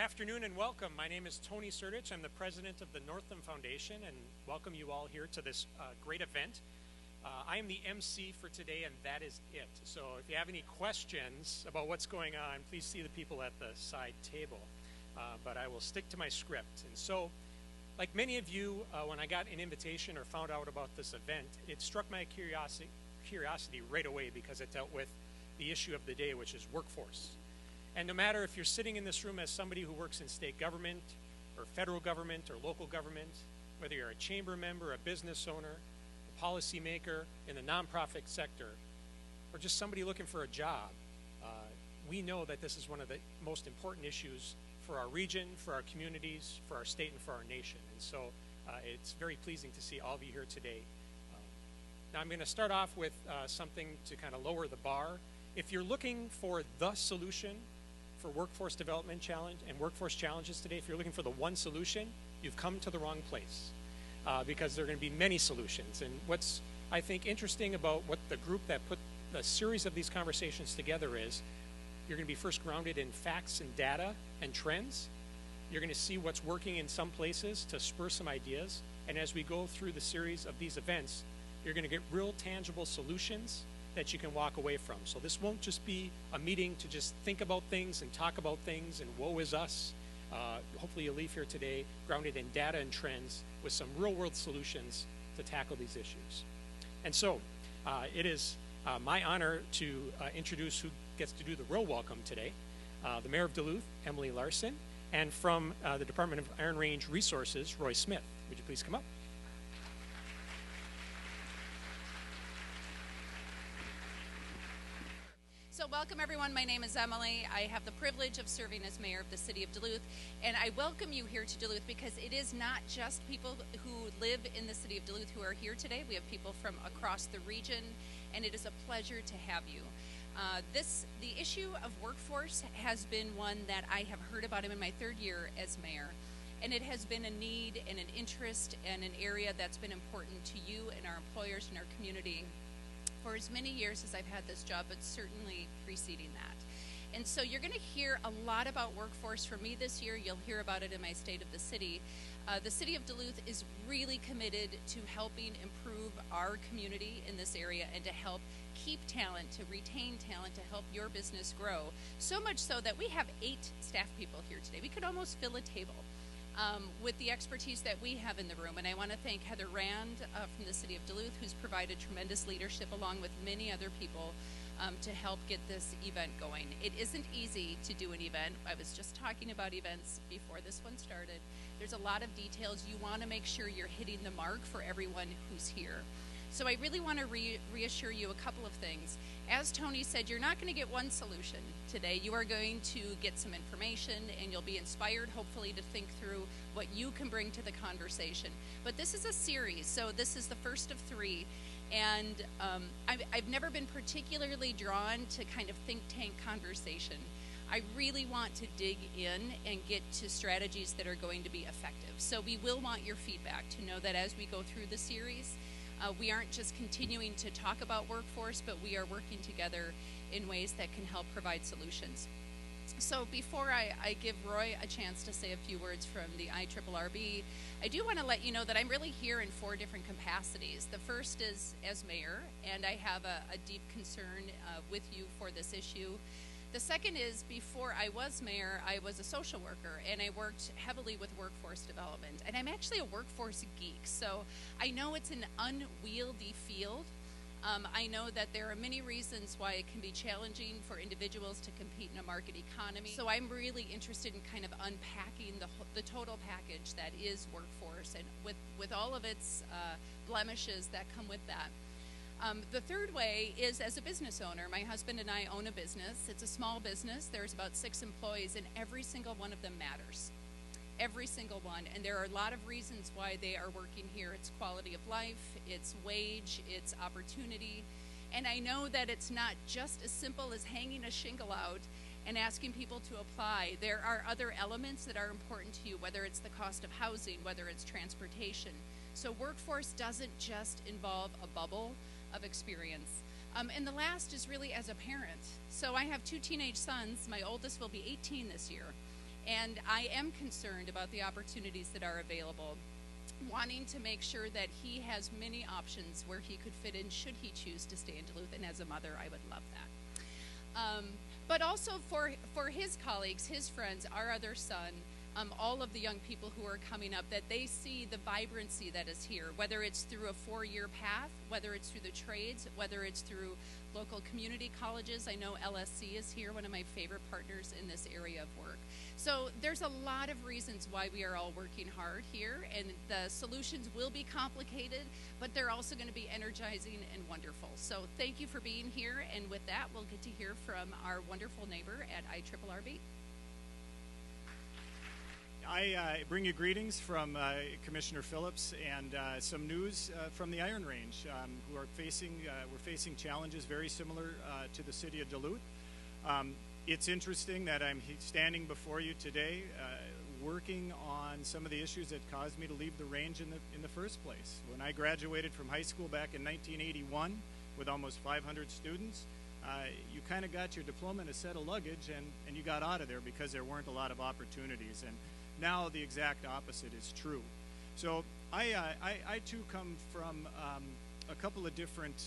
afternoon and welcome. My name is Tony Sertich. I'm the president of the Northland Foundation and welcome you all here to this great event. I am the MC for today and that is it. So if you have any questions about what's going on, please see the people at the side table. But I will stick to my script. And so, like many of you, when I got an invitation or found out about this event, it struck my curiosity right away because it dealt with the issue of the day, which is workforce. And no matter if you're sitting in this room as somebody who works in state government or federal government or local government, whether you're a chamber member, a business owner, a policymaker in the nonprofit sector, or just somebody looking for a job, we know that this is one of the most important issues for our region, for our communities, for our state, and for our nation. And so it's very pleasing to see all of you here today. Now I'm going to start off with something to kind of lower the bar. If you're looking for the solution for workforce development challenge and workforce challenges today, if you're looking for the one solution, you've come to the wrong place because there are going to be many solutions. And what's, I think, interesting about what the group that put the series of these conversations together is, you're going to be first grounded in facts and data and trends. You're going to see what's working in some places to spur some ideas. And as we go through the series of these events, you're going to get real tangible solutions that you can walk away from. So this won't just be a meeting to just think about things and talk about things and woe is us. Hopefully you'll leave here today grounded in data and trends with some real world solutions to tackle these issues. And so it is my honor to introduce who gets to do the real welcome today, the Mayor of Duluth, Emily Larson, and from the Department of Iron Range Resources, Roy Smith. Would you please come up? So welcome everyone, my name is Emily. I have the privilege of serving as mayor of the city of Duluth, and I welcome you here to Duluth because it is not just people who live in the city of Duluth who are here today. We have people from across the region, and it is a pleasure to have you. The issue of workforce has been one that I have heard about in my third year as mayor, and it has been a need and an interest and an area that's been important to you and our employers and our community for as many years as I've had this job, but certainly preceding that. And so you're going to hear a lot about workforce from me this year. You'll hear about it in my State of the City. The City of Duluth is really committed to helping improve our community in this area and to help keep talent, to retain talent, to help your business grow. So much so that we have 8 staff people here today. We could almost fill a table with the expertise that we have in the room. And I want to thank Heather Rand from the City of Duluth, who's provided tremendous leadership along with many other people to help get this event going. It isn't easy to do an event. I was just talking about events before this one started. There's a lot of details. You want to make sure you're hitting the mark for everyone who's here. So I really want to reassure you a couple of things. As Tony said, you're not going to get one solution today. You are going to get some information and you'll be inspired, hopefully, to think through what you can bring to the conversation. But this is a series, so this is the first of 3. And I've never been particularly drawn to kind of think tank conversation. I really want to dig in and get to strategies that are going to be effective. So we will want your feedback to know that as we go through the series, we aren't just continuing to talk about workforce, but we are working together in ways that can help provide solutions. So before I give Roy a chance to say a few words from the IRRRB, I do want to let you know that I'm really here in 4 different capacities. The first is as mayor, and I have a deep concern with you for this issue. The second is, before I was mayor, I was a social worker, and I worked heavily with workforce development. And I'm actually a workforce geek, so I know it's an unwieldy field. I know that there are many reasons why it can be challenging for individuals to compete in a market economy. So I'm really interested in kind of unpacking the total package that is workforce, and with all of its blemishes that come with that. The third way is as a business owner. My husband and I own a business. It's a small business. There's about 6 employees, and every single one of them matters. Every single one. And there are a lot of reasons why they are working here. It's quality of life, it's wage, it's opportunity. And I know that it's not just as simple as hanging a shingle out and asking people to apply. There are other elements that are important to you, whether it's the cost of housing, whether it's transportation. So workforce doesn't just involve a bubble of experience. And the last is really as a parent. So I have 2 teenage sons. My oldest will be 18 this year. And I am concerned about the opportunities that are available, wanting to make sure that he has many options where he could fit in should he choose to stay in Duluth. And as a mother, I would love that. But also for his colleagues, his friends, our other son, all of the young people who are coming up, that they see the vibrancy that is here, whether it's through a 4-year path, whether it's through the trades, whether it's through local community colleges. I know LSC is here, one of my favorite partners in this area of work. So there's a lot of reasons why we are all working hard here, and the solutions will be complicated, but they're also going to be energizing and wonderful. So thank you for being here, and with that, we'll get to hear from our wonderful neighbor at IRRRB. I bring you greetings from Commissioner Phillips and some news from the Iron Range, who are we're facing challenges very similar to the city of Duluth. It's interesting that I'm standing before you today working on some of the issues that caused me to leave the range in the first place. When I graduated from high school back in 1981 with almost 500 students, you kind of got your diploma and a set of luggage and you got out of there because there weren't a lot of opportunities. And now the exact opposite is true. So I too come from a couple of different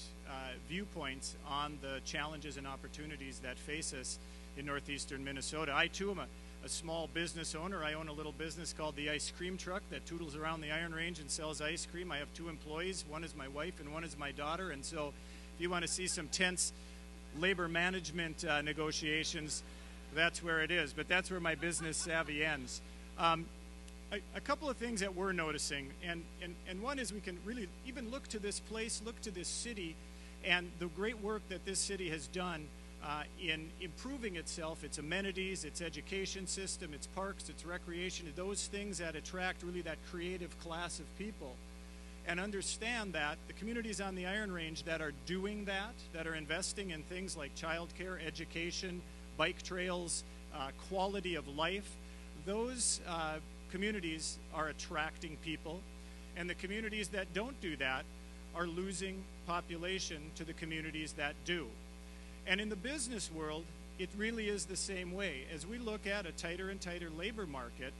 viewpoints on the challenges and opportunities that face us in northeastern Minnesota. I too am a small business owner. I own a little business called the Ice Cream Truck that toodles around the Iron Range and sells ice cream. I have 2 employees. One is my wife and one is my daughter. And so if you want to see some tense labor management negotiations, that's where it is. But that's where my business savvy ends. A couple of things that we're noticing, and one is we can really even look to this place, look to this city, and the great work that this city has done in improving itself, its amenities, its education system, its parks, its recreation, those things that attract really that creative class of people. And understand that the communities on the Iron Range that are doing that are investing in things like childcare, education, bike trails, quality of life, those communities are attracting people, and the communities that don't do that are losing population to the communities that do. And in the business world, it really is the same way. As we look at a tighter and tighter labor market,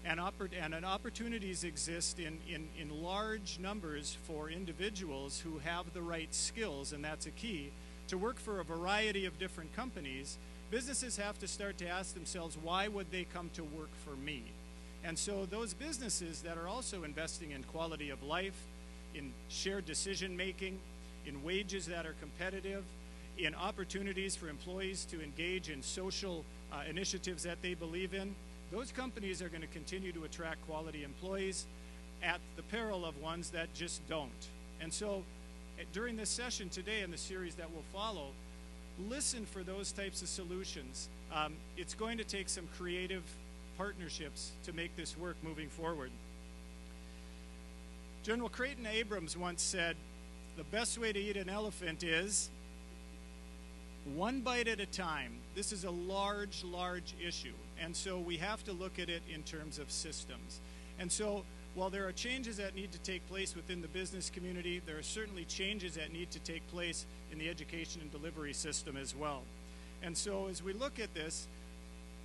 and opportunities exist in large numbers for individuals who have the right skills, and that's a key, to work for a variety of different companies, businesses have to start to ask themselves, why would they come to work for me? And so those businesses that are also investing in quality of life, in shared decision making, in wages that are competitive, in opportunities for employees to engage in social initiatives that they believe in, those companies are going to continue to attract quality employees at the peril of ones that just don't. And so during this session today and the series that will follow, listen for those types of solutions. It's going to take some creative partnerships to make this work moving forward. General Creighton Abrams once said, the best way to eat an elephant is one bite at a time. This is a large, large issue. And so we have to look at it in terms of systems. And so while there are changes that need to take place within the business community, there are certainly changes that need to take place in the education and delivery system as well. And so as we look at this,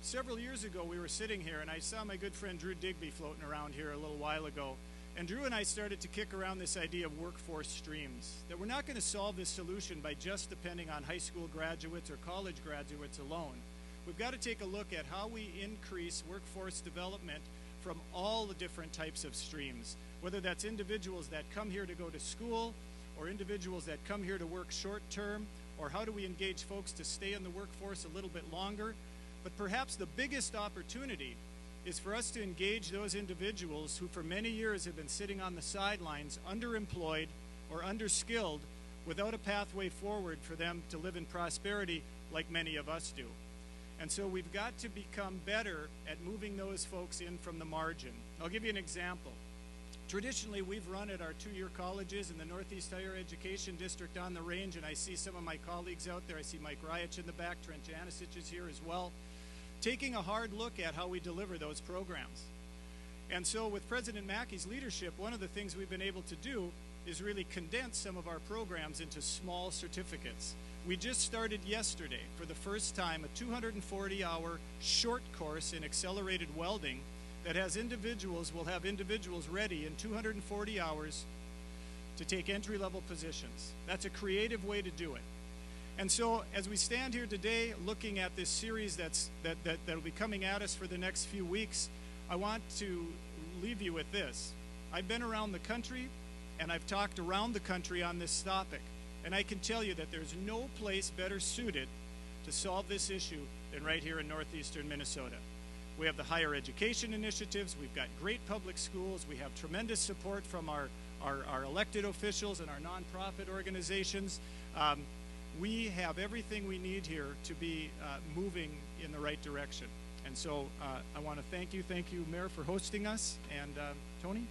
several years ago we were sitting here and I saw my good friend Drew Digby floating around here a little while ago. And Drew and I started to kick around this idea of workforce streams, that we're not going to solve this solution by just depending on high school graduates or college graduates alone. We've got to take a look at how we increase workforce development from all the different types of streams, whether that's individuals that come here to go to school or individuals that come here to work short term, or how do we engage folks to stay in the workforce a little bit longer. But perhaps the biggest opportunity is for us to engage those individuals who for many years have been sitting on the sidelines, underemployed or underskilled, without a pathway forward for them to live in prosperity like many of us do. And so we've got to become better at moving those folks in from the margin. I'll give you an example. Traditionally, we've run at our 2-year colleges in the Northeast Higher Education District on the range, and I see some of my colleagues out there. I see Mike Ryach in the back, Trent Janicic is here as well, taking a hard look at how we deliver those programs. And so with President Mackey's leadership, one of the things we've been able to do is really condense some of our programs into small certificates. We just started yesterday, for the first time, a 240-hour short course in accelerated welding that will have individuals ready in 240 hours to take entry-level positions. That's a creative way to do it. And so, as we stand here today looking at this series that'll be coming at us for the next few weeks, I want to leave you with this. I've been around the country, and I've talked around the country on this topic. And I can tell you that there's no place better suited to solve this issue than right here in northeastern Minnesota. We have the higher education initiatives, we've got great public schools, we have tremendous support from our elected officials and our nonprofit organizations. We have everything we need here to be moving in the right direction. And so I want to thank you, Mayor, for hosting us. And Tony?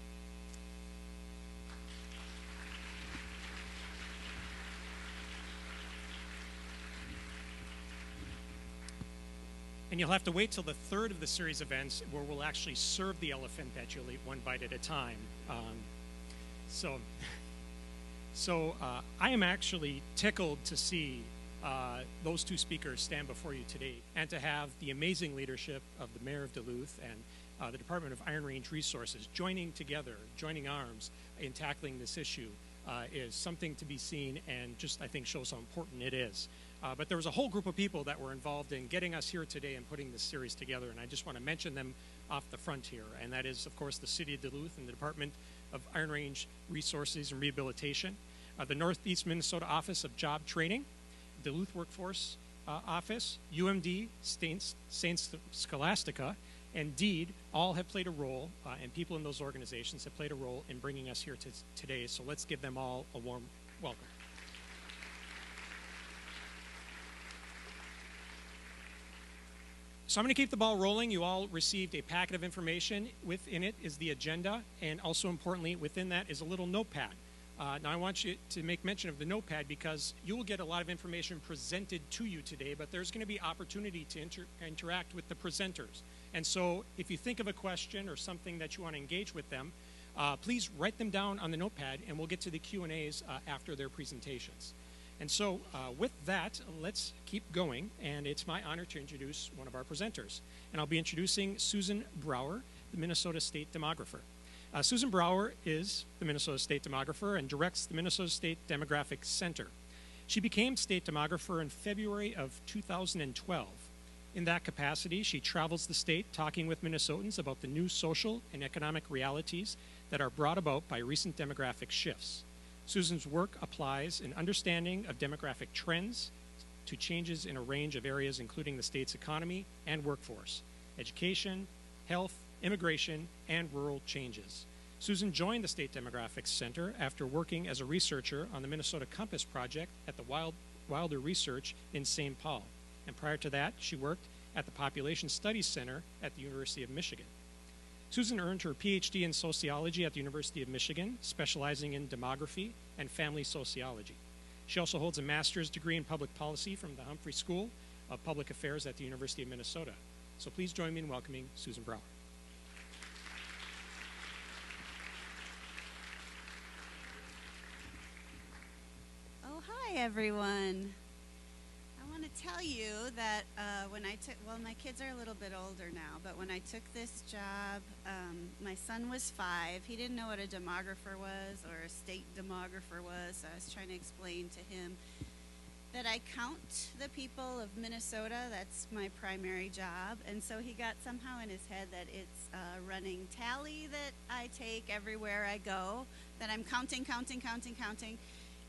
And you'll have to wait till the third of the series events where we'll actually serve the elephant that you'll eat one bite at a time. So I am actually tickled to see those two speakers stand before you today, and to have the amazing leadership of the Mayor of Duluth and the Department of Iron Range Resources joining arms in tackling this issue is something to be seen, and just, I think, shows how important it is. But there was a whole group of people that were involved in getting us here today and putting this series together, and I just want to mention them off the front here. And that is, of course, the City of Duluth and the Department of Iron Range Resources and Rehabilitation, the Northeast Minnesota Office of Job Training, Duluth Workforce Office, UMD, Saint Scholastica, and DEED all have played a role, and people in those organizations have played a role in bringing us here today. So let's give them all a warm welcome. So I'm going to keep the ball rolling. You all received a packet of information. Within it is the agenda, and also importantly, within that is a little notepad. Now I want you to make mention of the notepad because you will get a lot of information presented to you today, but there's going to be opportunity to interact with the presenters. And so if you think of a question or something that you want to engage with them, please write them down on the notepad, and we'll get to the Q&As after their presentations. And so with that, let's keep going, and it's my honor to introduce one of our presenters. And I'll be introducing Susan Brower, the Minnesota State Demographer. Susan Brower is the Minnesota State Demographer and directs the Minnesota State Demographic Center. She became State Demographer in February of 2012. In that capacity, she travels the state talking with Minnesotans about the new social and economic realities that are brought about by recent demographic shifts. Susan's work applies an understanding of demographic trends to changes in a range of areas, including the state's economy and workforce, education, health, immigration, and rural changes. Susan joined the State Demographic Center after working as a researcher on the Minnesota Compass Project at the Wilder Research in St. Paul. And prior to that, she worked at the Population Studies Center at the University of Michigan. Susan earned her PhD in sociology at the University of Michigan, specializing in demography and family sociology. She also holds a master's degree in public policy from the Humphrey School of Public Affairs at the University of Minnesota. So please join me in welcoming Susan Brower. Oh, hi, everyone. I want to tell you that when I took, well, my kids are a little bit older now, but when I took this job, my son was 5. He didn't know what a demographer was or a state demographer was, so I was trying to explain to him that I count the people of Minnesota. That's my primary job. And so he got somehow in his head that it's a running tally that I take everywhere I go, that I'm counting.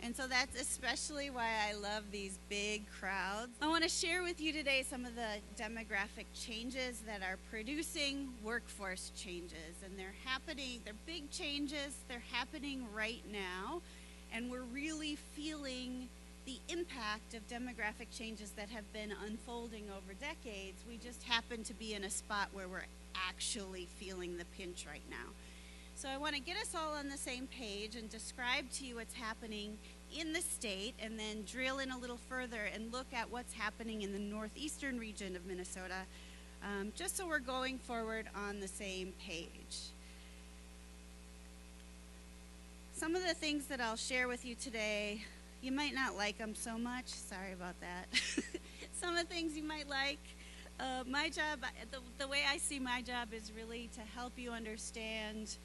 And so that's especially why I love these big crowds. I want to share with you today some of the demographic changes that are producing workforce changes. And they're happening, they're big changes, they're happening right now. And we're really feeling the impact of demographic changes that have been unfolding over decades. We just happen to be in a spot where we're actually feeling the pinch right now. So I want to get us all on the same page and describe to you what's happening in the state, and then drill in a little further and look at what's happening in the northeastern region of Minnesota, just so we're going forward on the same page. Some of the things that I'll share with you today You might not like them so much. Sorry about that. Some of the things you might like. My job, the way I see my job is really to help you understand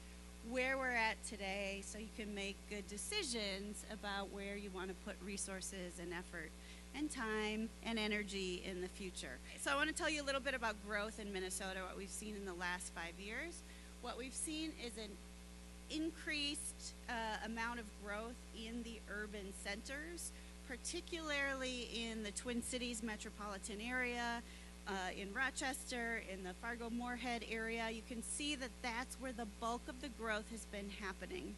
where we're at today so you can make good decisions about where you want to put resources and effort and time and energy in the future. So I want to tell you a little bit about growth in Minnesota, what we've seen in the last 5 years. What we've seen is an increased amount of growth in the urban centers, particularly in the Twin Cities metropolitan area, in Rochester, in the Fargo-Moorhead area. You can see that that's where the bulk of the growth has been happening.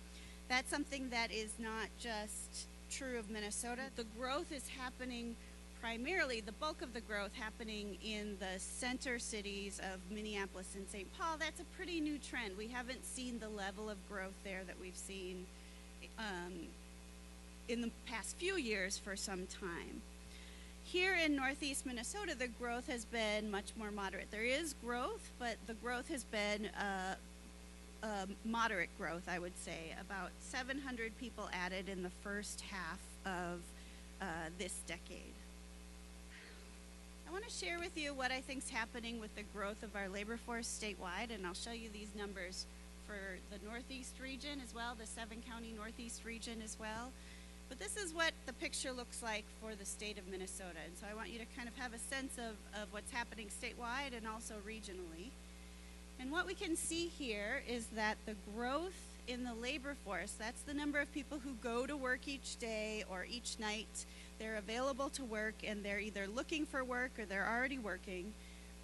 That's something that is not just true of Minnesota. The growth is happening primarily, the bulk of the growth happening in the center cities of Minneapolis and St. Paul. That's a pretty new trend. We haven't seen the level of growth there that we've seen in the past few years for some time. Here in northeast Minnesota, the growth has been much more moderate. There is growth, but the growth has been moderate growth, I would say. About 700 people added in the first half of this decade. I want to share with you what I think is happening with the growth of our labor force statewide, and I'll show you these numbers for the Northeast region as well, the 7-county Northeast region as well. But this is what the picture looks like for the state of Minnesota. And so I want you to kind of have a sense of what's happening statewide and also regionally. And what we can see here is that the growth in the labor force, that's the number of people who go to work each day or each night. They're available to work and they're either looking for work or they're already working.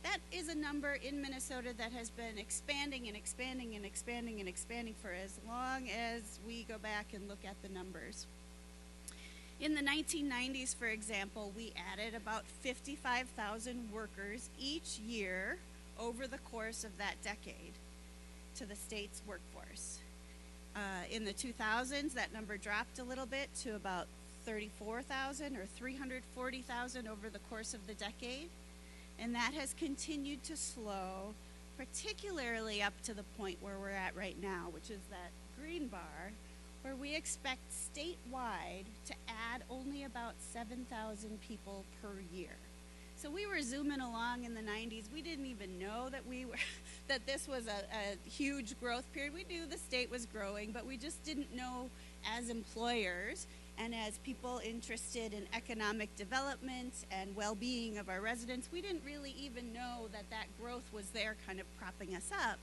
That is a number in Minnesota that has been expanding and expanding and expanding and expanding for as long as we go back and look at the numbers. In the 1990s, for example, we added about 55,000 workers each year over the course of that decade to the state's workforce. In the 2000s, that number dropped a little bit to about 34,000 or 340,000 over the course of the decade. And that has continued to slow, particularly up to the point where we're at right now, which is that green bar, where we expect statewide to add only about 7,000 people per year. So we were zooming along in the 90s. We didn't even know that that this was a huge growth period. We knew the state was growing, but we just didn't know as employers and as people interested in economic development and well-being of our residents, we didn't really even know that that growth was there kind of propping us up.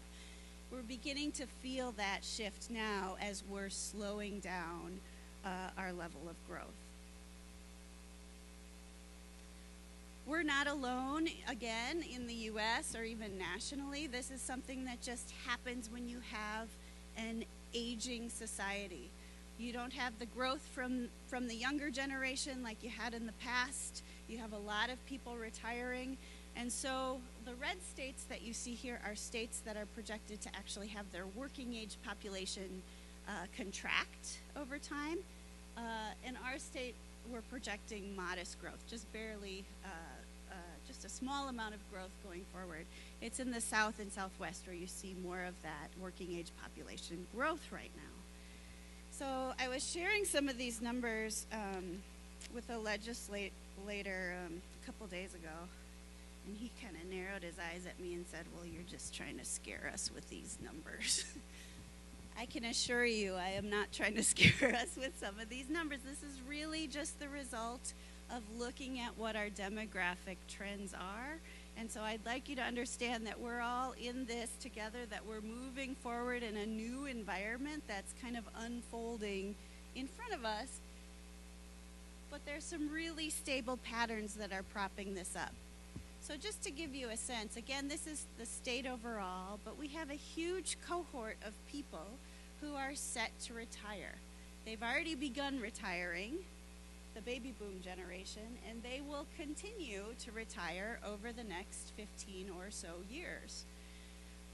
We're beginning to feel that shift now as we're slowing down our level of growth. We're not alone, again, in the U.S. or even nationally. This is something that just happens when you have an aging society. You don't have the growth from the younger generation like you had in the past. You have a lot of people retiring. And so the red states that you see here are states that are projected to actually have their working age population contract over time. In our state, we're projecting modest growth, just barely, just a small amount of growth going forward. It's in the south and southwest where you see more of that working age population growth right now. So I was sharing some of these numbers with a legislator a couple days ago, and he kind of narrowed his eyes at me and said, well, you're just trying to scare us with these numbers. I can assure you I am not trying to scare us with some of these numbers. This is really just the result of looking at what our demographic trends are. And so I'd like you to understand that we're all in this together, that we're moving forward in a new environment that's kind of unfolding in front of us. But there's some really stable patterns that are propping this up. So just to give you a sense, again, this is the state overall, but we have a huge cohort of people who are set to retire. They've already begun retiring, the baby boom generation, and they will continue to retire over the next 15 or so years.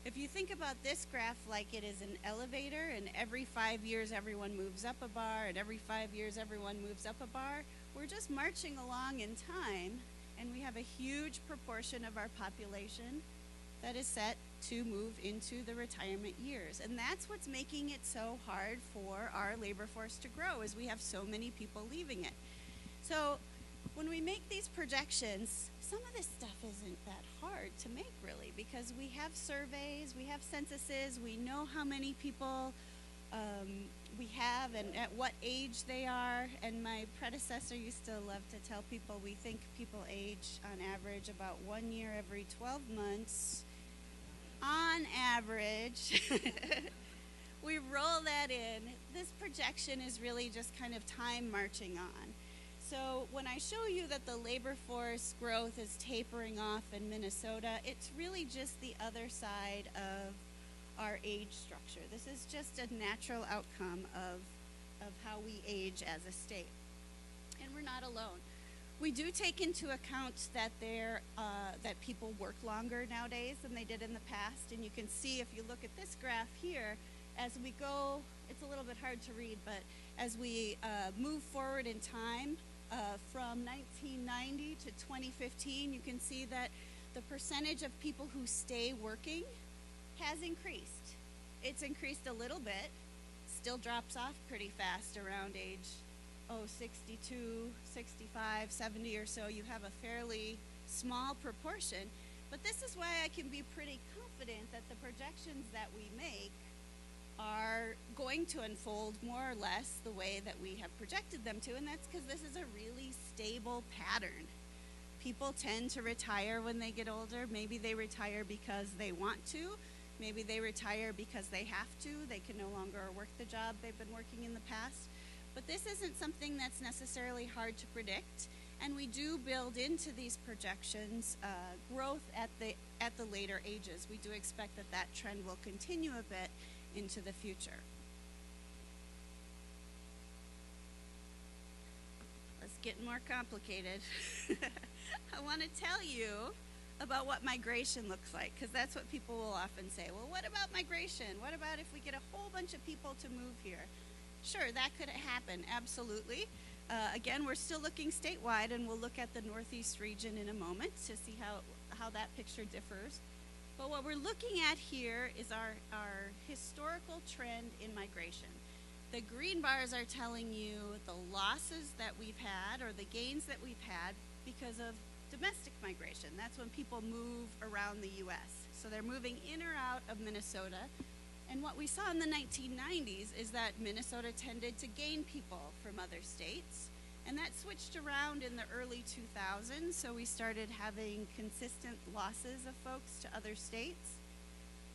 If you think about this graph like it is an elevator, and every 5 years everyone moves up a bar, and every 5 years everyone moves up a bar, we're just marching along in time, and we have a huge proportion of our population that is set to move into the retirement years. And that's what's making it so hard for our labor force to grow, is we have so many people leaving it. So when we make these projections, some of this stuff isn't that hard to make, really, because we have surveys, we have censuses, we know how many people we have and at what age they are. And my predecessor used to love to tell people we think people age on average about 1 year every 12 months. On average. We roll that in. This projection is really just kind of time marching on. So when I show you that the labor force growth is tapering off in Minnesota, it's really just the other side of our age structure. This is just a natural outcome of how we age as a state. And we're not alone. We do take into account that that people work longer nowadays than they did in the past. And you can see, if you look at this graph here, as we go, it's a little bit hard to read, but as we move forward in time, from 1990 to 2015, you can see that the percentage of people who stay working has increased. It's increased a little bit, still drops off pretty fast around age 62, 65, 70 or so. You have a fairly small proportion, but this is why I can be pretty confident that the projections that we make are going to unfold more or less the way that we have projected them to, and that's because this is a really stable pattern. People tend to retire when they get older. Maybe they retire because they want to. Maybe they retire because they have to. They can no longer work the job they've been working in the past. But this isn't something that's necessarily hard to predict, and we do build into these projections growth at the later ages. We do expect that that trend will continue a bit into the future. Let's get more complicated. I want to tell you about what migration looks like, because that's what people will often say. Well, what about migration? What about if we get a whole bunch of people to move here? Sure, that could happen, absolutely. Again, we're still looking statewide, and we'll look at the Northeast region in a moment to see how that picture differs. But what we're looking at here is our historical trend in migration. The green bars are telling you the losses that we've had, or the gains that we've had, because of domestic migration. That's when people move around the U.S. So they're moving in or out of Minnesota. And what we saw in the 1990s is that Minnesota tended to gain people from other states. And that switched around in the early 2000s, so we started having consistent losses of folks to other states.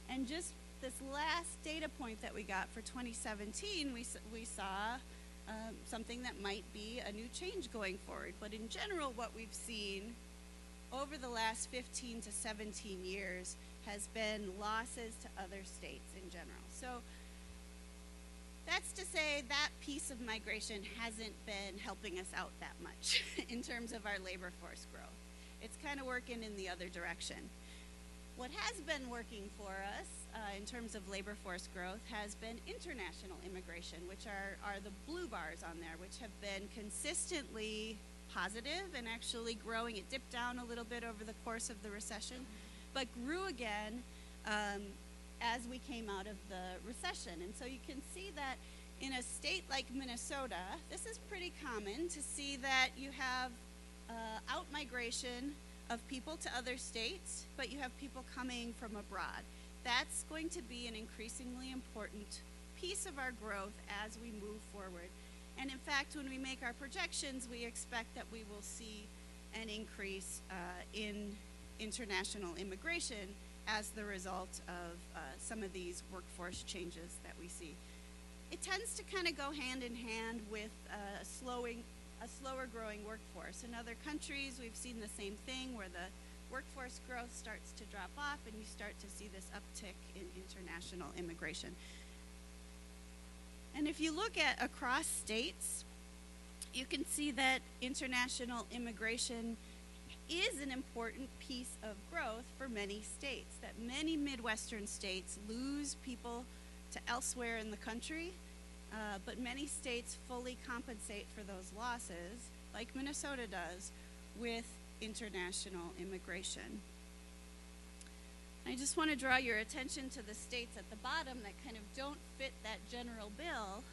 And just this last data point that we got for 2017, we saw something that might be a new change going forward. But in general, what we've seen over the last 15 to 17 years has been losses to other states in general. So that's to say that piece of migration hasn't been helping us out that much in terms of our labor force growth. It's kind of working in the other direction. What has been working for us in terms of labor force growth has been international immigration, which are the blue bars on there, which have been consistently positive and actually growing. It dipped down a little bit over the course of the recession, but grew again as we came out of the recession. And so you can see that in a state like Minnesota, this is pretty common to see that you have out-migration of people to other states, but you have people coming from abroad. That's going to be an increasingly important piece of our growth as we move forward. And in fact, when we make our projections, we expect that we will see an increase in international immigration as the result of some of these workforce changes that we see. It tends to kind of go hand in hand with a slower growing workforce. In other countries, we've seen the same thing, where the workforce growth starts to drop off and you start to see this uptick in international immigration. And if you look at across states, you can see that international immigration is an important piece of growth for many states, that many Midwestern states lose people to elsewhere in the country, but many states fully compensate for those losses, like Minnesota does, with international immigration. I just want to draw your attention to the states at the bottom that kind of don't fit that general bill.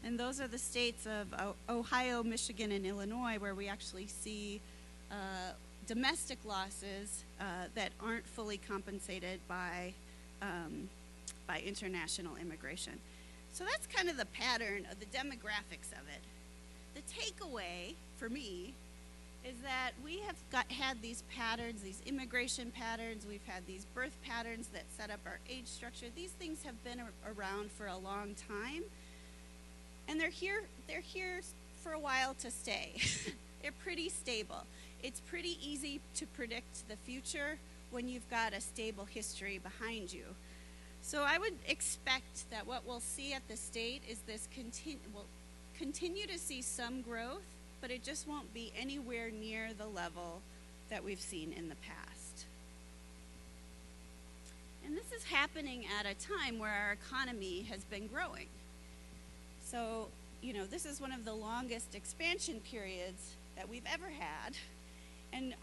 And those are the states of Ohio, Michigan, and Illinois, where we actually see domestic losses that aren't fully compensated by international immigration. So that's kind of the pattern of the demographics of it. The takeaway for me is that we have had these patterns, these immigration patterns, we've had these birth patterns that set up our age structure. These things have been around for a long time, and they're here for a while to stay. They're pretty stable. It's pretty easy to predict the future when you've got a stable history behind you. So I would expect that what we'll see at the state is this we'll continue to see some growth, but it just won't be anywhere near the level that we've seen in the past. And this is happening at a time where our economy has been growing. So, this is one of the longest expansion periods that we've ever had. And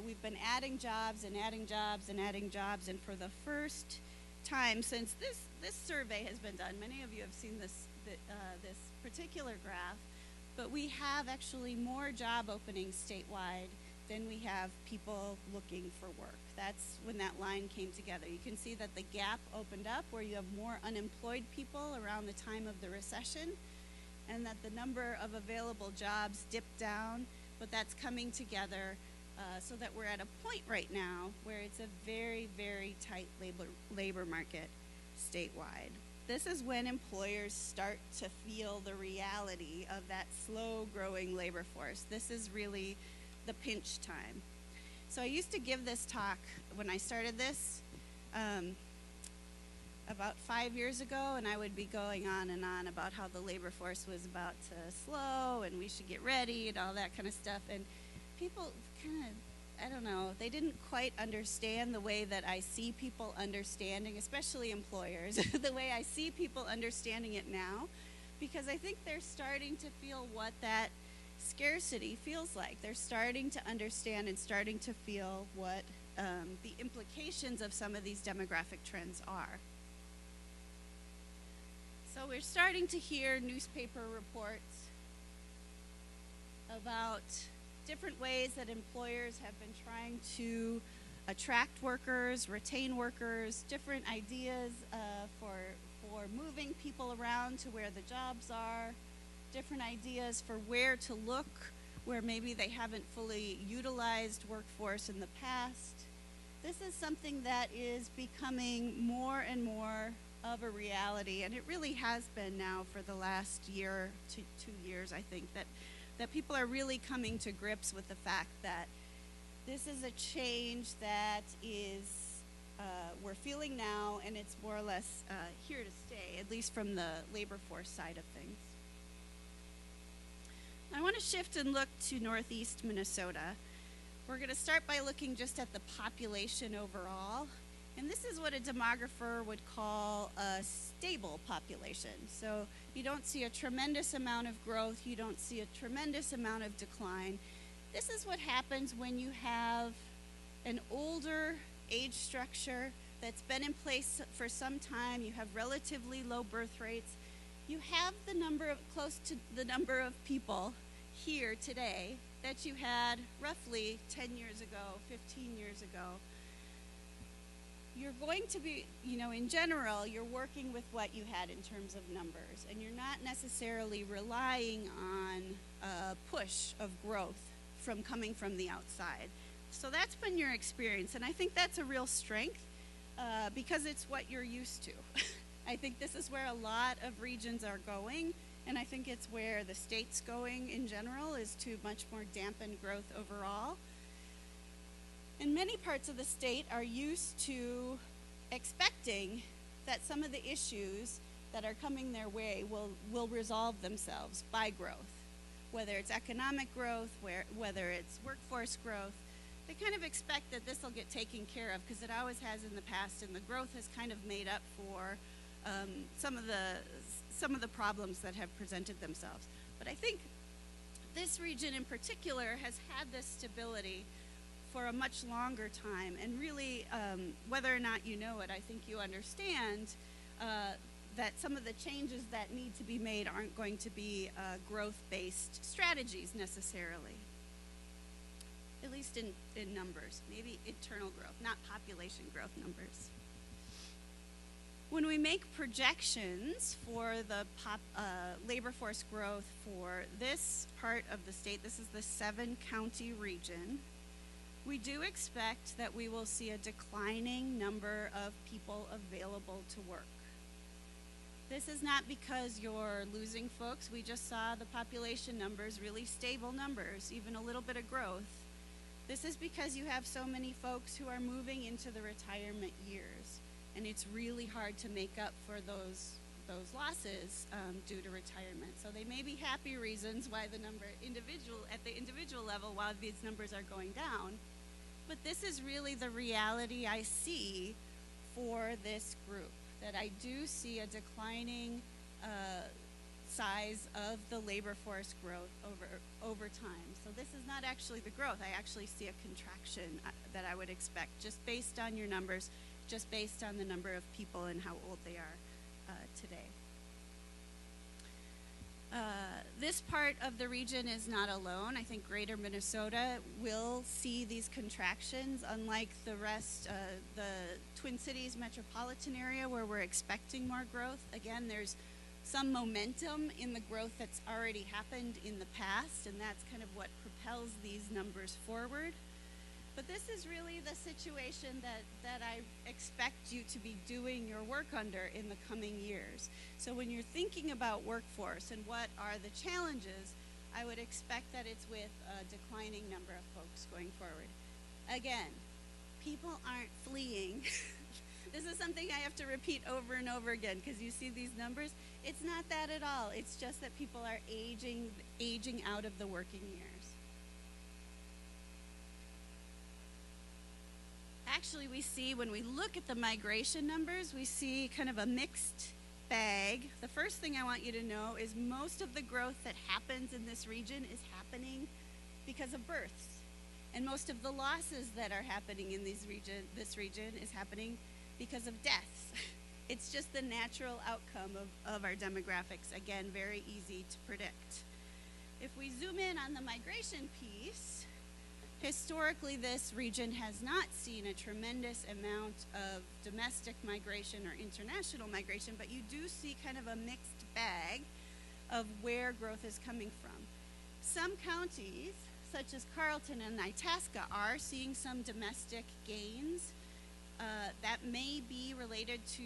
we've been adding jobs and adding jobs and adding jobs. And for the first time since this survey has been done, many of you have seen this particular graph, but we have actually more job openings statewide than we have people looking for work. That's when that line came together. You can see that the gap opened up where you have more unemployed people around the time of the recession, and that the number of available jobs dipped down, but that's coming together so that we're at a point right now where it's a very, very tight labor market statewide. This is when employers start to feel the reality of that slow-growing labor force. This is really the pinch time. So I used to give this talk when I started this about 5 years ago, and I would be going on and on about how the labor force was about to slow and we should get ready and all that kind of stuff. And people kind of, I don't know, they didn't quite understand the way that I see people understanding, especially employers, the way I see people understanding it now, because I think they're starting to feel what that scarcity feels like. They're starting to understand and starting to feel what the implications of some of these demographic trends are. So we're starting to hear newspaper reports about different ways that employers have been trying to attract workers, retain workers, different ideas for moving people around to where the jobs are, different ideas for where to look, where maybe they haven't fully utilized workforce in the past. This is something that is becoming more and more of a reality, and it really has been now for the last year to 2 years, I think, that people are really coming to grips with the fact that this is a change that is we're feeling now, and it's more or less here to stay, at least from the labor force side of things. I want to shift and look to northeast Minnesota. We're going to start by looking just at the population overall. And this is what a demographer would call a stable population. So you don't see a tremendous amount of growth. You don't see a tremendous amount of decline. This is what happens when you have an older age structure that's been in place for some time. You have relatively low birth rates. You have the number of, close to the number of people here today that you had roughly 10 years ago, 15 years ago. You're going to be, in general, you're working with what you had in terms of numbers, and you're not necessarily relying on a push of growth coming from the outside. So that's been your experience, and I think that's a real strength because it's what you're used to. I think this is where a lot of regions are going, and I think it's where the state's going in general, is to much more dampen growth overall. And many parts of the state are used to expecting that some of the issues that are coming their way will resolve themselves by growth, whether it's economic growth, whether it's workforce growth. They kind of expect that this will get taken care of because it always has in the past, and the growth has kind of made up for some of the problems that have presented themselves. But I think this region in particular has had this stability for a much longer time. And really, whether or not you know it, I think you understand that some of the changes that need to be made aren't going to be growth-based strategies necessarily, at least in numbers, maybe internal growth, not population growth numbers. When we make projections for the labor force growth for this part of the state, this is the 7-county region, we do expect that we will see a declining number of people available to work. This is not because you're losing folks. We just saw the population numbers, really stable numbers, even a little bit of growth. This is because you have so many folks who are moving into the retirement years, and it's really hard to make up for those losses due to retirement. So they may be happy reasons why the number at the individual level, while these numbers are going down, but this is really the reality I see for this group, that I do see a declining size of the labor force growth over time. So this is not actually the growth. I actually see a contraction that I would expect just based on your numbers, just based on the number of people and how old they are today. This part of the region is not alone. I think greater Minnesota will see these contractions, unlike the rest, the Twin Cities metropolitan area where we're expecting more growth. Again, there's some momentum in the growth that's already happened in the past, and that's kind of what propels these numbers forward. But this is really the situation that I expect you to be doing your work under in the coming years. So when you're thinking about workforce and what are the challenges, I would expect that it's with a declining number of folks going forward. Again, people aren't fleeing. This is something I have to repeat over and over again because you see these numbers. It's not that at all. It's just that people are aging out of the working years. Actually, we see when we look at the migration numbers, we see kind of a mixed bag. The first thing I want you to know is most of the growth that happens in this region is happening because of births. And most of the losses that are happening in this region is happening because of deaths. It's just the natural outcome of our demographics. Again, very easy to predict. If we zoom in on the migration piece, historically, this region has not seen a tremendous amount of domestic migration or international migration, but you do see kind of a mixed bag of where growth is coming from. Some counties, such as Carlton and Itasca, are seeing some domestic gains. That may be related to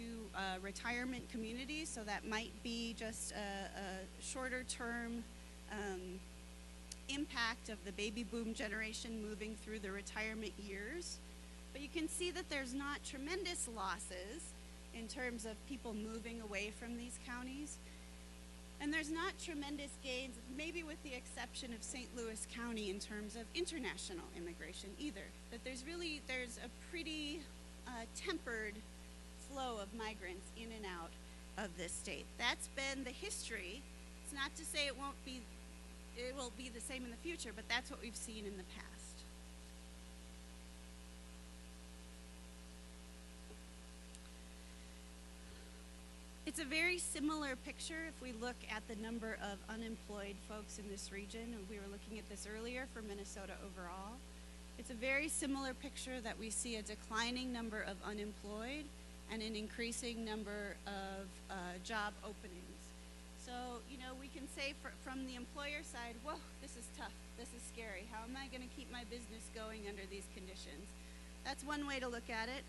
retirement communities, so that might be just a shorter term impact of the baby boom generation moving through the retirement years. But you can see that there's not tremendous losses in terms of people moving away from these counties. And there's not tremendous gains, maybe with the exception of St. Louis County in terms of international immigration either. That there's a pretty tempered flow of migrants in and out of this state. That's been the history. It's not to say it will be the same in the future, but that's what we've seen in the past. It's a very similar picture if we look at the number of unemployed folks in this region. We were looking at this earlier for Minnesota overall. It's a very similar picture that we see a declining number of unemployed and an increasing number of job openings. So, we can say from the employer side, whoa, this is tough, this is scary. How am I going to keep my business going under these conditions? That's one way to look at it.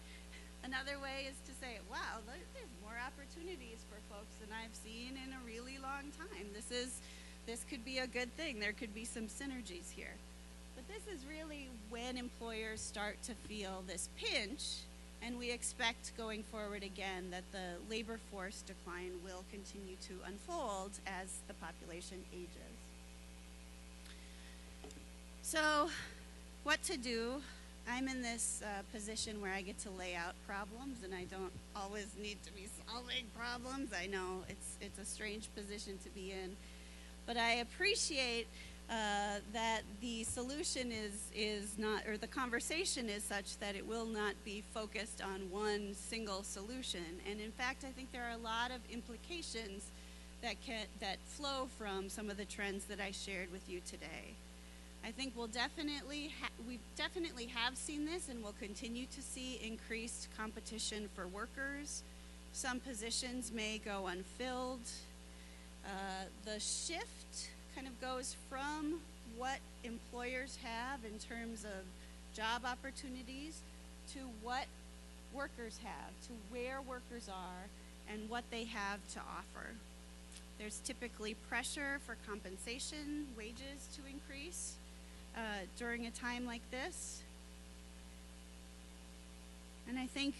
Another way is to say, wow, there's more opportunities for folks than I've seen in a really long time. This could be a good thing. There could be some synergies here. But this is really when employers start to feel this pinch, and we expect going forward again that the labor force decline will continue to unfold as the population ages. So, what to do? I'm in this position where I get to lay out problems, and I don't always need to be solving problems. I know it's a strange position to be in, but I appreciate that the solution is not, or the conversation is such that it will not be focused on one single solution. And in fact, I think there are a lot of implications that flow from some of the trends that I shared with you today. I think we definitely have seen this and will continue to see increased competition for workers. Some positions may go unfilled. The shift kind of goes from what employers have in terms of job opportunities to what workers have, to where workers are and what they have to offer. There's typically pressure for compensation, wages to increase during a time like this. And I think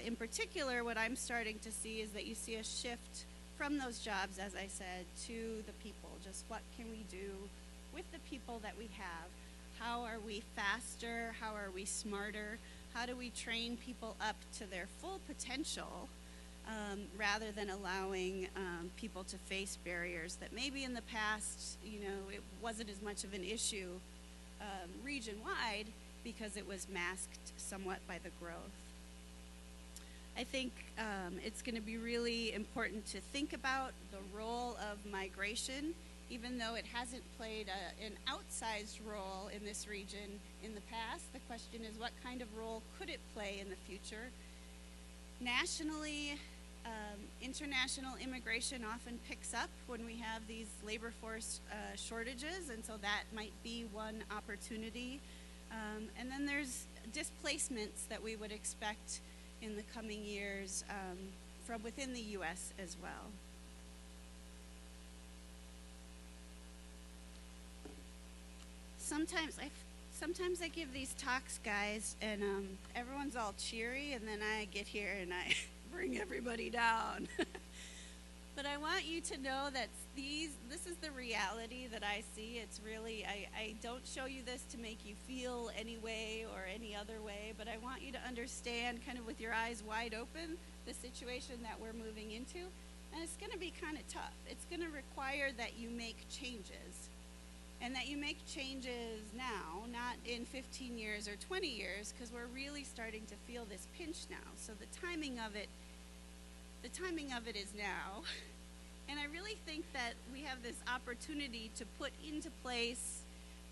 in particular what I'm starting to see is that you see a shift from those jobs, as I said, to the people. Just what can we do with the people that we have? How are we faster? How are we smarter? How do we train people up to their full potential rather than allowing people to face barriers that maybe in the past, it wasn't as much of an issue region-wide because it was masked somewhat by the growth. I think it's going to be really important to think about the role of migration, even though it hasn't played an outsized role in this region in the past. The question is, what kind of role could it play in the future? Nationally, international immigration often picks up when we have these labor force shortages, and so that might be one opportunity. And then there's displacements that we would expect in the coming years from within the U.S. as well. Sometimes I give these talks, guys, and everyone's all cheery, and then I get here and I bring everybody down. But I want you to know that this is the reality that I see. It's really, I don't show you this to make you feel any way or any other way, but I want you to understand kind of with your eyes wide open the situation that we're moving into. And it's going to be kind of tough. It's going to require that you make changes. And that you make changes now, not in 15 years or 20 years, because we're really starting to feel this pinch now. So the timing of it is now. And I really think that we have this opportunity to put into place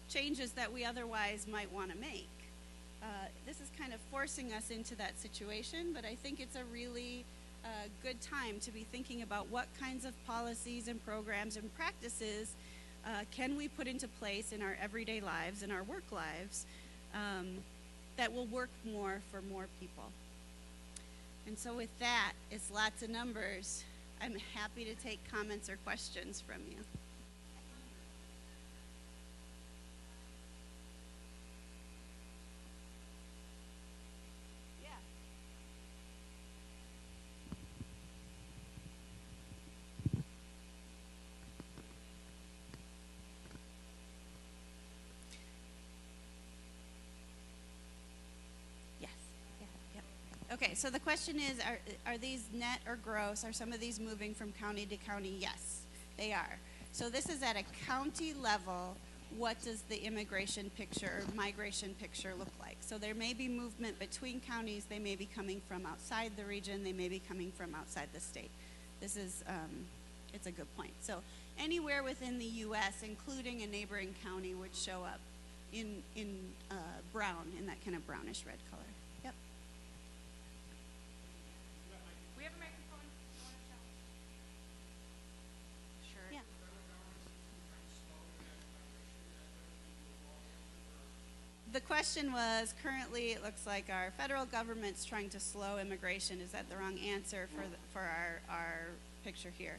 changes that we otherwise might want to make. This is kind of forcing us into that situation, but I think it's a really good time to be thinking about what kinds of policies and programs and practices can we put into place in our everyday lives, in our work lives, that will work more for more people. And so with that, it's lots of numbers. I'm happy to take comments or questions from you. Yeah. Yes. Yeah. Yep. Okay, so the question is, are these net or gross? Are some of these moving from county to county? Yes, they are. So this is at a county level. What does the immigration picture or migration picture look like? So there may be movement between counties. They may be coming from outside the region. They may be coming from outside the state. This is, it's a good point. So anywhere within the U.S., including a neighboring county, would show up in brown, in that kind of brownish red color. Yep. We have a microphone. Sure. Yeah. The question was, currently it looks like our federal government's trying to slow immigration. Is that the wrong answer for our picture here?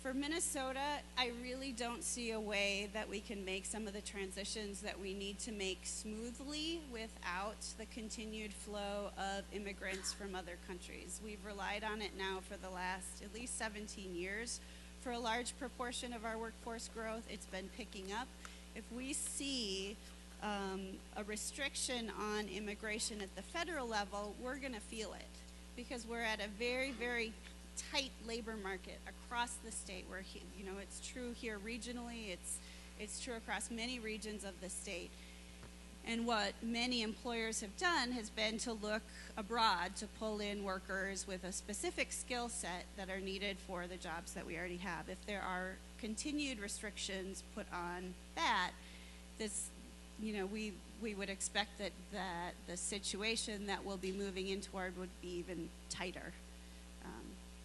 For Minnesota, I really don't see a way that we can make some of the transitions that we need to make smoothly without the continued flow of immigrants from other countries. We've relied on it now for the last at least 17 years. For a large proportion of our workforce growth, it's been picking up. If we see a restriction on immigration at the federal level, we're going to feel it because we're at a very, very tight labor market across the state. Where it's true here regionally. It's true across many regions of the state. And what many employers have done has been to look abroad to pull in workers with a specific skill set that are needed for the jobs that we already have. If there are continued restrictions put on that, this, we would expect that the situation that we'll be moving in toward would be even tighter.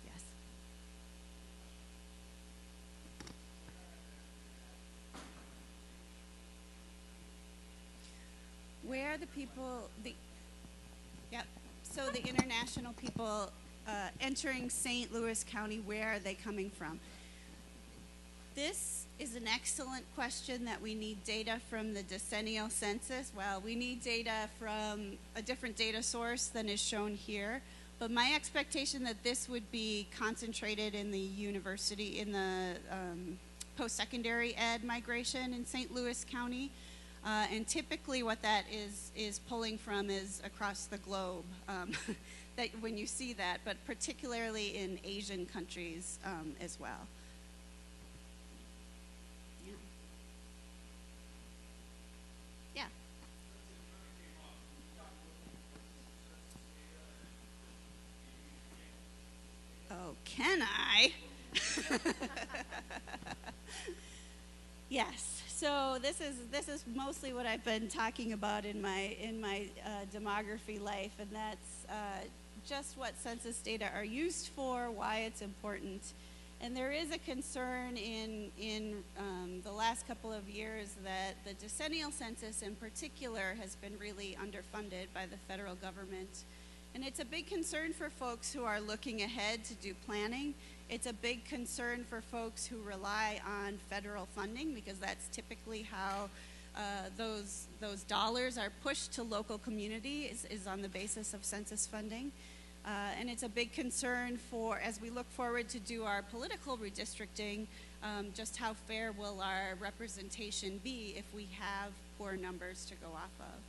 Yes. Where are the people, yep, so the international people entering St. Louis County, where are they coming from? This is an excellent question that we need data from the decennial census. Well, we need data from a different data source than is shown here, but my expectation that this would be concentrated in the university, in the post-secondary ed migration in St. Louis County. And typically what that is pulling from is across the globe, that when you see that, but particularly in Asian countries as well. Yeah. Oh, can I? Yes. So this is mostly what I've been talking about in my demography life, and that's just what census data are used for, why it's important. And there is a concern in the last couple of years that the decennial census in particular has been really underfunded by the federal government. And it's a big concern for folks who are looking ahead to do planning. It's a big concern for folks who rely on federal funding, because that's typically how those dollars are pushed to local communities, is on the basis of census funding. And it's a big concern for, as we look forward to do our political redistricting, just how fair will our representation be if we have poor numbers to go off of.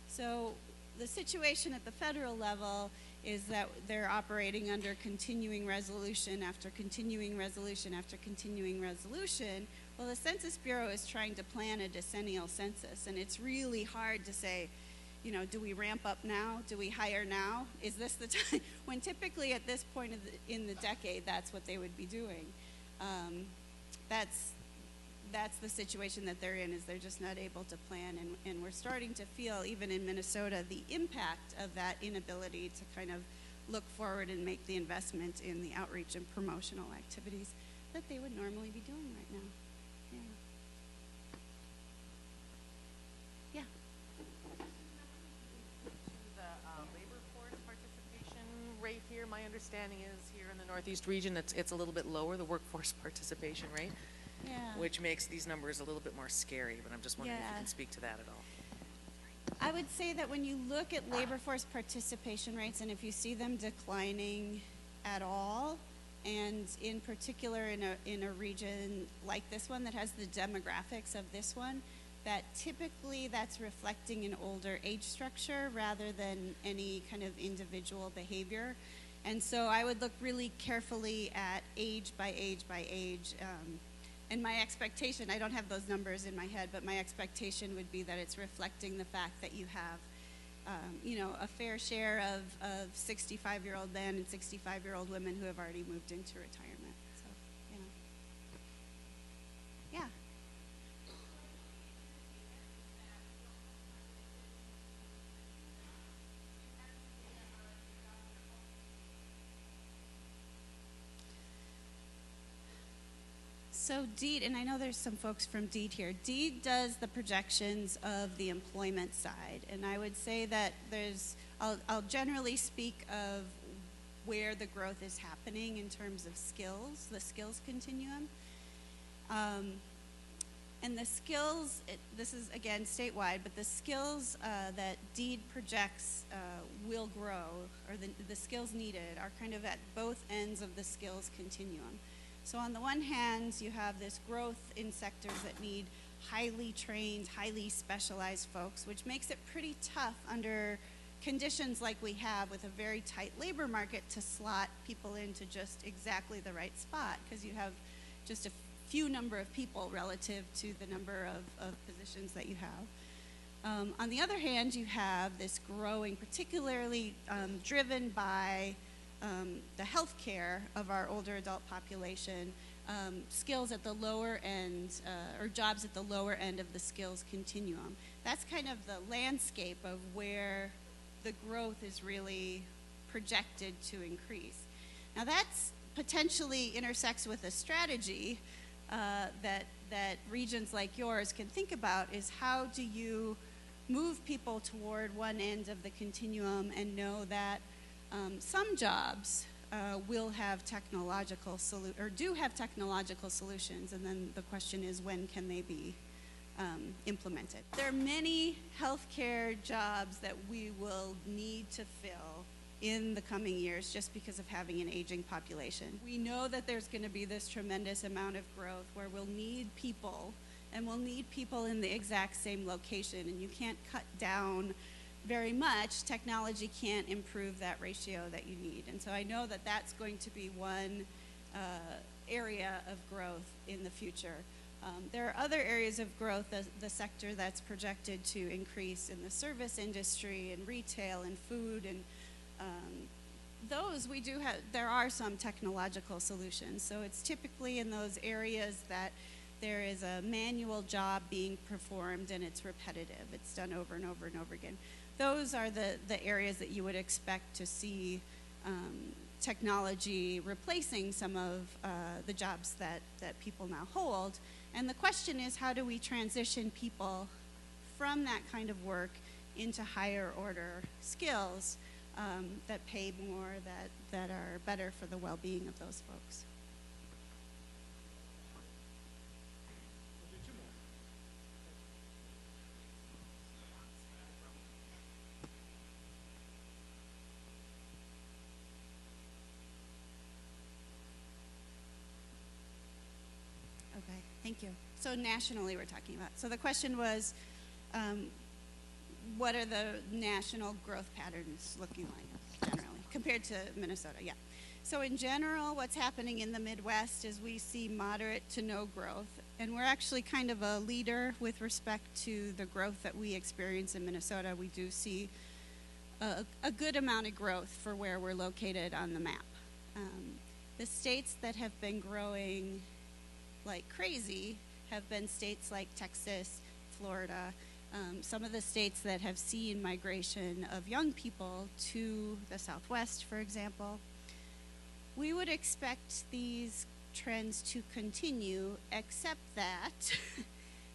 So the situation at the federal level is that they're operating under continuing resolution after continuing resolution after continuing resolution. Well, the Census Bureau is trying to plan a decennial census, and it's really hard to say, do we ramp up now? Do we hire now? Is this the time? When typically at this point in the decade, that's what they would be doing. That's the situation that they're in, is they're just not able to plan, and we're starting to feel, even in Minnesota, the impact of that inability to kind of look forward and make the investment in the outreach and promotional activities that they would normally be doing right now. Yeah. The labor force participation rate here, my understanding is here in the Northeast region, it's a little bit lower, the workforce participation rate. Yeah. Which makes these numbers a little bit more scary, but I'm just wondering if you can speak to that at all. I would say that when you look at labor force participation rates, and if you see them declining at all, and in particular in a region like this one that has the demographics of this one, that typically that's reflecting an older age structure rather than any kind of individual behavior. And so I would look really carefully at age by age by age. And my expectation, I don't have those numbers in my head, but my expectation would be that it's reflecting the fact that you have, a fair share of 65-year-old men and 65-year-old women who have already moved into retirement. So, yeah. So DEED, and I know there's some folks from DEED here, DEED does the projections of the employment side, and I would say that I'll generally speak of where the growth is happening in terms of skills, the skills continuum. And the skills, this is again statewide, but the skills that DEED projects will grow, or the skills needed, are kind of at both ends of the skills continuum. So on the one hand, you have this growth in sectors that need highly trained, highly specialized folks, which makes it pretty tough under conditions like we have with a very tight labor market to slot people into just exactly the right spot, because you have just a few number of people relative to the number of positions that you have. On the other hand, you have this growing, particularly driven by the health care of our older adult population, skills at the lower end, or jobs at the lower end of the skills continuum. That's kind of the landscape of where the growth is really projected to increase. Now that's potentially intersects with a strategy that regions like yours can think about, is how do you move people toward one end of the continuum and know that some jobs will have technological do have technological solutions, and then the question is, when can they be implemented? There are many healthcare jobs that we will need to fill in the coming years just because of having an aging population. We know that there's going to be this tremendous amount of growth where we'll need people, and we'll need people in the exact same location, and you can't cut down very much. Technology can't improve that ratio that you need. And so I know that that's going to be one area of growth in the future. There are other areas of growth, the sector that's projected to increase in the service industry and retail and food, and those we do have, there are some technological solutions. So it's typically in those areas that there is a manual job being performed and it's repetitive. It's done over and over and over again. Those are the areas that you would expect to see technology replacing some of the jobs that people now hold. And the question is, how do we transition people from that kind of work into higher order skills that pay more, that are better for the well-being of those folks? Okay, thank you. So nationally we're talking about. So the question was, what are the national growth patterns looking like generally compared to Minnesota? Yeah. So in general, what's happening in the Midwest is we see moderate to no growth, and we're actually kind of a leader with respect to the growth that we experience in Minnesota. We do see a good amount of growth for where we're located on the map. The states that have been growing like crazy have been states like Texas, Florida, some of the states that have seen migration of young people to the Southwest, for example. We would expect these trends to continue, except that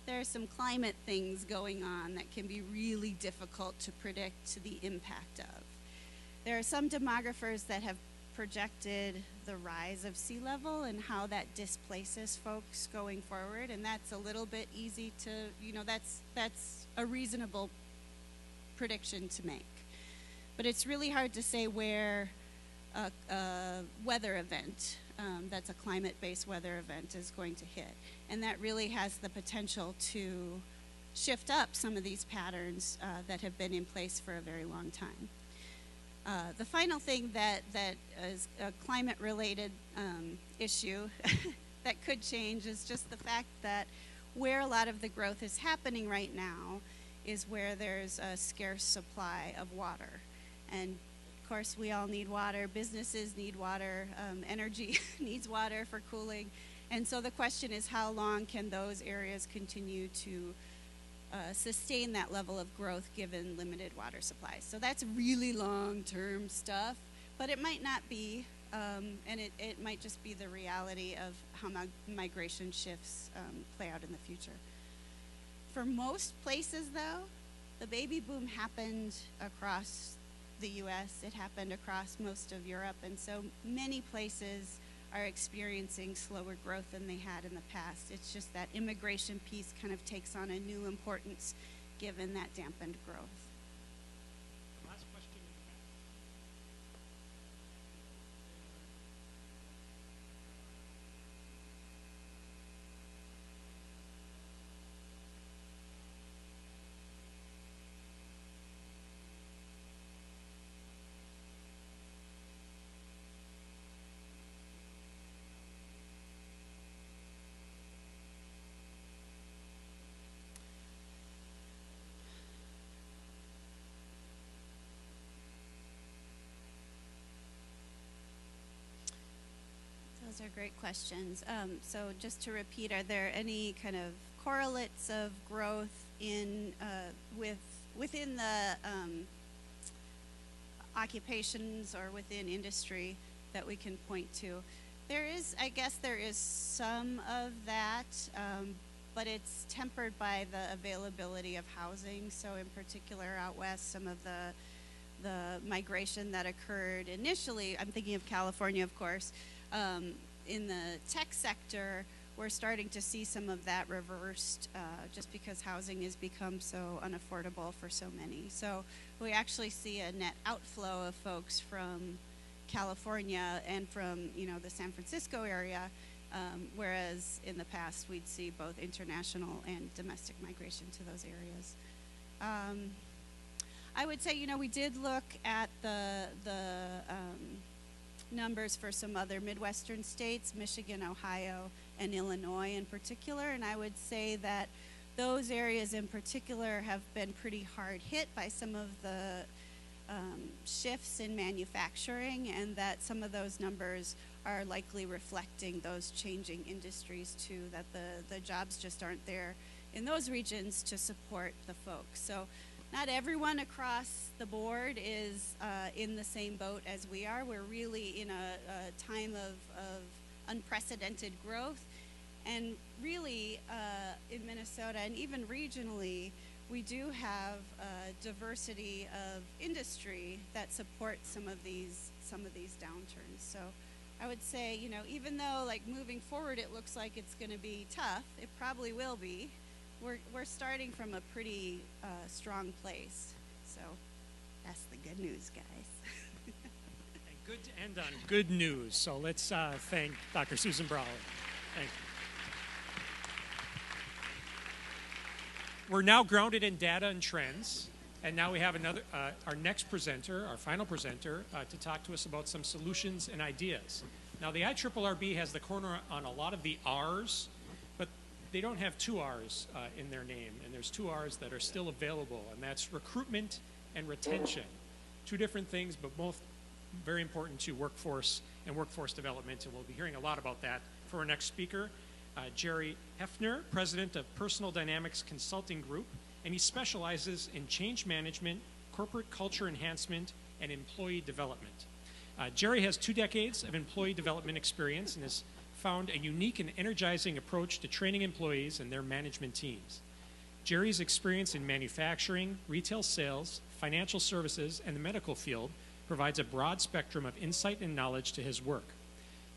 there are some climate things going on that can be really difficult to predict the impact of. There are some demographers that have projected the rise of sea level and how that displaces folks going forward, and that's a little bit easy to, that's a reasonable prediction to make. But it's really hard to say where a weather event, that's a climate-based weather event, is going to hit. And that really has the potential to shift up some of these patterns that have been in place for a very long time. The final thing that is a climate-related issue that could change is just the fact that where a lot of the growth is happening right now is where there's a scarce supply of water. And of course, we all need water. Businesses need water. Energy needs water for cooling. And so the question is, how long can those areas continue to sustain that level of growth given limited water supplies? So that's really long-term stuff, but it might not be, and it might just be the reality of how migration shifts play out in the future. For most places, though, the baby boom happened across the U.S., it happened across most of Europe, and so many places are experiencing slower growth than they had in the past. It's just that immigration piece kind of takes on a new importance given that dampened growth. Last question in the back. Those are great questions. So just to repeat, are there any kind of correlates of growth in within the occupations or within industry that we can point to? I guess there is some of that, but it's tempered by the availability of housing. So in particular out west, some of the migration that occurred initially, I'm thinking of California, of course, in the tech sector, we're starting to see some of that reversed just because housing has become so unaffordable for so many. So we actually see a net outflow of folks from California and from, the San Francisco area, whereas in the past we'd see both international and domestic migration to those areas. I would say, we did look at the numbers for some other Midwestern states, Michigan, Ohio, and Illinois in particular, and I would say that those areas in particular have been pretty hard hit by some of the shifts in manufacturing, and that some of those numbers are likely reflecting those changing industries too, that the jobs just aren't there in those regions to support the folks. So not everyone across the board is in the same boat as we are. We're really in a time of unprecedented growth, and really in Minnesota and even regionally, we do have a diversity of industry that supports some of these downturns. So I would say, even though moving forward it looks like it's going to be tough, it probably will be. We're starting from a pretty strong place. So that's the good news, guys. And good to end on good news. So let's thank Dr. Susan Brawley. Thank you. We're now grounded in data and trends, and now we have our next presenter, our final presenter, to talk to us about some solutions and ideas. Now, the IRRRB has the corner on a lot of the R's, but they don't have two R's in their name, and there's two R's that are still available, and that's recruitment and retention. Two different things, but both very important to workforce and workforce development, and we'll be hearing a lot about that for our next speaker. Gerry Hoeffner, president of Personal Dynamics Consulting Group, and he specializes in change management, corporate culture enhancement, and employee development. Gerry has 2 decades of employee development experience and has found a unique and energizing approach to training employees and their management teams. Gerry's experience in manufacturing, retail sales, financial services, and the medical field provides a broad spectrum of insight and knowledge to his work.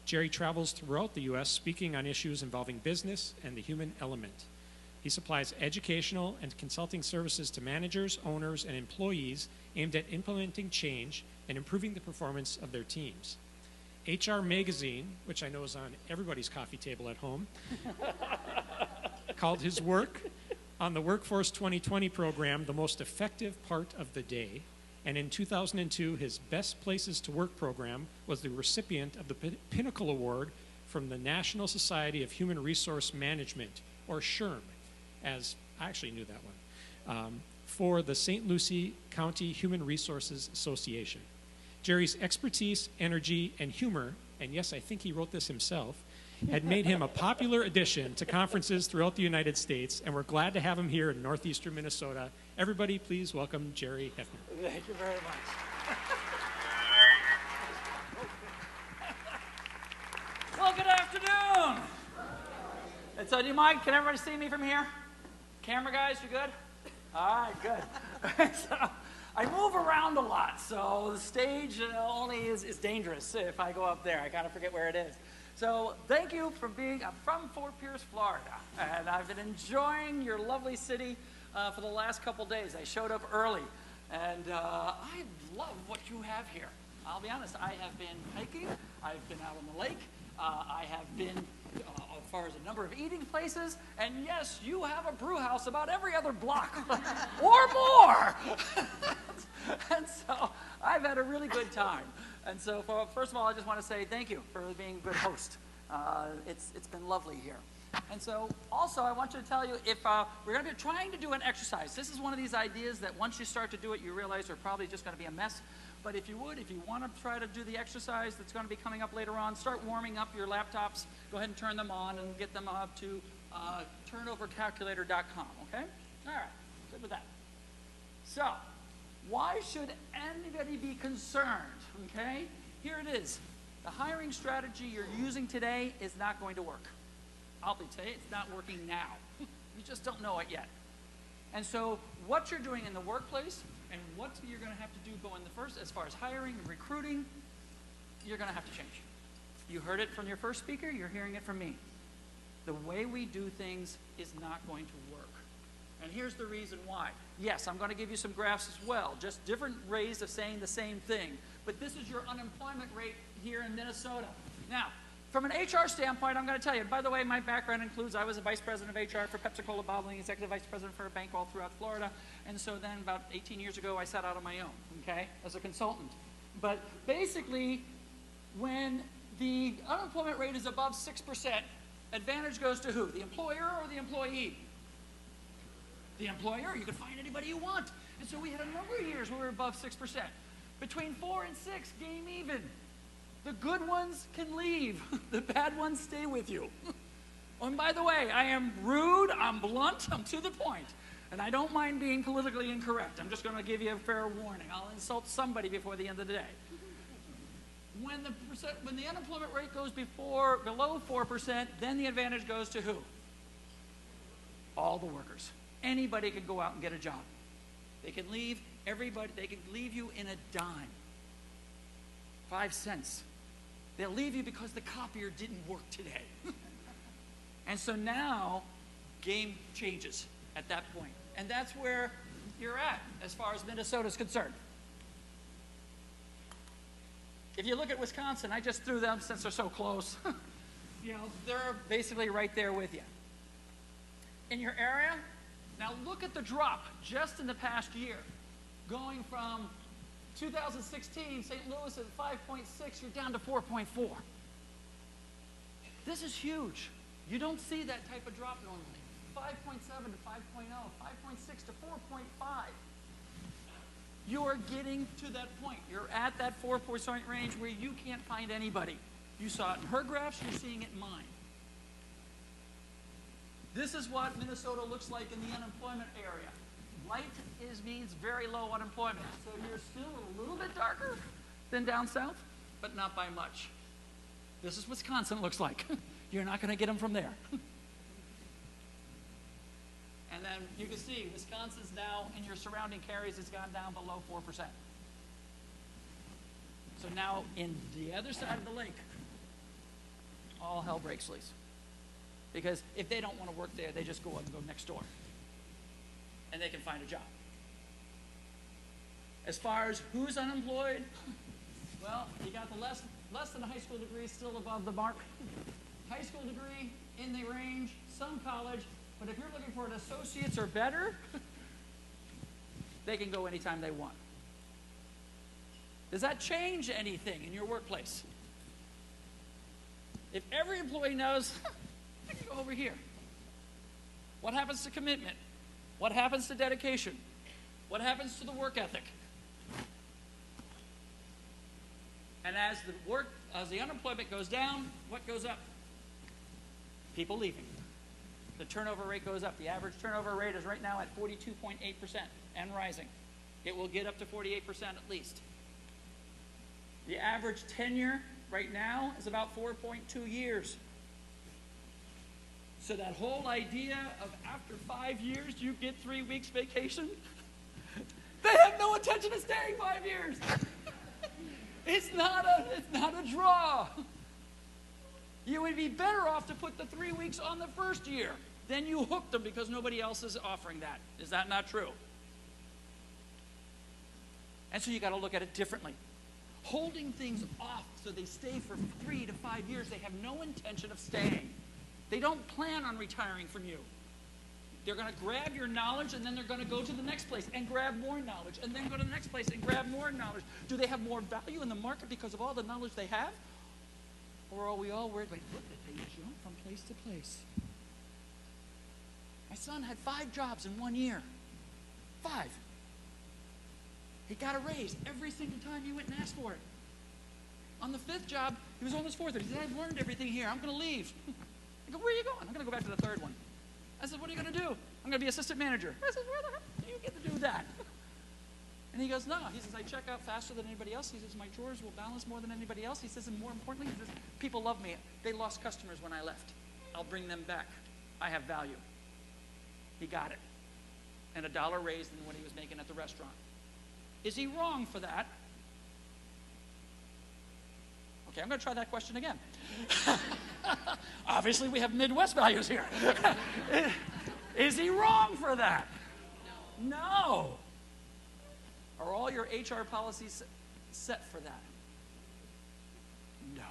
Gerry travels throughout the U.S. speaking on issues involving business and the human element. He supplies educational and consulting services to managers, owners, and employees aimed at implementing change and improving the performance of their teams. HR Magazine, which I know is on everybody's coffee table at home, called his work on the Workforce 2020 program the most effective part of the day. And in 2002, his Best Places to Work program was the recipient of the Pinnacle Award from the National Society of Human Resource Management, or SHRM, as I actually knew that one, for the St. Lucie County Human Resources Association. Gerry's expertise, energy, and humor, and yes, I think he wrote this himself, had made him a popular addition to conferences throughout the United States, and we're glad to have him here in northeastern Minnesota. Everybody, please welcome Gerry Hoeffner. Thank you very much. Well, good afternoon. And so, do you mind? Can everybody see me from here? Camera guys, you good? All right, good. So, I move around a lot, so the stage only is dangerous if I go up there. I kind of forget where it is. So thank you for being, I'm from Fort Pierce, Florida, and I've been enjoying your lovely city for the last couple days. I showed up early, and I love what you have here. I'll be honest, I have been hiking, I've been out on the lake, I have been as far as a number of eating places, and yes, you have a brew house about every other block, or more! And so I've had a really good time. And so, first of all, I just want to say thank you for being a good host. It's been lovely here. And so, also, I want you to tell you, if we're going to be trying to do an exercise. This is one of these ideas that once you start to do it, you realize they're probably just going to be a mess. But if you want to try to do the exercise that's going to be coming up later on, start warming up your laptops. Go ahead and turn them on and get them up to turnovercalculator.com, okay? All right, good with that. So, why should anybody be concerned, okay? Here it is. The hiring strategy you're using today is not going to work. I'll tell you, it's not working now. You just don't know it yet. And so what you're doing in the workplace and what you're going to have to do going the first, as far as hiring and recruiting, you're going to have to change. You heard it from your first speaker, you're hearing it from me. The way we do things is not going to work. And here's the reason why. Yes, I'm going to give you some graphs as well, just different ways of saying the same thing. But this is your unemployment rate here in Minnesota. Now, from an HR standpoint, I'm going to tell you, by the way, my background includes I was a vice president of HR for Pepsi-Cola Bottling, executive vice president for a bank all throughout Florida. And so then about 18 years ago, I sat out on my own, okay, as a consultant. But basically, when the unemployment rate is above 6%, advantage goes to who? The employer or the employee? The employer. You can find anybody you want. And so we had a number of years where we were above 6%. Between 4 and 6, game even. The good ones can leave. The bad ones stay with you. And by the way, I am rude, I'm blunt, I'm to the point. And I don't mind being politically incorrect. I'm just going to give you a fair warning. I'll insult somebody before the end of the day. When the unemployment rate goes below 4%, then the advantage goes to who? All the workers. Anybody can go out and get a job. They can leave everybody, they can leave you in a dime. 5 cents. They'll leave you because the copier didn't work today. And so now, game changes at that point. And that's where you're at as far as Minnesota's concerned. If you look at Wisconsin, I just threw them since they're so close. You know, they're basically right there with you. In your area, now look at the drop just in the past year. Going from 2016, St. Louis at 5.6, you're down to 4.4. This is huge. You don't see that type of drop normally. 5.7 to 5.0, 5.6 to 4.5. You are getting to that point. You're at that 4% range where you can't find anybody. You saw it in her graphs, you're seeing it in mine. This is what Minnesota looks like in the unemployment area. Light means very low unemployment. So you're still a little bit darker than down south, but not by much. This is Wisconsin looks like. You're not going to get them from there. And then you can see Wisconsin's now in your surrounding carries has gone down below 4%. So now in the other side of the lake, all hell breaks loose. Because if they don't want to work there, they just go up and go next door. And they can find a job. As far as who's unemployed, well, you got the less than a high school degree still above the mark. High school degree in the range, some college, but if you're looking for an associate's or better, they can go anytime they want. Does that change anything in your workplace? If every employee knows, I can go over here. What happens to commitment? What happens to dedication? What happens to the work ethic? And as the unemployment goes down, what goes up? People leaving. The turnover rate goes up. The average turnover rate is right now at 42.8% and rising. It will get up to 48% at least. The average tenure right now is about 4.2 years. So that whole idea of after 5 years you get 3 weeks vacation, they have no intention of staying 5 years. It's not a draw. You would be better off to put the 3 weeks on the first year. Then you hook them because nobody else is offering that. Is that not true? And so you got to look at it differently. Holding things off so they stay for 3 to 5 years, they have no intention of staying. They don't plan on retiring from you. They're going to grab your knowledge and then they're going to go to the next place and grab more knowledge and then go to the next place and grab more knowledge. Do they have more value in the market because of all the knowledge they have? Or are we all worried, like, look, they jump from place to place. My son had 5 jobs in 1 year. 5. He got a raise every single time he went and asked for it. On the 5th job, he was almost 4th. He said, I've learned everything here. I'm going to leave. I go, where are you going? I'm going to go back to the 3rd one. I said, what are you going to do? I'm going to be assistant manager. I said, where the heck do you get to do that? And he goes, no. He says, I check out faster than anybody else. He says, my drawers will balance more than anybody else. He says, and more importantly, he says, people love me. They lost customers when I left. I'll bring them back. I have value. He got it. And $1 raise than what he was making at the restaurant. Is he wrong for that? Okay, I'm going to try that question again. Obviously, we have Midwest values here. Is he wrong for that? No. Are all your HR policies set for that? No.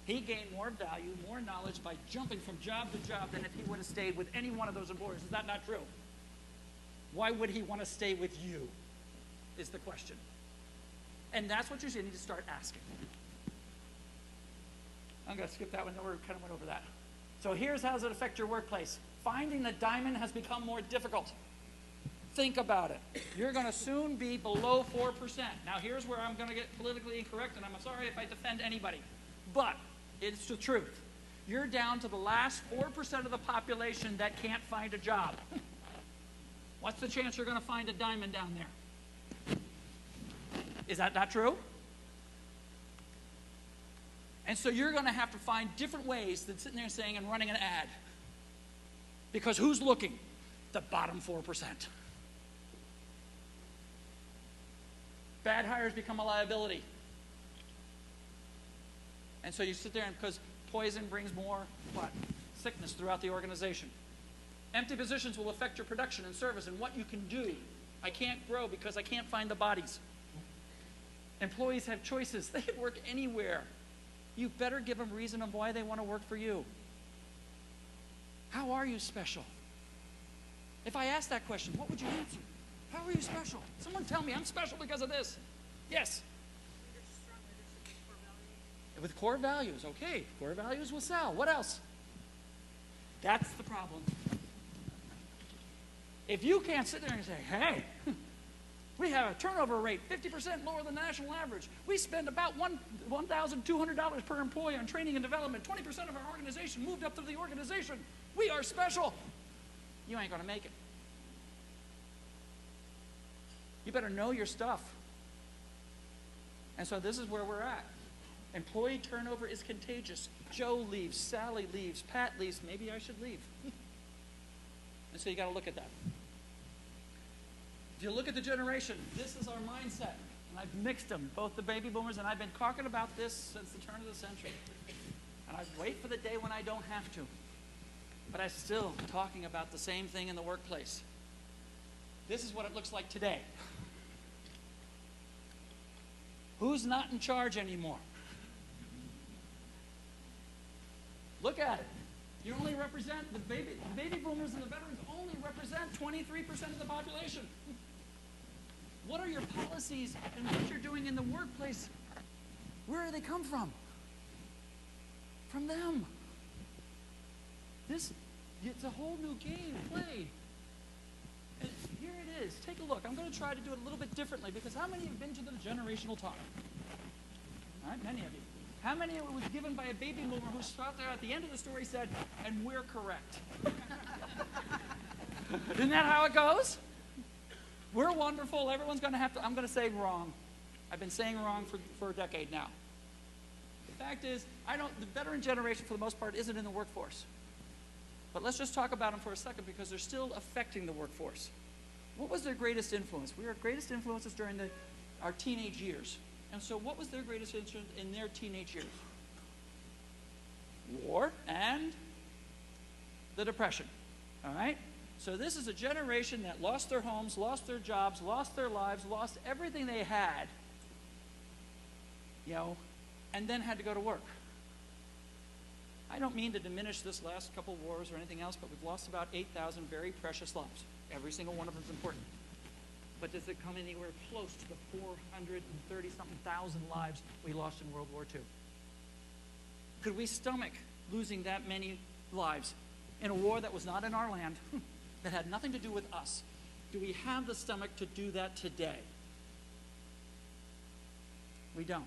He gained more value, more knowledge by jumping from job to job than if he would have stayed with any one of those employers. Is that not true? Why would he want to stay with you, is the question. And that's what you need to start asking. I'm going to skip that one. We kind of went over that. So here's how does it affect your workplace. Finding the diamond has become more difficult. Think about it. You're going to soon be below 4%. Now here's where I'm going to get politically incorrect, and I'm sorry if I defend anybody. But it's the truth. You're down to the last 4% of the population that can't find a job. What's the chance you're going to find a diamond down there? Is that not true? And so you're going to have to find different ways than sitting there saying and running an ad. Because who's looking? The bottom 4%. Bad hires become a liability. And so you sit there, and because poison brings more, what? Sickness throughout the organization. Empty positions will affect your production and service and what you can do. I can't grow because I can't find the bodies. Employees have choices. They can work anywhere. You better give them reason of why they want to work for you. How are you special? If I ask that question, what would you answer? How are you special? Someone tell me I'm special because of this. Yes? With core values. Okay, core values will sell. What else? That's the problem. If you can't sit there and say, hey, we have a turnover rate 50% lower than the national average. We spend about $1,200 per employee on training and development. 20% of our organization moved up to the organization. We are special. You ain't going to make it. You better know your stuff. And so this is where we're at. Employee turnover is contagious. Joe leaves, Sally leaves, Pat leaves. Maybe I should leave. And so you got to look at that. If you look at the generation, this is our mindset. And I've mixed them, both the baby boomers, and I've been talking about this since the turn of the century. And I wait for the day when I don't have to. But I'm still talking about the same thing in the workplace. This is what it looks like today. Who's not in charge anymore? Look at it. You only represent, the baby boomers and the veterans only represent 23% of the population. What are your policies and what you're doing in the workplace? Where do they come from? From them. It's a whole new game played. And here it is. Take a look. I'm going to try to do it a little bit differently because how many have been to the generational talk? All right, many of you. How many it was given by a baby boomer who stopped there at the end of the story said, and we're correct? Isn't that how it goes? We're wonderful. Everyone's going to have to, I'm going to say wrong. I've been saying wrong for a decade now. The fact is, the veteran generation for the most part isn't in the workforce. But let's just talk about them for a second because they're still affecting the workforce. What was their greatest influence? We were greatest influences during our teenage years. And so what was their greatest influence in their teenage years? War and the Depression. All right? So this is a generation that lost their homes, lost their jobs, lost their lives, lost everything they had, and then had to go to work. I don't mean to diminish this last couple of wars or anything else, but we've lost about 8,000 very precious lives. Every single one of them is important. But does it come anywhere close to the 430-something thousand lives we lost in World War II? Could we stomach losing that many lives in a war that was not in our land, that had nothing to do with us, Do we have the stomach to do that today? We don't.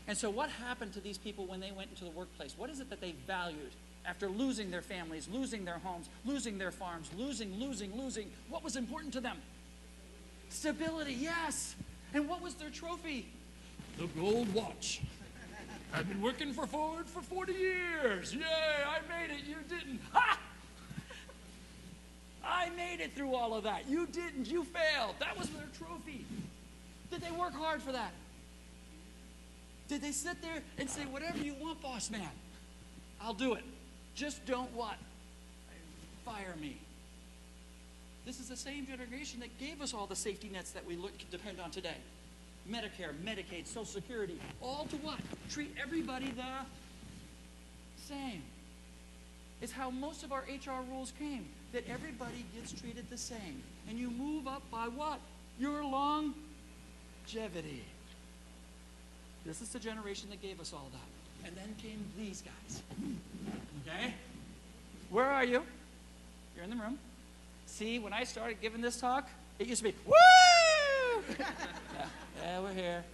And so what happened to these people when they went into the workplace? What is it that they valued after losing their families, losing their homes, losing their farms, losing? What was important to them? Stability, yes. And what was their trophy? The gold watch. I've been working for Ford for 40 years. Yay, I made it. You didn't. Ha! I made it through all of that. You didn't. You failed. That was their trophy. Did they work hard for that? Did they sit there and say, whatever you want, boss man, I'll do it. Just don't what? Fire me. This is the same generation that gave us all the safety nets that we depend on today. Medicare, Medicaid, Social Security, all to what? Treat everybody the same. It's how most of our HR rules came, that everybody gets treated the same. And you move up by what? Your longevity. This is the generation that gave us all that. And then came these guys. Okay? Where are you? You're in the room. See, when I started giving this talk, it used to be, woo! Yeah, we're here.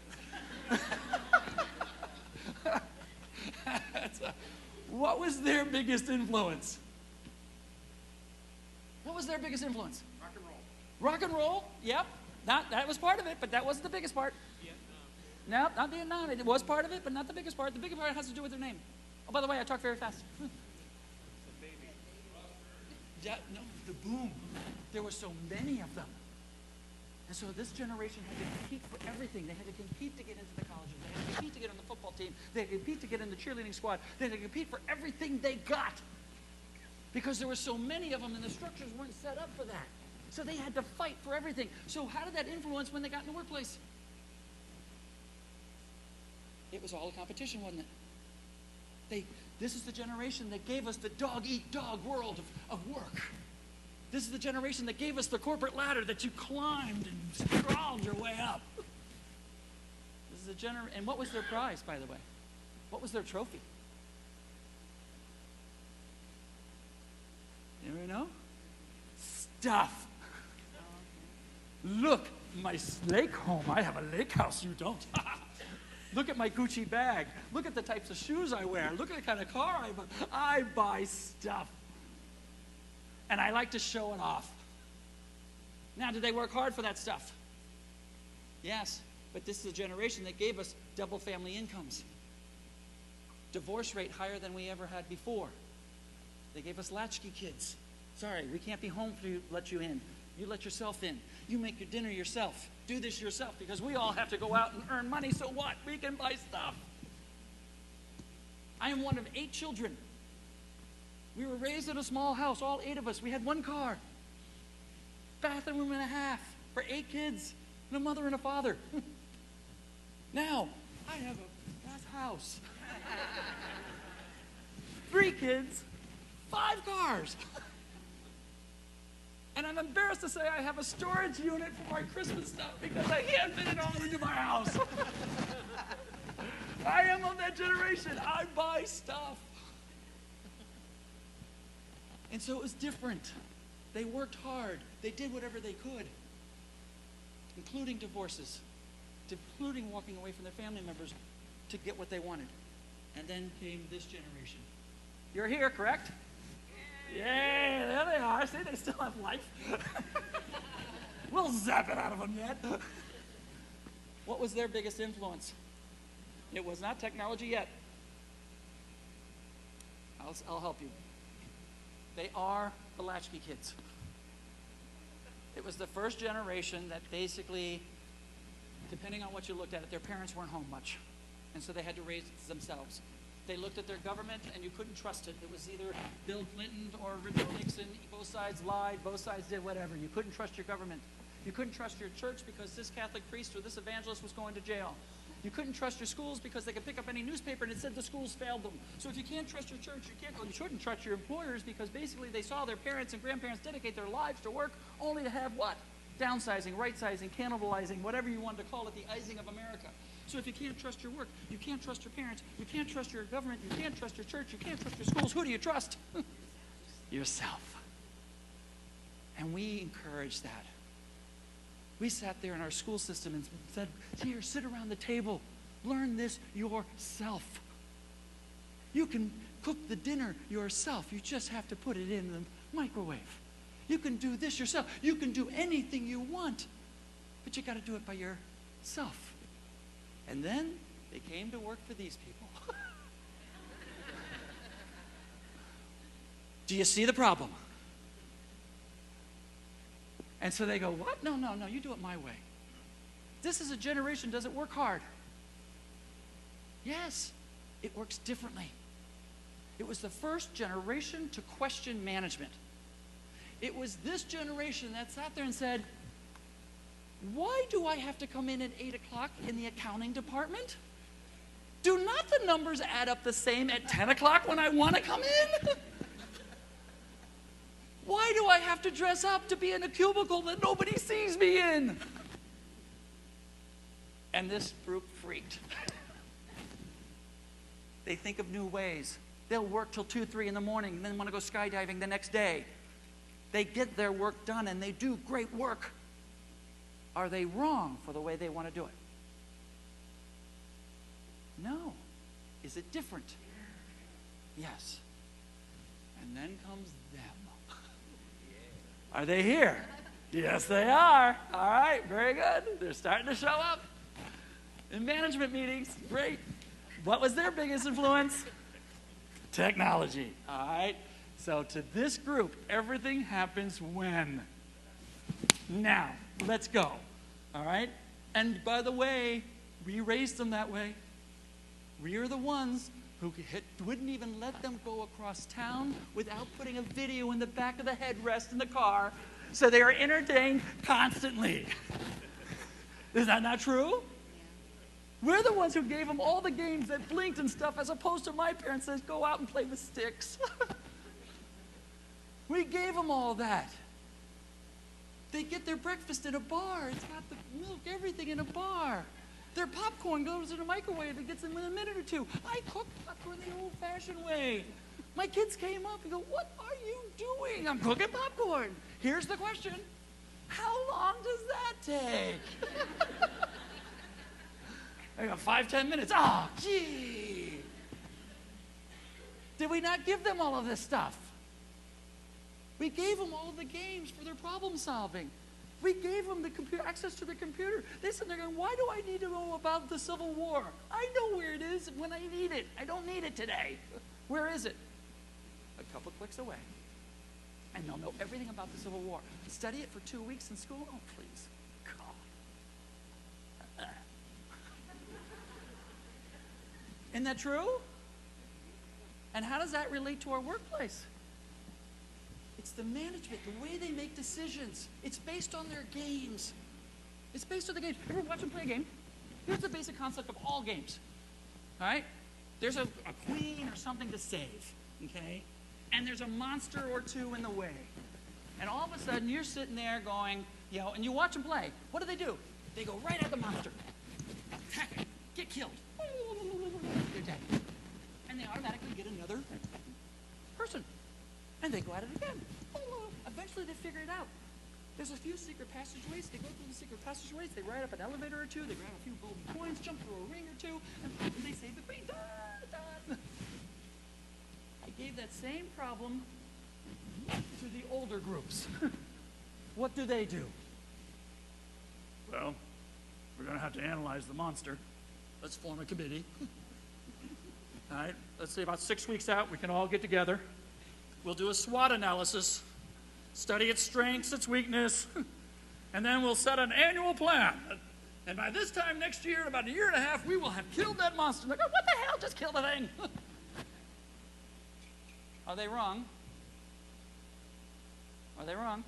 What was their biggest influence? What was their biggest influence? Rock and roll. Rock and roll, yep. That was part of it, but that wasn't the biggest part. No, not Vietnam. It was part of it, but not the biggest part. The biggest part has to do with their name. Oh, by the way, I talk very fast. Yeah, no, the boom. There were so many of them. And so this generation had to compete for everything. They had to compete to get into the colleges. They had to compete to get on the football team. They had to compete to get in the cheerleading squad. They had to compete for everything they got. Because there were so many of them and the structures weren't set up for that. So they had to fight for everything. So how did that influence when they got in the workplace? It was all a competition, wasn't it? This is the generation that gave us the dog-eat-dog world of work. This is the generation that gave us the corporate ladder that you climbed and crawled your way up. This is the and what was their prize, by the way? What was their trophy? Anybody know? Stuff. Look, my lake home. I have a lake house. You don't. Look at my Gucci bag. Look at the types of shoes I wear. Look at the kind of car I buy. I buy stuff. And I like to show it off. Now, did they work hard for that stuff? Yes, but this is a generation that gave us double family incomes. Divorce rate higher than we ever had before. They gave us latchkey kids. Sorry, we can't be home for you, let you in. You let yourself in. You make your dinner yourself. Do this yourself because we all have to go out and earn money, so what? We can buy stuff. I am one of 8 children. We were raised in a small house, all 8 of us. We had 1 car, bathroom and a half for 8 kids, and a mother and a father. Now, I have a glass house. 3 kids, 5 cars. And I'm embarrassed to say I have a storage unit for my Christmas stuff because I can't fit it all into my house. I am of that generation. I buy stuff. And so it was different. They worked hard. They did whatever they could, including divorces, including walking away from their family members to get what they wanted. And then came this generation. You're here, correct? Yeah, there they are. See, they still have life. We'll zap it out of them yet. What was their biggest influence? It was not technology yet. I'll help you. They are the latchkey kids. It was the first generation that basically, depending on what you looked at it, their parents weren't home much. And so they had to raise it themselves. They looked at their government and you couldn't trust it. It was either Bill Clinton or Richard Nixon. Both sides lied. Both sides did whatever. You couldn't trust your government. You couldn't trust your church because this Catholic priest or this evangelist was going to jail. You couldn't trust your schools because they could pick up any newspaper and it said the schools failed them. So if you can't trust your church, you can't go. You shouldn't trust your employers because basically they saw their parents and grandparents dedicate their lives to work only to have what? Downsizing, right-sizing, cannibalizing, whatever you wanted to call it, the icing of America. So if you can't trust your work, you can't trust your parents, you can't trust your government, you can't trust your church, you can't trust your schools, who do you trust? Yourself. And we encourage that. We sat there in our school system and said, here, sit around the table. Learn this yourself. You can cook the dinner yourself. You just have to put it in the microwave. You can do this yourself. You can do anything you want, but you got to do it by yourself. And then they came to work for these people. Do you see the problem? And so they go, what? No, you do it my way. This is a generation, does it work hard? Yes, it works differently. It was the first generation to question management. It was this generation that sat there and said, why do I have to come in at 8 o'clock in the accounting department? Do not the numbers add up the same at 10 o'clock when I want to come in? Why do I have to dress up to be in a cubicle that nobody sees me in? And this group freaked. They think of new ways. They'll work till 2, 3 in the morning and then want to go skydiving the next day. They get their work done and they do great work. Are they wrong for the way they want to do it? No. Is it different? Yes. And then comes them. Are they here? Yes, they are. All right, very good. They're starting to show up in management meetings. Great. What was their biggest influence? Technology. All right. So to this group, everything happens when? Now. Let's go. All right? And by the way, we raised them that way. We are the ones who wouldn't even let them go across town without putting a video in the back of the headrest in the car so they are entertained constantly. Is that not true? We're the ones who gave them all the games that blinked and stuff, as opposed to my parents says, go out and play with sticks. We gave them all that. They get their breakfast in a bar. It's got the milk, everything in a bar. Their popcorn goes in a microwave. It gets them in a minute or two. I cook popcorn the old-fashioned way. My kids came up and go, what are you doing? I'm cooking popcorn. Here's the question. How long does that take? I got 5, 10 minutes. Oh, gee. Did we not give them all of this stuff? We gave them all the games for their problem solving. We gave them the access to the computer. They said, they're going, why do I need to know about the Civil War? I know where it is when I need it. I don't need it today. Where is it? A couple clicks away. And they'll know everything about the Civil War. Study it for 2 weeks in school? Oh, please. God. Isn't that true? And how does that relate to our workplace? It's the management, the way they make decisions. It's based on their games. It's based on the games. Ever watch them play a game? Here's the basic concept of all games. All right? There's a queen or something to save, okay? And there's a monster or two in the way. And all of a sudden, you're sitting there going, you know, and you watch them play. What do? They go right at the monster. Attack it. Get killed. They're dead. And they automatically get another person. And they go at it again. Eventually they figure it out. There's a few secret passageways. They go through the secret passageways. They ride up an elevator or two. They grab a few golden coins, jump through a ring or two, and they save the queen. Done. I gave that same problem to the older groups. What do? Well, we're going to have to analyze the monster. Let's form a committee. All right, let's say about 6 weeks out, we can all get together. We'll do a SWOT analysis, study its strengths, its weakness, and then we'll set an annual plan. And by this time next year, in about a year and a half, we will have killed that monster. Like, what the hell? Just kill the thing. Are they wrong? Are they wrong?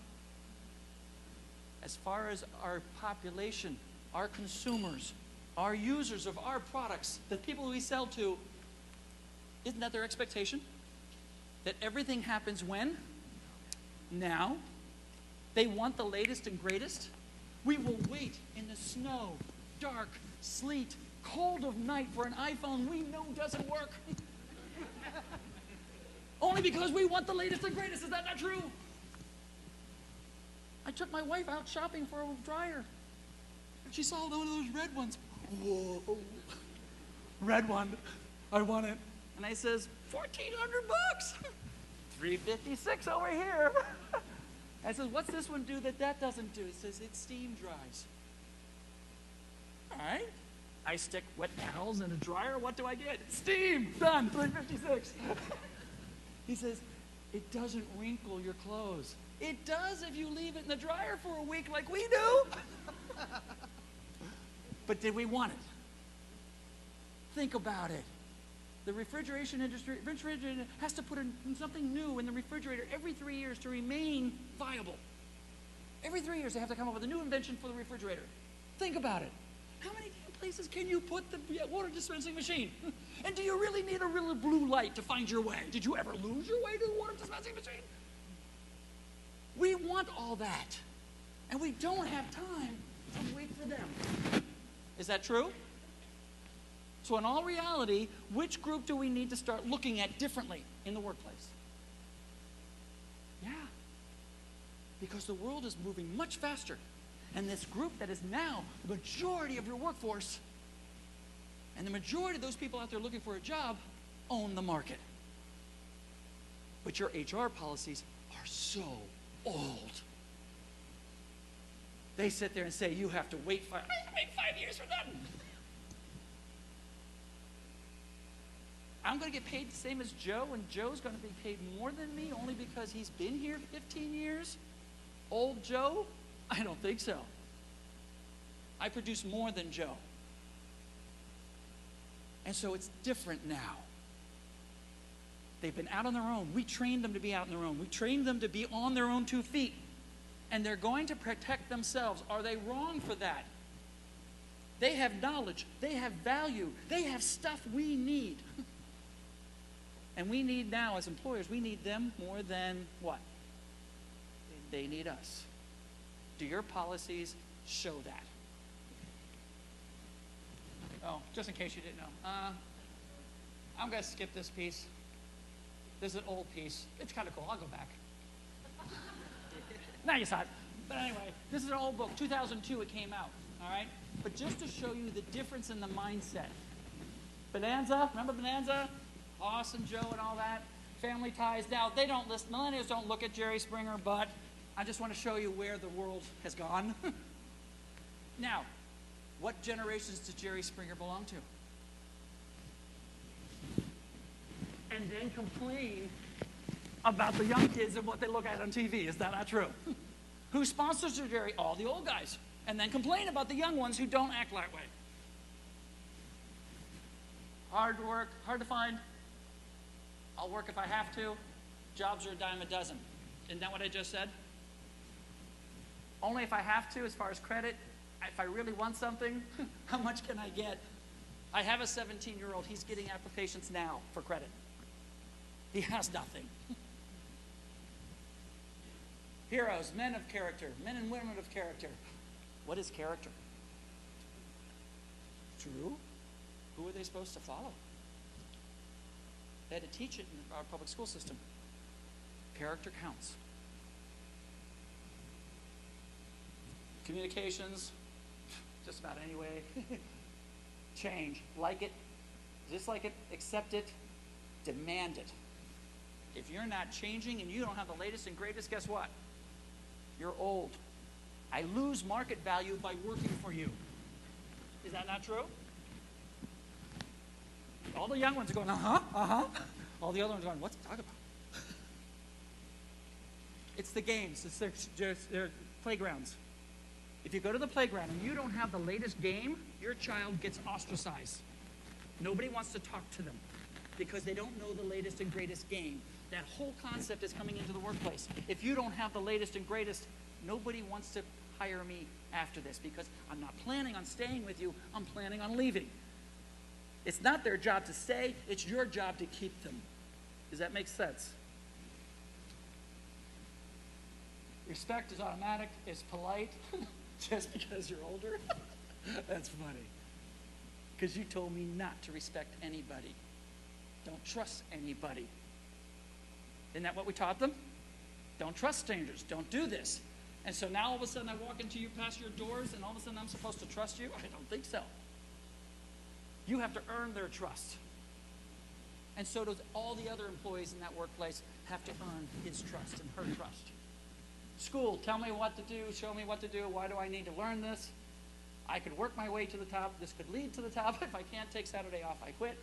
As far as our population, our consumers, our users of our products, the people we sell to, isn't that their expectation? That everything happens when? Now. They want the latest and greatest. We will wait in the snow, dark, sleet, cold of night for an iPhone we know doesn't work. Only because we want the latest and greatest. Is that not true? I took my wife out shopping for a dryer. She saw one of those red ones. Whoa. Red one. I want it. And I says, $1,400. $356 over here. I says, what's this one do that doesn't do? It says, it steam dries. All right. I stick wet towels in a dryer. What do I get? Steam. Done. $356. He says, it doesn't wrinkle your clothes. It does if you leave it in the dryer for a week like we do. But did we want it? Think about it. The refrigeration industry has to put in something new in the refrigerator every 3 years to remain viable. Every 3 years they have to come up with a new invention for the refrigerator. Think about it. How many places can you put the water dispensing machine? And do you really need a real blue light to find your way? Did you ever lose your way to the water dispensing machine? We want all that. And we don't have time to wait for them. Is that true? So in all reality, which group do we need to start looking at differently in the workplace? Yeah. Because the world is moving much faster. And this group that is now the majority of your workforce, and the majority of those people out there looking for a job, own the market. But your HR policies are so old. They sit there and say, you have to wait 5 years for that. I'm going to get paid the same as Joe, and Joe's going to be paid more than me only because he's been here 15 years? Old Joe? I don't think so. I produce more than Joe. And so it's different now. They've been out on their own. We trained them to be out on their own. We trained them to be on their own 2 feet. And they're going to protect themselves. Are they wrong for that? They have knowledge. They have value. They have stuff we need. And we need now, as employers, we need them more than what? They need us. Do your policies show that? Oh, just in case you didn't know. I'm going to skip this piece. This is an old piece. It's kind of cool. I'll go back. Now you saw it. But anyway, this is an old book. 2002 it came out. All right? But just to show you the difference in the mindset. Bonanza, remember Bonanza? Awesome Joe and all that. Family Ties. Now, they don't listen. Millennials don't look at Jerry Springer, but I just want to show you where the world has gone. Now, what generations does Jerry Springer belong to? And then complain about the young kids and what they look at on TV. Is that not true? Who sponsors Jerry? All the old guys. And then complain about the young ones who don't act that way. Hard work, hard to find. I'll work if I have to. Jobs are a dime a dozen. Isn't that what I just said? Only if I have to, as far as credit. If I really want something, how much can I get? I have a 17-year-old. He's getting applications now for credit. He has nothing. Heroes, men of character, men and women of character. What is character? True. Who are they supposed to follow? They had to teach it in our public school system. Character counts. Communications, just about anyway. Change. Like it, dislike it, accept it, demand it. If you're not changing and you don't have the latest and greatest, guess what? You're old. I lose market value by working for you. Is that not true? All the young ones are going, uh-huh, uh-huh. All the other ones are going, what's he talking about? It's the games. It's their playgrounds. If you go to the playground and you don't have the latest game, your child gets ostracized. Nobody wants to talk to them because they don't know the latest and greatest game. That whole concept is coming into the workplace. If you don't have the latest and greatest, nobody wants to hire me after this because I'm not planning on staying with you. I'm planning on leaving. It's not their job to stay. It's your job to keep them. Does that make sense? Respect is automatic. It's polite just because you're older. That's funny. Because you told me not to respect anybody. Don't trust anybody. Isn't that what we taught them? Don't trust strangers. Don't do this. And so now all of a sudden I walk into you past your doors and all of a sudden I'm supposed to trust you? I don't think so. You have to earn their trust. And so does all the other employees in that workplace have to earn his trust and her trust. School, tell me what to do, show me what to do, why do I need to learn this? I could work my way to the top, this could lead to the top. If I can't take Saturday off, I quit.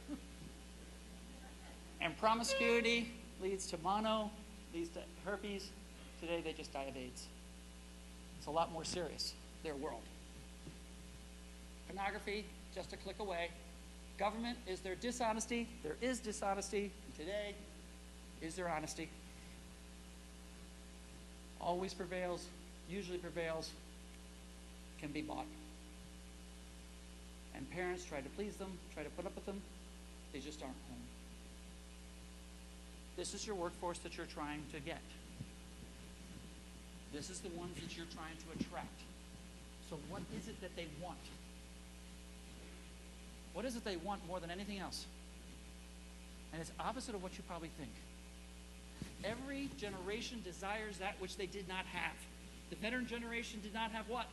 And promiscuity leads to mono, leads to herpes. Today they just die of AIDS. It's a lot more serious, their world. Pornography, just a click away. Government, is there dishonesty? There is dishonesty. And today, is there honesty? Always prevails, usually prevails, can be bought. And parents try to please them, try to put up with them. They just aren't home. This is your workforce that you're trying to get. This is the ones that you're trying to attract. So what is it that they want? What is it they want more than anything else? And it's opposite of what you probably think. Every generation desires that which they did not have. The veteran generation did not have what?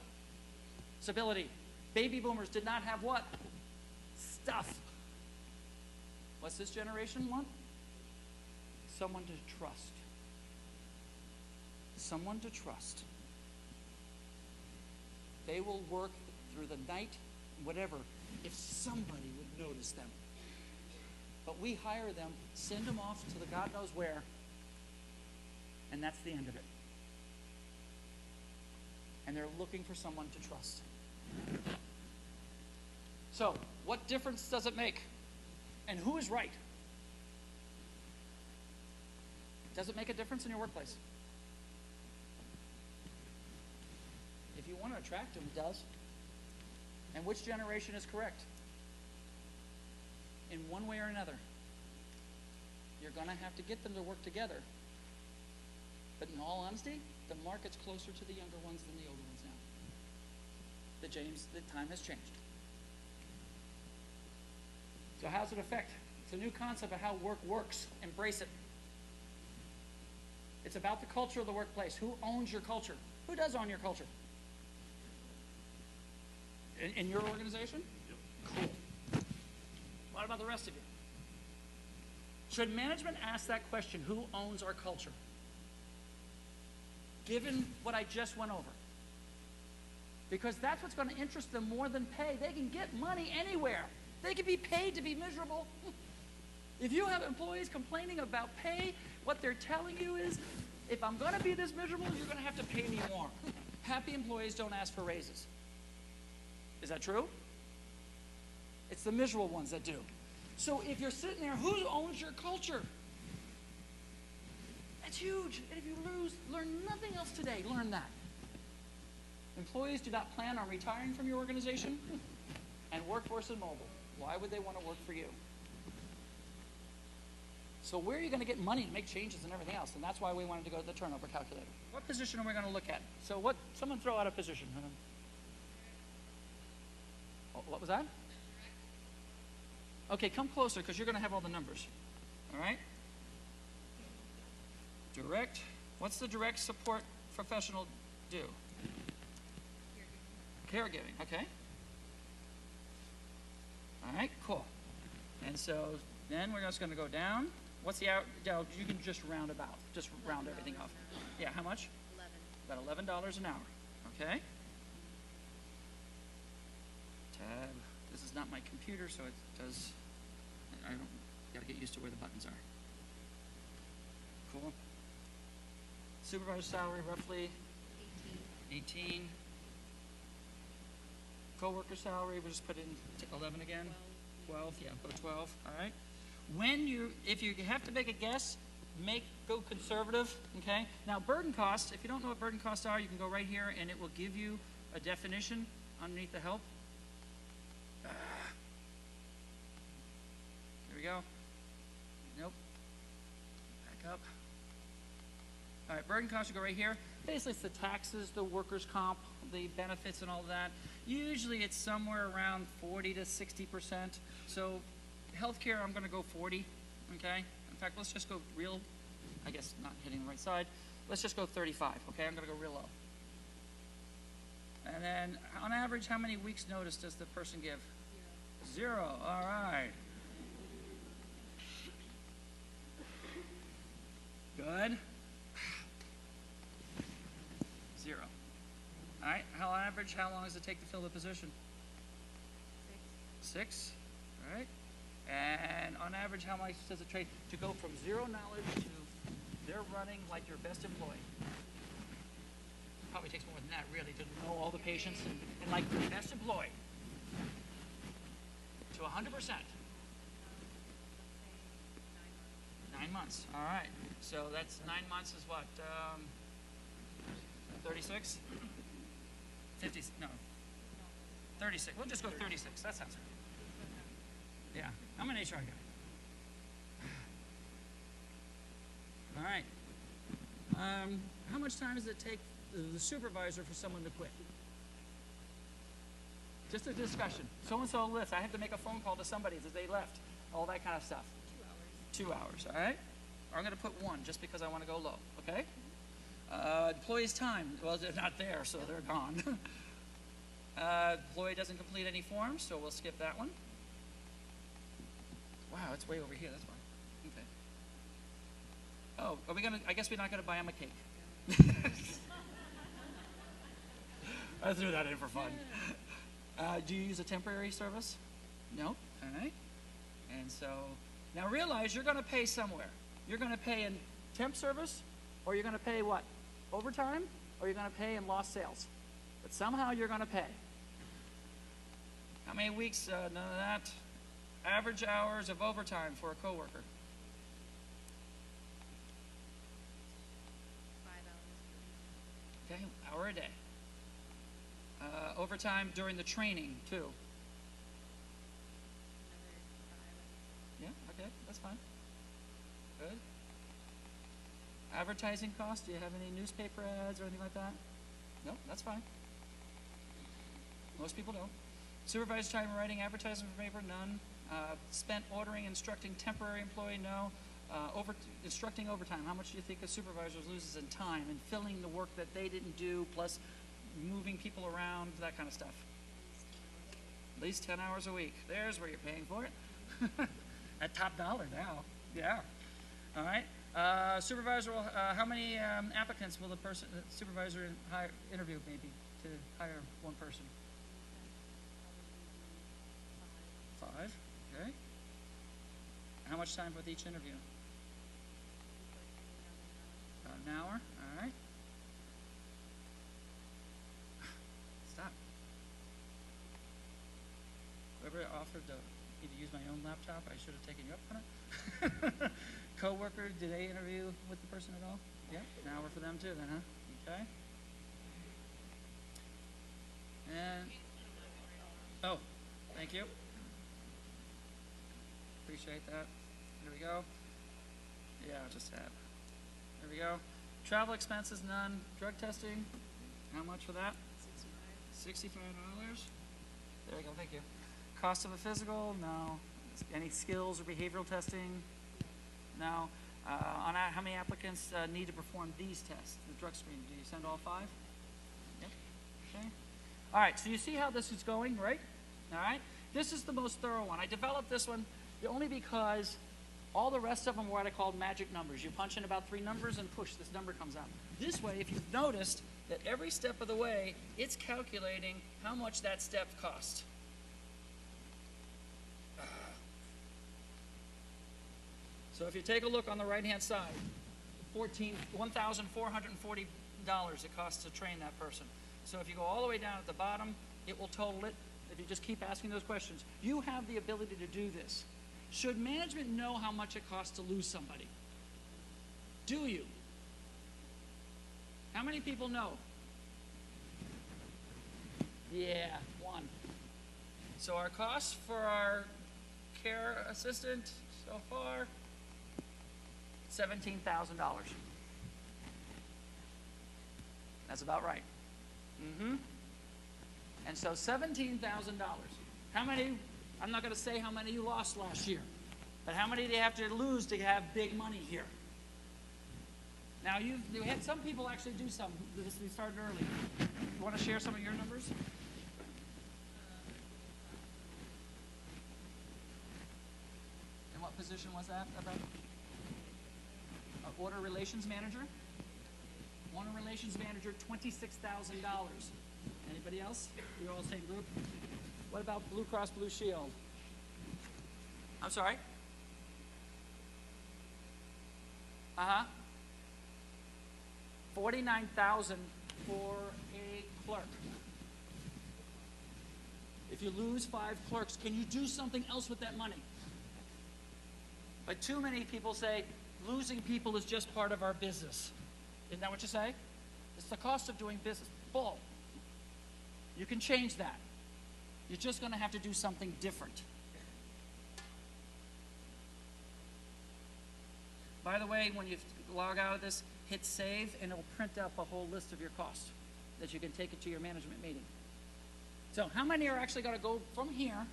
Stability. Baby boomers did not have what? Stuff. What's this generation want? Someone to trust. Someone to trust. They will work through the night, whatever, if somebody would notice them. But we hire them, send them off to the God knows where, and that's the end of it. And they're looking for someone to trust. So, what difference does it make? And who is right? Does it make a difference in your workplace? If you want to attract them, it does. And which generation is correct? In one way or another. You're going to have to get them to work together. But in all honesty, the market's closer to the younger ones than the older ones now. The time has changed. So how's it affect? It's a new concept of how work works. Embrace it. It's about the culture of the workplace. Who owns your culture? Who does own your culture? In your organization? Yep. Cool. What about the rest of you? Should management ask that question, who owns our culture? Given what I just went over. Because that's what's going to interest them more than pay. They can get money anywhere. They can be paid to be miserable. If you have employees complaining about pay, what they're telling you is, if I'm going to be this miserable, you're going to have to pay me more. Happy employees don't ask for raises. Is that true? It's the miserable ones that do. So if you're sitting there, who owns your culture? That's huge. And if you learn nothing else today, learn that. Employees do not plan on retiring from your organization, and workforce is mobile. Why would they want to work for you? So where are you going to get money to make changes and everything else? And that's why we wanted to go to the turnover calculator. What position are we going to look at? So someone throw out a position. What was that? Okay, come closer because you're going to have all the numbers. All right? Direct. What's the direct support professional do? Caregiving. Okay. All right, cool. And so then we're just going to go down. What's the out? You can just round about. Just round everything off. Yeah, how much? About $11 an hour. Okay. Tab. This is not my computer, so it does. Gotta get used to where the buttons are. Cool. Supervisor salary roughly 18. Co-worker salary, we'll just put in 11 again. 12. Yeah, put 12. All right. If you have to make a guess, go conservative. Okay. Now burden costs. If you don't know what burden costs are, you can go right here, and it will give you a definition underneath the help. There we go. Nope. Back up. All right, burden costs will go right here. Basically, it's the taxes, the workers' comp, the benefits, and all that. Usually, it's somewhere around 40 to 60%. So, healthcare, I'm going to go 40. Okay. In fact, let's just go real. I guess not hitting the right side. Let's just go 35. Okay, I'm going to go real low. And then, on average, how many weeks' notice does the person give? 0. All right. Good. 0. All right. On average, how long does it take to fill the position? 6. All right. And on average, how much does it take to go from 0 knowledge to they're running like your best employee? Probably takes more than that, really, to know all the patients and like your best employee to 100%. 9 months. All right. So that's 9 months is what? 36? 50? No. 36. We'll just go 36. That sounds good. Yeah. I'm an HR guy. All right. How much time does it take the supervisor for someone to quit? Just a discussion. So-and-so left. I have to make a phone call to somebody that they left. All that kind of stuff. 2 hours. 2 hours, all right? Or I'm going to put 1 just because I want to go low, okay? Employee's time. Well, they're not there, so they're gone. Employee doesn't complete any forms, so we'll skip that one. Wow, it's way over here. That's fine. Okay. Oh, are we going to, I guess we're not going to buy him a cake. I threw that in for fun. Do you use a temporary service? No. All right. And so now realize you're going to pay somewhere. You're going to pay in temp service, or you're going to pay what? Overtime, or you're going to pay in lost sales. But somehow you're going to pay. How many weeks? None of that. Average hours of overtime for a coworker. 5 hours. Okay, hour a day. Overtime during the training, too. Another 5. Yeah, okay, that's fine. Good. Advertising costs, do you have any newspaper ads or anything like that? No, that's fine. Most people don't. Supervised time writing advertising for paper, none. Spent ordering, instructing temporary employee, no. Instructing overtime, how much do you think a supervisor loses in time in filling the work that they didn't do, plus moving people around, that kind of stuff? At least 10 hours a week. There's where you're paying for it. At top dollar now. Yeah. All right. Supervisor will, how many applicants will the supervisor interview maybe to hire one person? 5. Okay. How much time with each interview? About an hour. All right. Stop. Whoever offered me to use my own laptop, I should have taken you up on it. Co-worker, did they interview with the person at all? Yeah, an hour for them too then, huh? Okay. And, oh, thank you. Appreciate that. Here we go. Yeah, I'll just have. There we go. Travel expenses, none. Drug testing, how much for that? $65. There we go, thank you. Cost of a physical, no. Any skills or behavioral testing? No. How many applicants need to perform these tests? The drug screen, do you send all 5? Yep. Okay. All right, so you see how this is going, right? All right. This is the most thorough one. I developed this one only because all the rest of them were what I called magic numbers. You punch in about 3 numbers and push, this number comes out. This way, if you've noticed that every step of the way, it's calculating how much that step cost. So if you take a look on the right-hand side, $1,440 it costs to train that person. So if you go all the way down at the bottom, it will total it. If you just keep asking those questions, you have the ability to do this. Should management know how much it costs to lose somebody? Do you? How many people know? Yeah, 1. So our costs for our care assistant so far, $17,000. That's about right. And so $17,000. How many, I'm not going to say how many you lost last year, but how many do you have to lose to have big money here? Now, you had some people actually do some. We started early. You want to share some of your numbers? And what position was that about? Order Relations Manager? Order Relations Manager, $26,000. Anybody else? You're all the same group? What about Blue Cross Blue Shield? I'm sorry? Uh-huh. $49,000 for a clerk. If you lose 5 clerks, can you do something else with that money? But too many people say, losing people is just part of our business. Isn't that what you say? It's the cost of doing business. Bull. You can change that. You're just going to have to do something different. By the way, when you log out of this, hit save, and it'll print up a whole list of your costs that you can take it to your management meeting. So how many are actually going to go from here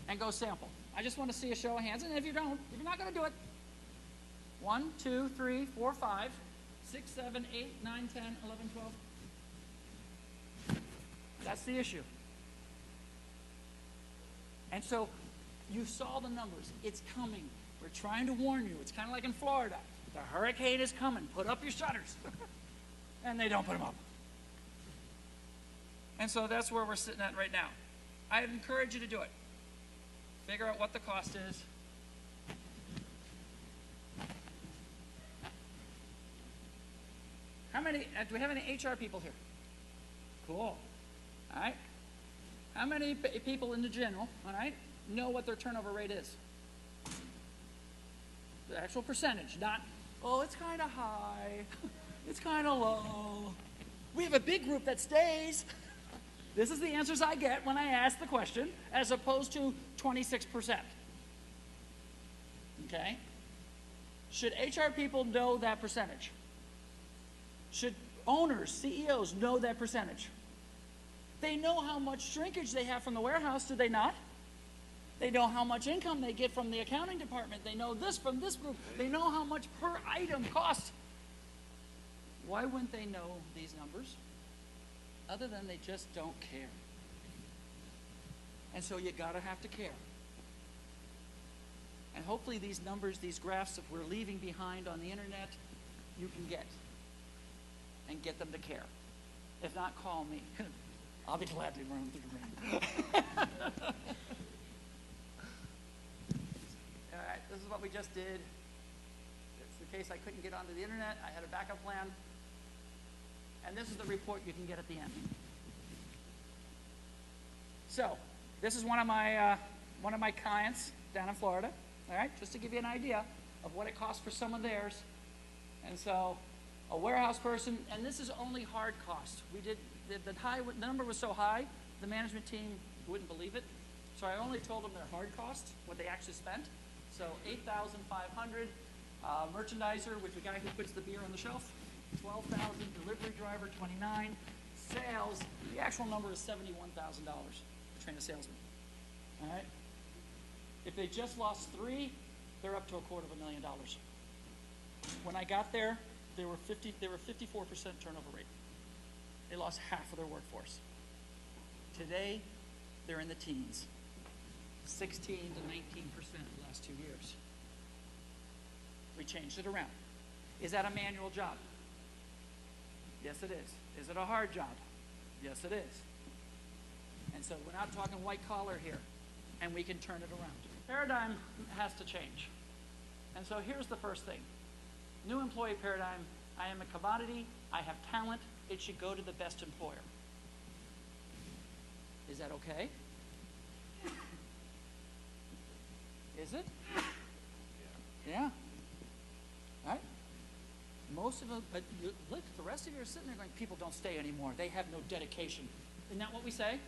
and go sample? I just want to see a show of hands, and if you're not going to do it, 1, 2, 3, 4, 5, 6, 7, 8, 9, 10, 11, 12. That's the issue. And so you saw the numbers. It's coming. We're trying to warn you. It's kind of like in Florida. The hurricane is coming. Put up your shutters. And they don't put them up. And so that's where we're sitting at right now. I encourage you to do it. Figure out what the cost is. How many, do we have any HR people here? Cool. All right. How many people in the general, all right, know what their turnover rate is? The actual percentage, not, oh, it's kind of high, it's kind of low. We have a big group that stays. This is the answers I get when I ask the question, as opposed to 26%. Okay? Should HR people know that percentage? Should owners, CEOs know that percentage? They know how much shrinkage they have from the warehouse, do they not? They know how much income they get from the accounting department. They know this from this group. They know how much per item costs. Why wouldn't they know these numbers? Other than they just don't care. And so you gotta have to care. And hopefully these numbers, these graphs that we're leaving behind on the internet, you can get. And get them to care. If not, call me. I'll be glad to run through them. All right, this is what we just did. It's the case I couldn't get onto the internet. I had a backup plan. And this is the report you can get at the end. So, this is one of my clients down in Florida. All right, just to give you an idea of what it costs for some of theirs. And so, a warehouse person, and this is only hard costs. We did the number was so high, the management team wouldn't believe it. So I only told them their hard costs, what they actually spent. So $8,500. Merchandiser, which is the guy who puts the beer on the shelf, $12,000. Delivery driver, $29,000. Sales, the actual number is $71,000 to train a salesman. All right. If they just lost 3, they're up to $250,000. When I got there, they were 54% turnover rate. They lost half of their workforce. Today, they're in the teens, 16 to 19% the last 2 years. We changed it around. Is that a manual job? Yes, it is. Is it a hard job? Yes, it is. And so we're not talking white collar here, and we can turn it around. Paradigm has to change. And so here's the first thing. New employee paradigm, I am a commodity, I have talent, it should go to the best employer. Is that okay? Is it? Yeah. Right? Most of them, but look, the rest of you are sitting there going, people don't stay anymore. They have no dedication. Isn't that what we say?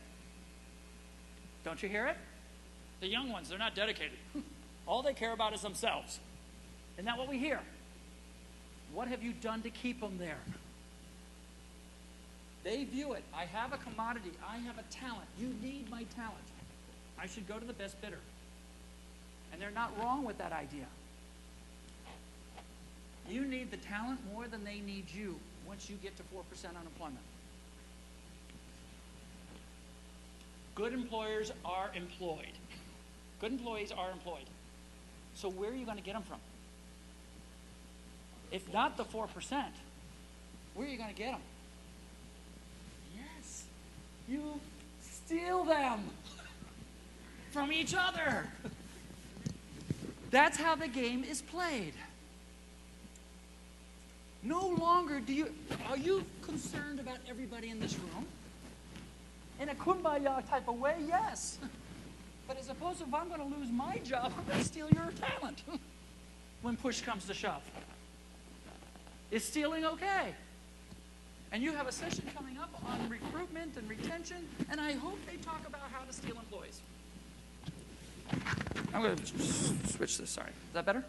Don't you hear it? The young ones, they're not dedicated. All they care about is themselves. Isn't that what we hear? What have you done to keep them there? They view it. I have a commodity. I have a talent. You need my talent. I should go to the best bidder. And they're not wrong with that idea. You need need the talent more than they need you once you get to 4% unemployment. Good employers are employed. Good employees are employed. So where are you going to get them from? If not the 4%, where are you going to get them? Yes, you steal them from each other. That's how the game is played. No longer are you concerned about everybody in this room? In a kumbaya type of way, yes. But as opposed to if I'm going to lose my job, I'm going to steal your talent when push comes to shove. Is stealing okay? And you have a session coming up on recruitment and retention, and I hope they talk about how to steal employees. I'm going to switch this, sorry. Is that better?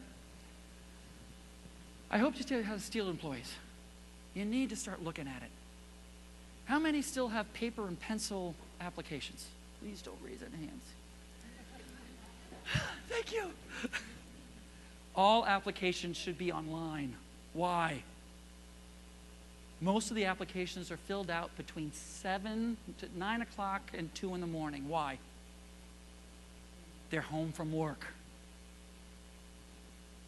I hope you tell you how to steal employees. You need to start looking at it. How many still have paper and pencil applications? Please don't raise any hands. Thank you. All applications should be online. Why? Most of the applications are filled out between 9 o'clock and 2 in the morning. Why? They're home from work.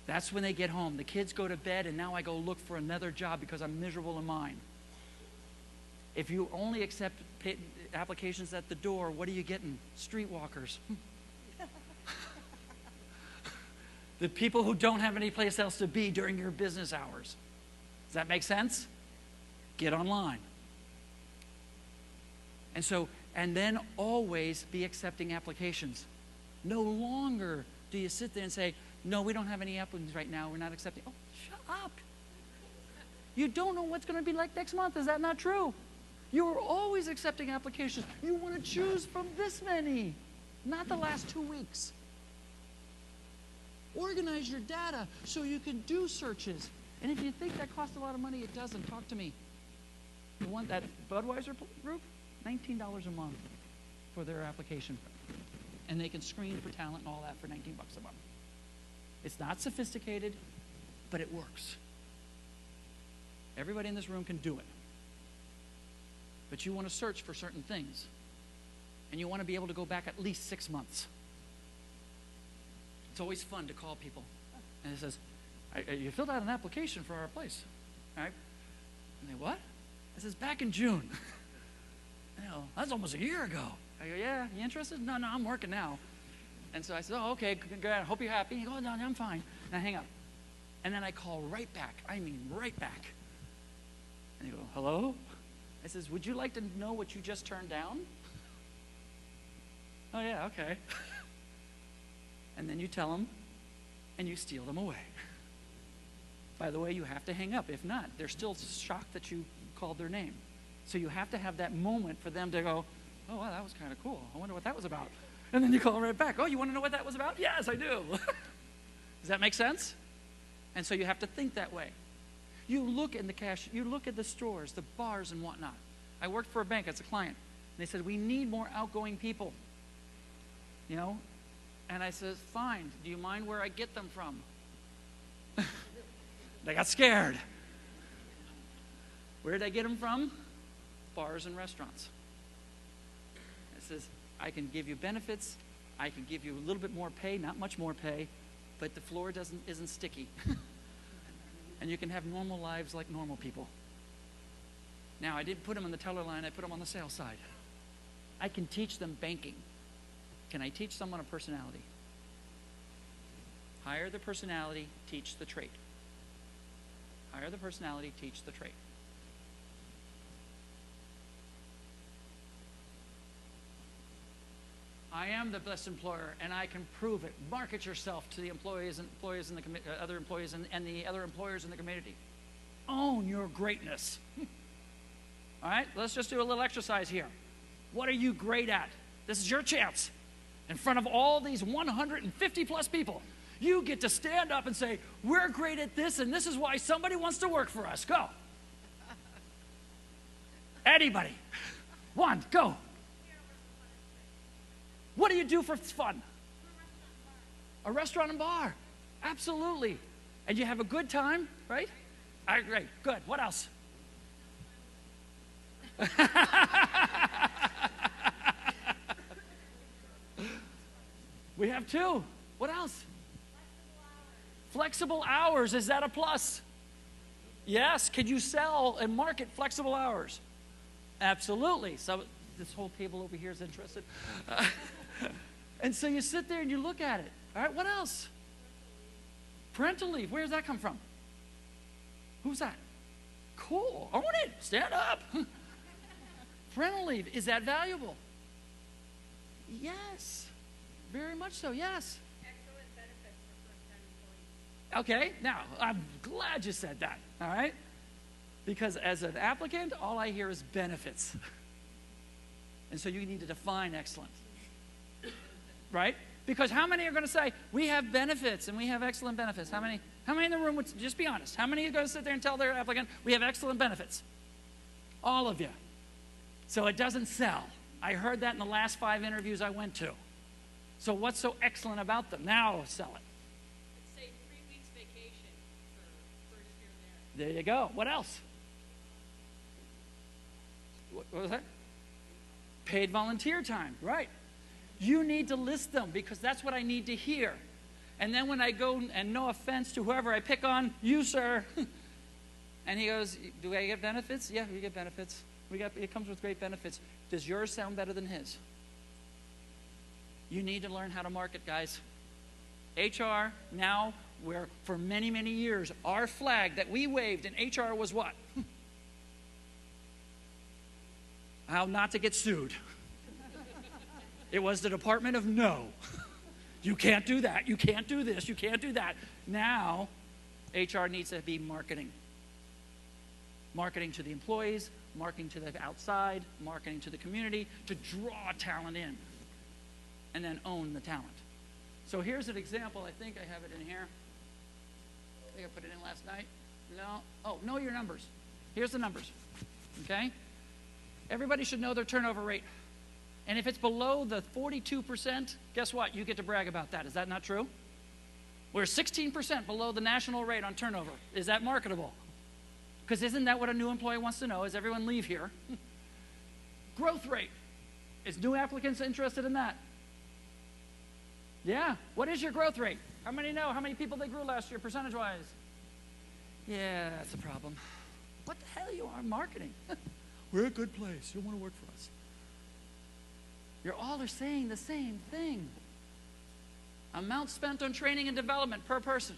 That's when they get home. The kids go to bed, and now I go look for another job because I'm miserable in mine. If you only accept applications at the door, what are you getting? Streetwalkers. The people who don't have any place else to be during your business hours. Does that make sense? Get online. And then always be accepting applications. No longer do you sit there and say, no, we don't have any applicants right now. We're not accepting. Oh, shut up. You don't know what's going to be like next month. Is that not true? You are always accepting applications. You want to choose from this many, not the last 2 weeks. Organize your data so you can do searches. And if you think that costs a lot of money, it doesn't. Talk to me. You want that Budweiser group? $19 a month for their application. And they can screen for talent and all that for $19 a month. It's not sophisticated, but it works. Everybody in this room can do it. But you want to search for certain things. And you want to be able to go back at least 6 months. It's always fun to call people. And it says, you filled out an application for our place. All right? And they, what? It says, back in June. I go, that's almost a year ago. I go, yeah, you interested? No, I'm working now. And so I said, oh, okay, good. I hope you're happy. He goes, no, I'm fine. And I hang up. And then I call right back. I mean, right back. And they go, hello? I says, would you like to know what you just turned down? Oh, yeah, okay. And then you tell them, and you steal them away. By the way, you have to hang up. If not, they're still shocked that you called their name. So you have to have that moment for them to go, oh, wow, that was kind of cool. I wonder what that was about. And then you call right back. Oh, you want to know what that was about? Yes, I do. Does that make sense? And so you have to think that way. You look in the cash, you look at the stores, the bars and whatnot. I worked for a bank as a client. And they said, we need more outgoing people. You know? And I said, fine. Do you mind where I get them from? They got scared. Where did I get them from? Bars and restaurants. It says, I can give you benefits. I can give you a little bit more pay, not much more pay, but the floor isn't sticky. And you can have normal lives like normal people. Now, I didn't put them on the teller line. I put them on the sales side. I can teach them banking. Can I teach someone a personality? Hire the personality, teach the trait. Hire the personality, teach the trait. I am the best employer, and I can prove it. Market yourself to the employees and the other employees and the other employers in the community. Own your greatness. All right, let's just do a little exercise here. What are you great at? This is your chance. In front of all these 150 plus people, you get to stand up and say, we're great at this, and this is why somebody wants to work for us. Go. Anybody. One, go. What do you do for fun? A restaurant and bar. Absolutely. And you have a good time, right? All right, great, good. What else? We have 2. What else? Flexible hours. Is that a plus? Yes. Could you sell and market flexible hours? Absolutely. So this whole table over here is interested. And so you sit there and you look at it. All right, what else? Parental leave. Where does that come from? Who's that? Cool. Own it. Stand up. Parental leave. Is that valuable? Yes. Very much so, yes. Excellent benefits for first-time employees. Okay, now, I'm glad you said that, all right? Because as an applicant, all I hear is benefits. And so you need to define excellent, right? Because how many are going to say, we have benefits and we have excellent benefits? How many in the room would, just be honest, how many are going to sit there and tell their applicant, we have excellent benefits? All of you. So it doesn't sell. I heard that in the last 5 interviews I went to. So what's so excellent about them? Now sell it. Let's say 3 weeks vacation for first year there. There you go. What else? What was that? Paid volunteer time. Right. You need to list them because that's what I need to hear. And then when I go, and no offense to whoever I pick on, you, sir, and he goes, do I get benefits? Yeah, we get benefits. It comes with great benefits. Does yours sound better than his? You need to learn how to market, guys. HR, now, where for many, many years, our flag that we waved in HR was what? How not to get sued. It was the Department of No. You can't do that. You can't do this. You can't do that. Now, HR needs to be marketing. Marketing to the employees, marketing to the outside, marketing to the community, to draw talent in. And then own the talent. So here's an example. I think I have it in here. I think I put it in last night. No. Oh, know your numbers. Here's the numbers. Okay? Everybody should know their turnover rate. And if it's below the 42%, guess what? You get to brag about that. Is that not true? We're 16% below the national rate on turnover. Is that marketable? Because isn't that what a new employee wants to know? Is everyone leave here? Growth rate. Is new applicants interested in that? Yeah. What is your growth rate? How many know how many people they grew last year percentage-wise? Yeah, that's a problem. What the hell you are marketing? We're a good place. You don't want to work for us. You're all are saying the same thing. Amount spent on training and development per person.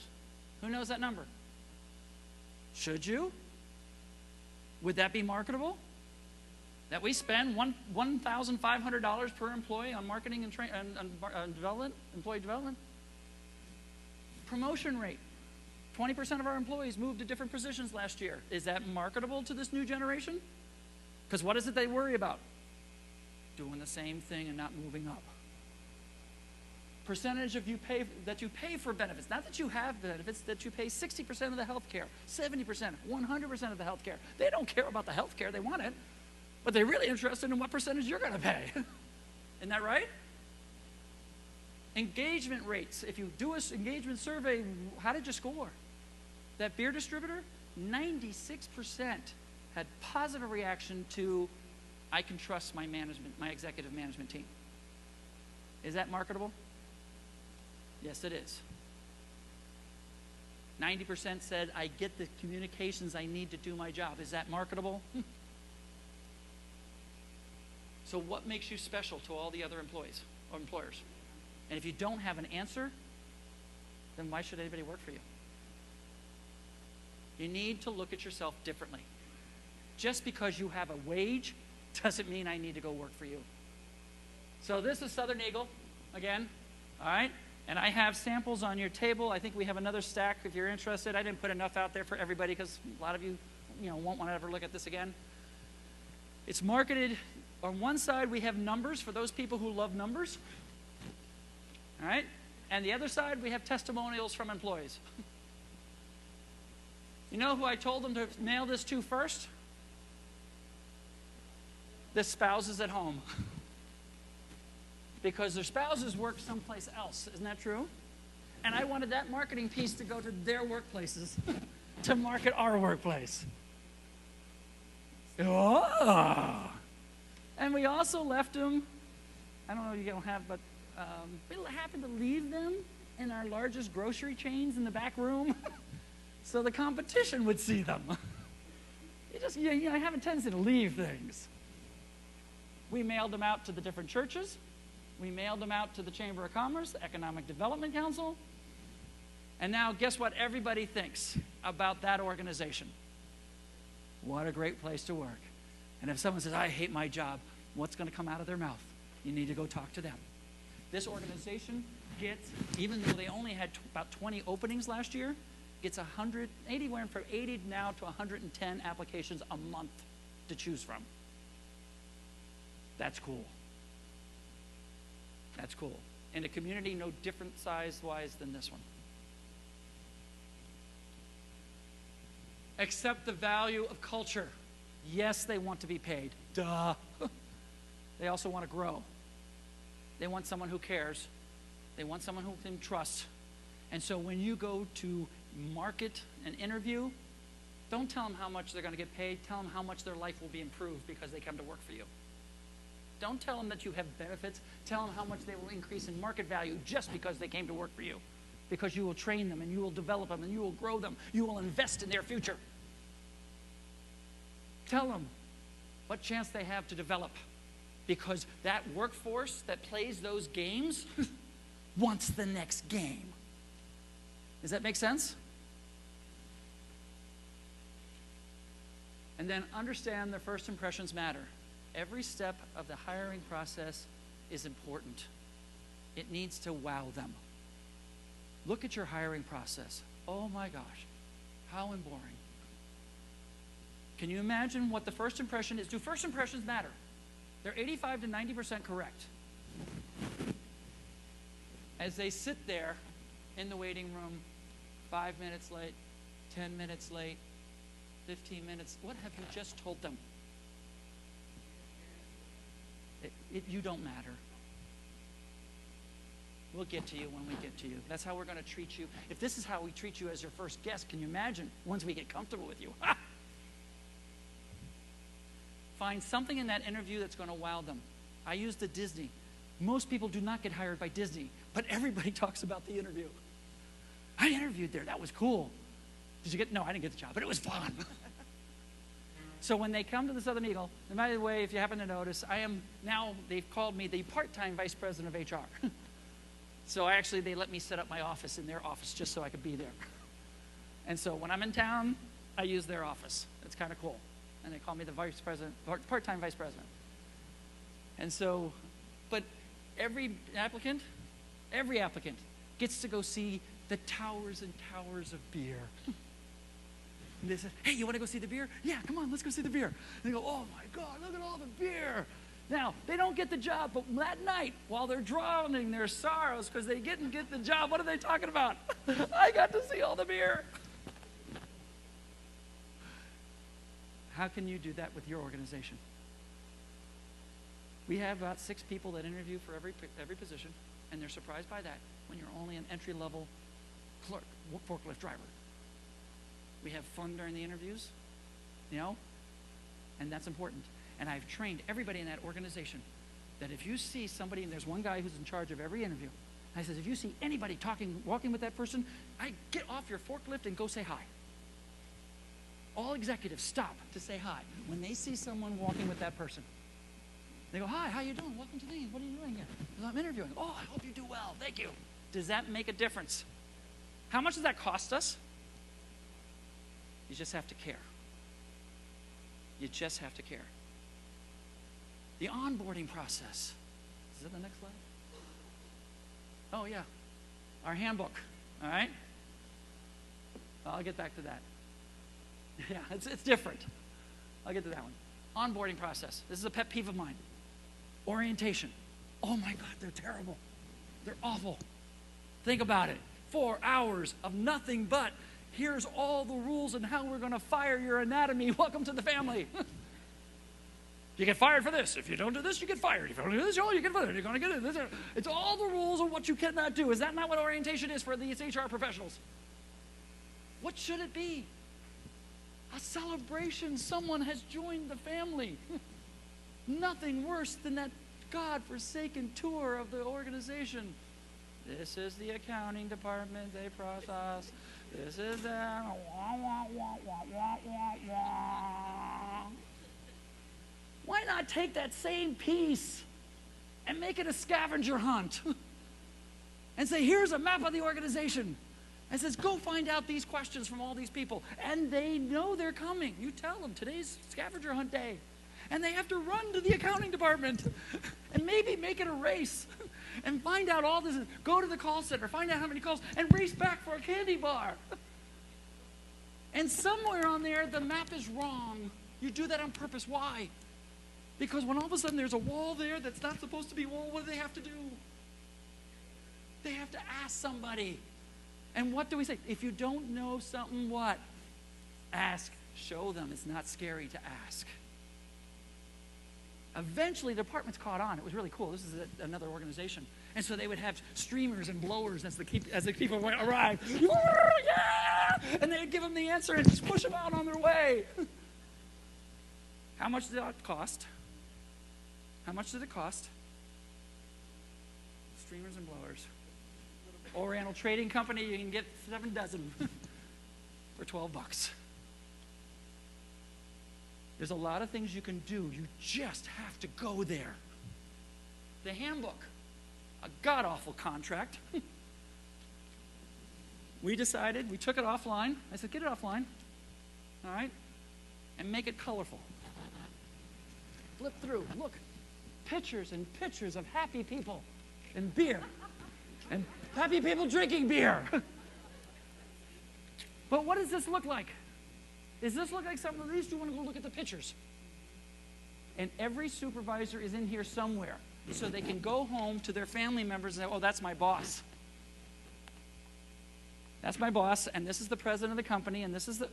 Who knows that number? Should you? Would that be marketable? That we spend $1,500 per employee on marketing and development, employee development? Promotion rate. 20% of our employees moved to different positions last year. Is that marketable to this new generation? Because what is it they worry about? Doing the same thing and not moving up. Percentage of that you pay for benefits. Not that you have benefits, that you pay 60% of the health care, 70%, 100% of the health care. They don't care about the health care. They want it. But they're really interested in what percentage you're going to pay. Isn't that right? Engagement rates. If you do an engagement survey, how did you score? That beer distributor, 96% had positive reaction to, I can trust my management, my executive management team. Is that marketable? Yes, it is. 90% said, I get the communications I need to do my job. Is that marketable? So what makes you special to all the other employees or employers? And if you don't have an answer, then why should anybody work for you? You need to look at yourself differently. Just because you have a wage doesn't mean I need to go work for you. So this is Southern Eagle, again, all right? And I have samples on your table. I think we have another stack if you're interested. I didn't put enough out there for everybody because a lot of you, won't want to ever look at this again. It's marketed. On one side, we have numbers for those people who love numbers. All right? And the other side, we have testimonials from employees. You know who I told them to mail this to first? The spouses at home. Because their spouses work someplace else. Isn't that true? And I wanted that marketing piece to go to their workplaces. to market our workplace. Oh. And we also left them, I don't know if you don't have, but we happened to leave them in our largest grocery chains in the back room so the competition would see them. I have a tendency to leave things. We mailed them out to the different churches. We mailed them out to the Chamber of Commerce, the Economic Development Council. And now guess what everybody thinks about that organization? What a great place to work. And if someone says, I hate my job, what's going to come out of their mouth? You need to go talk to them. This organization gets, even though they only had about 20 openings last year, gets 80 from 80 now to 110 applications a month to choose from. That's cool. That's cool. In a community no different size-wise than this one. Accept the value of culture. Yes, they want to be paid. Duh. They also want to grow. They want someone who cares. They want someone who can trust. And so when you go to market an interview, don't tell them how much they're going to get paid. Tell them how much their life will be improved because they come to work for you. Don't tell them that you have benefits. Tell them how much they will increase in market value just because they came to work for you. Because you will train them and you will develop them and you will grow them. You will invest in their future. Tell them what chance they have to develop. Because that workforce that plays those games wants the next game. Does that make sense? And then understand their first impressions matter. Every step of the hiring process is important. It needs to wow them. Look at your hiring process. Oh my gosh, how boring. Can you imagine what the first impression is? Do first impressions matter? They're 85 to 90% correct. As they sit there in the waiting room, 5 minutes late, 10 minutes late, 15 minutes, what have you just told them? You don't matter. We'll get to you when we get to you. That's how we're going to treat you. If this is how we treat you as your first guest, can you imagine once we get comfortable with you? Find something in that interview that's going to wow them. I used the Disney. Most people do not get hired by Disney, but everybody talks about the interview. I interviewed there. That was cool. Did you get? No, I didn't get the job, but it was fun. So when they come to the Southern Eagle, and by the way, if you happen to notice, I am now, they've called me the part-time vice president of HR. So actually, they let me set up my office in their office just so I could be there. And so when I'm in town, I use their office. It's kind of cool. And they call me the vice president, part-time vice president. And so, but every applicant gets to go see the towers and towers of beer. And they said, hey, you want to go see the beer? Yeah, come on, let's go see the beer. And they go, oh my God, look at all the beer. Now, they don't get the job, but that night, while they're drowning their sorrows because they didn't get the job, what are they talking about? I got to see all the beer. How can you do that with your organization? We have about 6 people that interview for every position, and they're surprised by that when you're only an entry-level clerk, forklift driver. We have fun during the interviews, and that's important. And I've trained everybody in that organization that if you see somebody, and there's one guy who's in charge of every interview, I says, if you see anybody walking with that person, I get off your forklift and go say hi. All executives stop to say hi when they see someone walking with that person. They go, hi, how you doing? Welcome to Lean. What are you doing here? I'm interviewing. Oh, I hope you do well. Thank you. Does that make a difference? How much does that cost us? You just have to care. You just have to care. The onboarding process. Is that the next slide? Oh, yeah. Our handbook. All right? I'll get back to that. Yeah, it's different. I'll get to that one. Onboarding process. This is a pet peeve of mine. Orientation. Oh my God, they're terrible. They're awful. Think about it. 4 hours of nothing but here's all the rules and how we're going to fire your anatomy. Welcome to the family. You get fired for this. If you don't do this, you get fired. If you don't do this, you get fired. You're going to get it. It's all the rules of what you cannot do. Is that not what orientation is for these HR professionals? What should it be? A celebration. Someone has joined the family. Nothing worse than that God-forsaken tour of the organization. This is the accounting department. They process. This is that. Wah, wah, wah, wah, wah, wah, wah. Why not take that same piece and make it a scavenger hunt? And say, here's a map of the organization. And says, go find out these questions from all these people. And they know they're coming. You tell them, today's scavenger hunt day. And they have to run to the accounting department and maybe make it a race and find out all this. Go to the call center, find out how many calls, and race back for a candy bar. And somewhere on there, the map is wrong. You do that on purpose. Why? Because when all of a sudden there's a wall there that's not supposed to be a wall, what do they have to do? They have to ask somebody. And what do we say? If you don't know something, what? Ask. Show them. It's not scary to ask. Eventually, the departments caught on. It was really cool. This is another organization. And so they would have streamers and blowers as the people would arrive. Yeah! And they would give them the answer and just push them out on their way. How much did that cost? How much did it cost? Streamers and blowers. Oriental Trading Company, you can get 7 dozen for $12. There's a lot of things you can do. You just have to go there. The handbook, a god-awful contract. We decided, we took it offline. I said, get it offline, all right, and make it colorful. Flip through, look, pictures and pictures of happy people and beer and happy people drinking beer. But what does this look like? Does this look like something of these? Do you want to go look at the pictures? And every supervisor is in here somewhere, so they can go home to their family members and say, oh, that's my boss. That's my boss, and this is the president of the company, and this is the...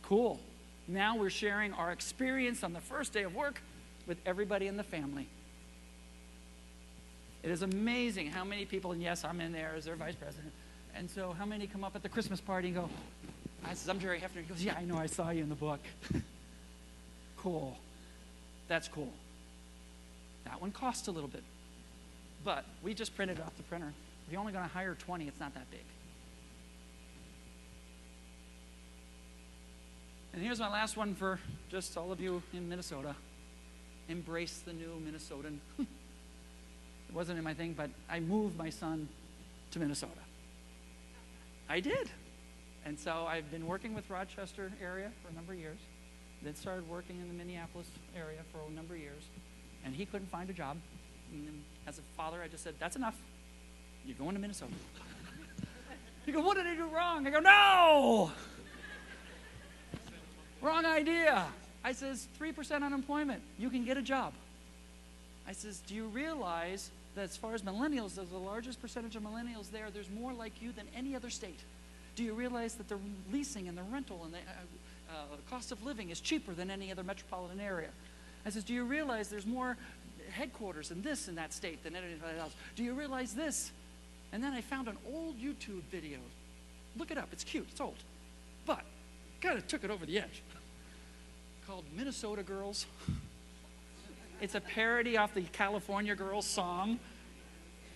Cool. Now we're sharing our experience on the first day of work with everybody in the family. It is amazing how many people, and yes, I'm in there as their vice president, and so how many come up at the Christmas party and go, I says, I'm Gerry Hoeffner. He goes, yeah, I know, I saw you in the book. Cool. That's cool. That one costs a little bit. But we just printed it off the printer. If you're only going to hire 20, it's not that big. And here's my last one for just all of you in Minnesota. Embrace the new Minnesotan. It wasn't in my thing, but I moved my son to Minnesota. I did. And so I've been working with Rochester area for a number of years, then started working in the Minneapolis area for a number of years, and he couldn't find a job. And then as a father, I just said, that's enough. You're going to Minnesota. He goes, what did I do wrong? I go, no! Wrong idea. I says, 3% unemployment. You can get a job. I says, do you realize that as far as millennials, there's the largest percentage of millennials there, there's more like you than any other state. Do you realize that the leasing and the rental and the cost of living is cheaper than any other metropolitan area? I says, do you realize there's more headquarters in this in that state than anybody else? Do you realize this? And then I found an old YouTube video. Look it up. It's cute. It's old. But kind of took it over the edge. Called Minnesota Girls. It's a parody off the California Girls song.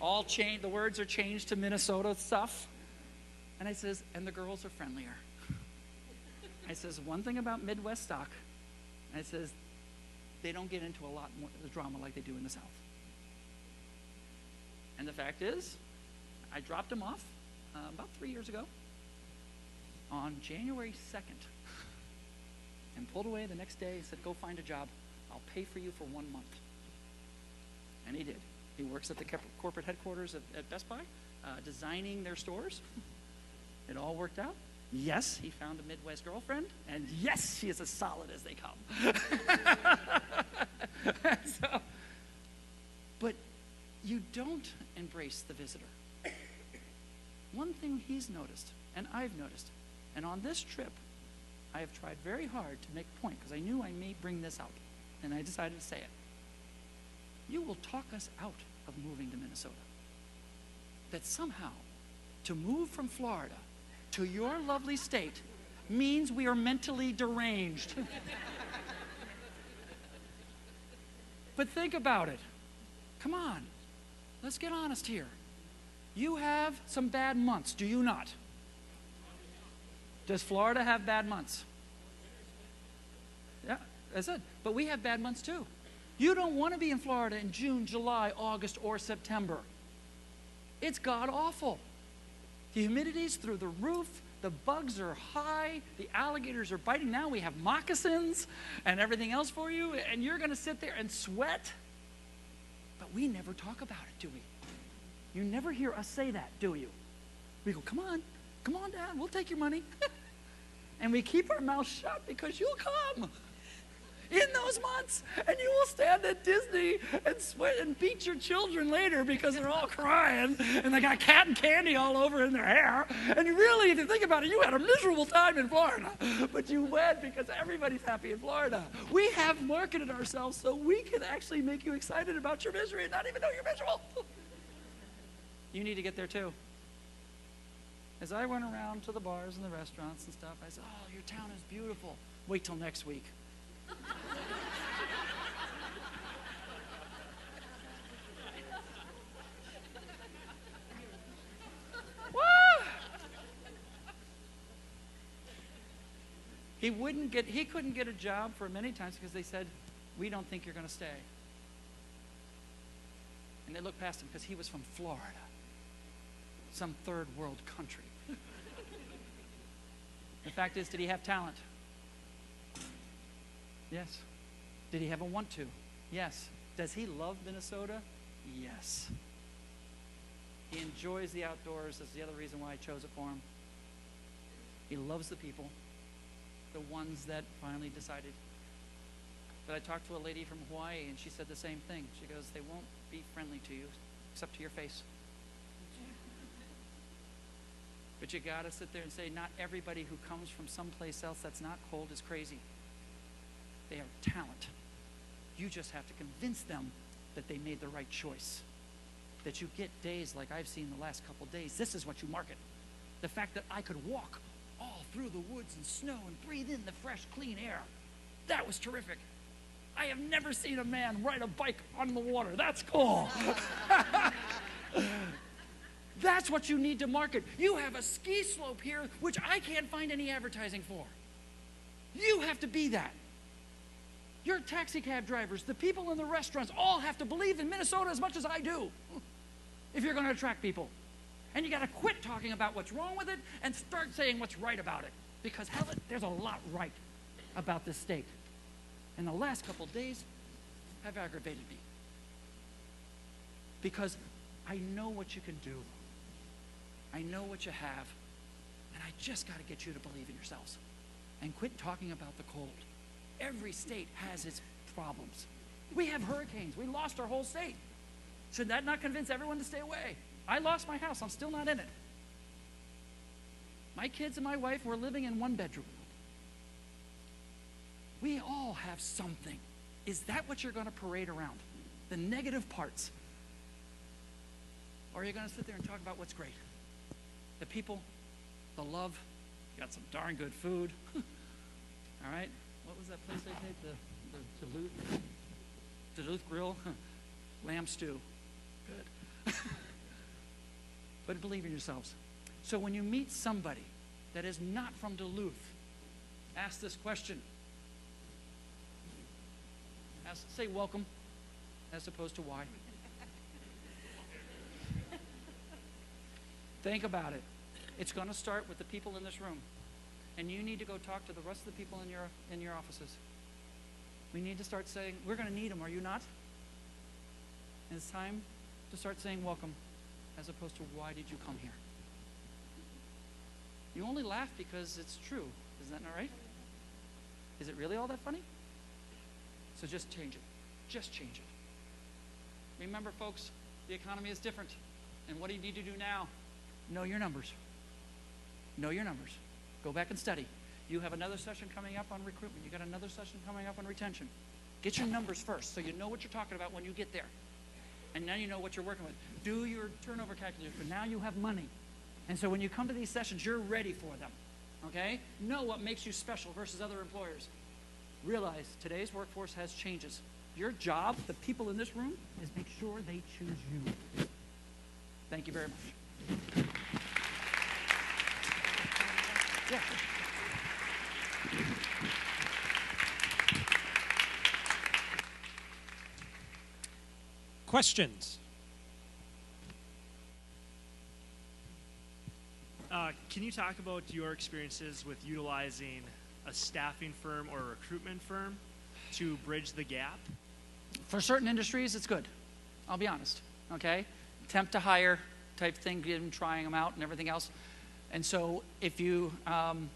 All changed. The words are changed to Minnesota stuff. And I says, and the girls are friendlier. I says, one thing about Midwest stock, I says, they don't get into a lot more drama like they do in the South. And the fact is, I dropped him off about 3 years ago on January 2nd and pulled away the next day and said, go find a job. I'll pay for you for 1 month. And he did. He works at the corporate headquarters at Best Buy, designing their stores. It all worked out. Yes, he found a Midwest girlfriend, and yes, she is as solid as they come. But you don't embrace the visitor. One thing he's noticed, and I've noticed, and on this trip, I have tried very hard to make a point, because I knew I may bring this out, and I decided to say it. You will talk us out of moving to Minnesota. That somehow, to move from Florida to your lovely state means we are mentally deranged. But think about it. Come on. Let's get honest here. You have some bad months, do you not? Does Florida have bad months? Yeah, that's it. But we have bad months too. You don't want to be in Florida in June, July, August, or September. It's god-awful. The humidity's through the roof. The bugs are high. The alligators are biting. Now we have moccasins and everything else for you, and you're going to sit there and sweat? But we never talk about it, do we? You never hear us say that, do you? We go, come on, Dad, we'll take your money. And we keep our mouths shut because you'll come in those months, and you will stand at Disney and sweat and beat your children later because they're all crying and they got cat and candy all over in their hair. And really, if you think about it, you had a miserable time in Florida, but you went because everybody's happy in Florida. We have marketed ourselves so we can actually make you excited about your misery and not even know you're miserable. You need to get there too. As I went around to the bars and the restaurants and stuff, I said, oh, your town is beautiful. Wait till next week. He couldn't get a job for many times because they said, we don't think you're going to stay. And they looked past him because he was from Florida, some third world country. The fact is, did he have talent? Yes. Did he ever want to? Yes. Does he love Minnesota? Yes. He enjoys the outdoors. That's the other reason why I chose it for him. He loves the people, the ones that finally decided. But I talked to a lady from Hawaii, and she said the same thing. She goes, they won't be friendly to you, except to your face. But you got to sit there and say, not everybody who comes from someplace else that's not cold is crazy. They have talent. You just have to convince them that they made the right choice. That you get days like I've seen the last couple days. This is what you market. The fact that I could walk all through the woods and snow and breathe in the fresh, clean air. That was terrific. I have never seen a man ride a bike on the water. That's cool. That's what you need to market. You have a ski slope here, which I can't find any advertising for. You have to be that. Your taxi cab drivers, the people in the restaurants, all have to believe in Minnesota as much as I do if you're going to attract people. And you got to quit talking about what's wrong with it and start saying what's right about it. Because hell, there's a lot right about this state. And the last couple days have aggravated me. Because I know what you can do. I know what you have. And I just got to get you to believe in yourselves. And quit talking about the cold. Every state has its problems. We have hurricanes. We lost our whole state. Should that not convince everyone to stay away? I lost my house. I'm still not in it. My kids and my wife were living in one bedroom. We all have something. Is that what you're going to parade around? The negative parts? Or are you going to sit there and talk about what's great? The people, the love, you got some darn good food. All right? What was that place I take? The Duluth Grill? Lamb stew. Good. But believe in yourselves. So when you meet somebody that is not from Duluth, ask this question. Say welcome, as opposed to why. Think about it. It's going to start with the people in this room. And you need to go talk to the rest of the people in your offices. We need to start saying, we're going to need them, are you not? And it's time to start saying welcome, as opposed to why did you come here? You only laugh because it's true. Isn't that not right? Is it really all that funny? So just change it. Just change it. Remember, folks, the economy is different. And what do you need to do now? Know your numbers. Know your numbers. Go back and study. You have another session coming up on recruitment. You got another session coming up on retention. Get your numbers first so you know what you're talking about when you get there. And now you know what you're working with. Do your turnover calculator, but now you have money. And so when you come to these sessions, you're ready for them. okay? Know what makes you special versus other employers. Realize today's workforce has changes. Your job, the people in this room, is make sure they choose you. Thank you very much. Yeah. Questions? Can you talk about your experiences with utilizing a staffing firm or a recruitment firm to bridge the gap? For certain industries, it's good. I'll be honest, okay? Temp to hire type thing, trying them out and everything else. And so if you,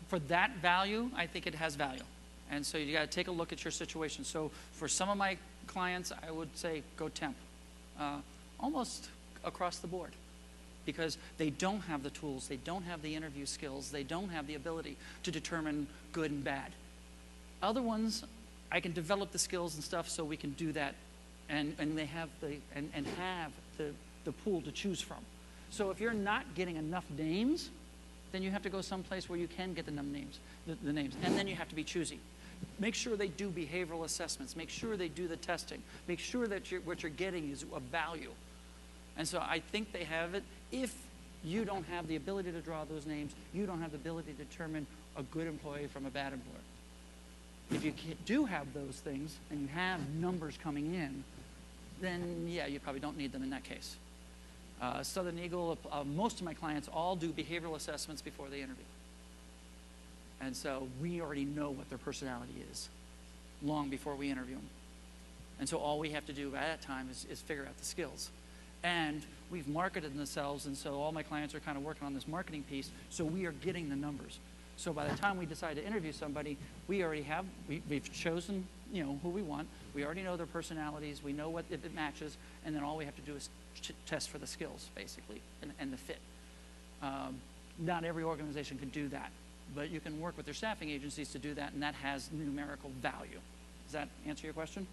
for that value, I think it has value. And so you got to take a look at your situation. So for some of my clients, I would say go temp, almost across the board. Because they don't have the tools, they don't have the interview skills, they don't have the ability to determine good and bad. Other ones, I can develop the skills and stuff so we can do that, and they have the pool to choose from. So if you're not getting enough names, then you have to go someplace where you can get the names, and then you have to be choosy. Make sure they do behavioral assessments, make sure they do the testing, make sure that what you're getting is of value. And so I think they have it. If you don't have the ability to draw those names, you don't have the ability to determine a good employee from a bad employer. If you do have those things and you have numbers coming in, then yeah, you probably don't need them in that case. Southern Eagle, most of my clients all do behavioral assessments before they interview. And so we already know what their personality is long before we interview them. And so all we have to do at that time is figure out the skills. And we've marketed themselves, and so all my clients are kind of working on this marketing piece, so we are getting the numbers. So by the time we decide to interview somebody, we already have, we've chosen, you know, who we want. We already know their personalities. We know what if it matches, and then all we have to do is test for the skills, basically, and the fit. Not every organization can do that, but you can work with their staffing agencies to do that, and that has numerical value. Does that answer your question?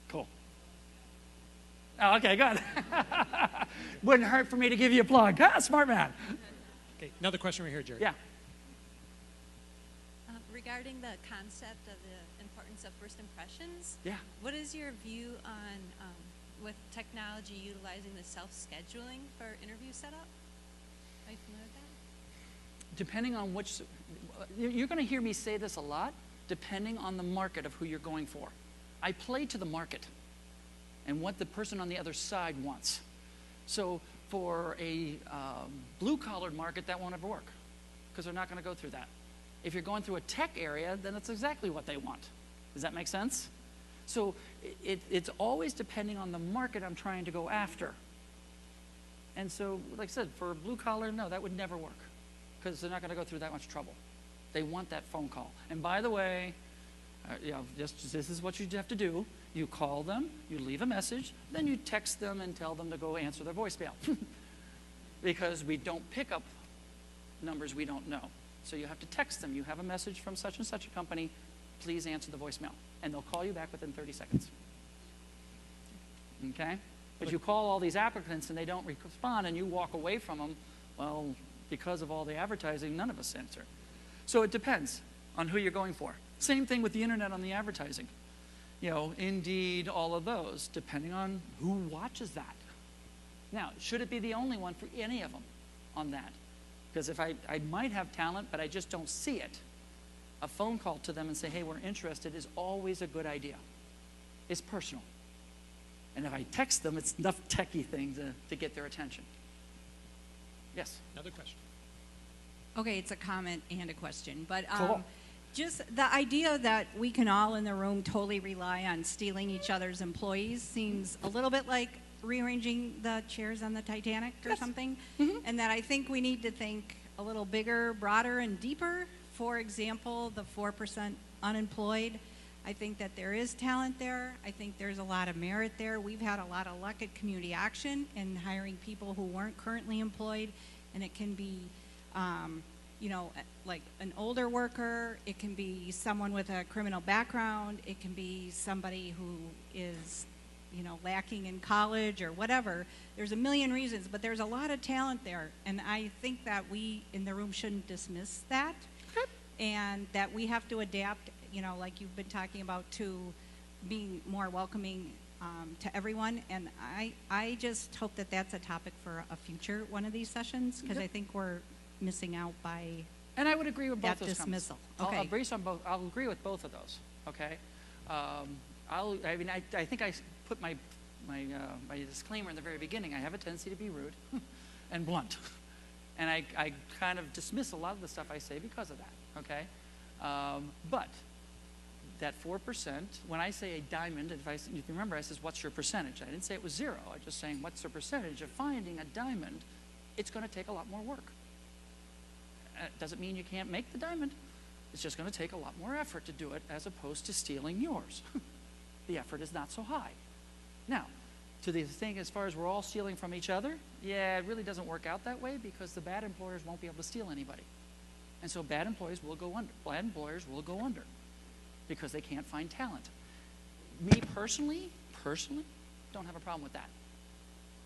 Cool. Oh, okay, good. Wouldn't hurt for me to give you a plug. Ah, smart man. Okay, another question right here, Gerry. Yeah. Regarding the concept of the importance of first impressions, yeah. What is your view on, with technology utilizing the self-scheduling for interview setup? Are you familiar with that? Depending on which, you're going to hear me say this a lot, depending on the market of who you're going for. I play to the market and what the person on the other side wants. So for a blue-collar market, that won't ever work because they're not going to go through that. If you're going through a tech area, then it's exactly what they want. Does that make sense? So it's always depending on the market I'm trying to go after. And so, like I said, for a blue-collar, no, that would never work because they're not going to go through that much trouble. They want that phone call. And by the way, this is what you have to do. You call them, you leave a message, then you text them and tell them to go answer their voicemail. Because we don't pick up numbers we don't know. So you have to text them. You have a message from such and such a company. Please answer the voicemail. And they'll call you back within 30 seconds. Okay? But you call all these applicants and they don't respond and you walk away from them, well, because of all the advertising, none of us answer. So it depends on who you're going for. Same thing with the internet on the advertising. You know, Indeed, all of those, depending on who watches that. Now, should it be the only one for any of them on that? Because if I might have talent, but I just don't see it, a phone call to them and say, hey, we're interested is always a good idea. It's personal. And if I text them, it's enough techie thing to get their attention. Yes? Another question. Okay, it's a comment and a question. But Cool. just the idea that we can all in the room totally rely on stealing each other's employees seems a little bit like rearranging the chairs on the Titanic or something. Mm-hmm. And that I think we need to think a little bigger, broader, and deeper. For example, the 4% unemployed. I think that there is talent there. I think there's a lot of merit there. We've had a lot of luck at Community Action in hiring people who weren't currently employed. And it can be, you know, like an older worker. It can be someone with a criminal background. It can be somebody who is lacking in college or whatever. There's a million reasons, but there's a lot of talent there. And I think that we in the room shouldn't dismiss that. And that we have to adapt, like you've been talking about, to being more welcoming to everyone. And I just hope that that's a topic for a future one of these sessions, because I think we're missing out by And I would agree with both that those dismissal. comments. Okay. I'll agree with both of those. Okay. I think I put my disclaimer in the very beginning. I have a tendency to be rude and blunt, and I kind of dismiss a lot of the stuff I say because of that. Okay. But that 4%, when I say a diamond, if you remember, I says, what's your percentage? I didn't say it was 0. I was just saying, what's the percentage of finding a diamond? It's going to take a lot more work. Doesn't mean you can't make the diamond. It's just going to take a lot more effort to do it as opposed to stealing yours. The effort is not so high. Now, to the thing as far as we're all stealing from each other, yeah, it really doesn't work out that way, because the bad employers won't be able to steal anybody. And so bad employees will go under. Bad employers will go under because they can't find talent. Me personally, don't have a problem with that.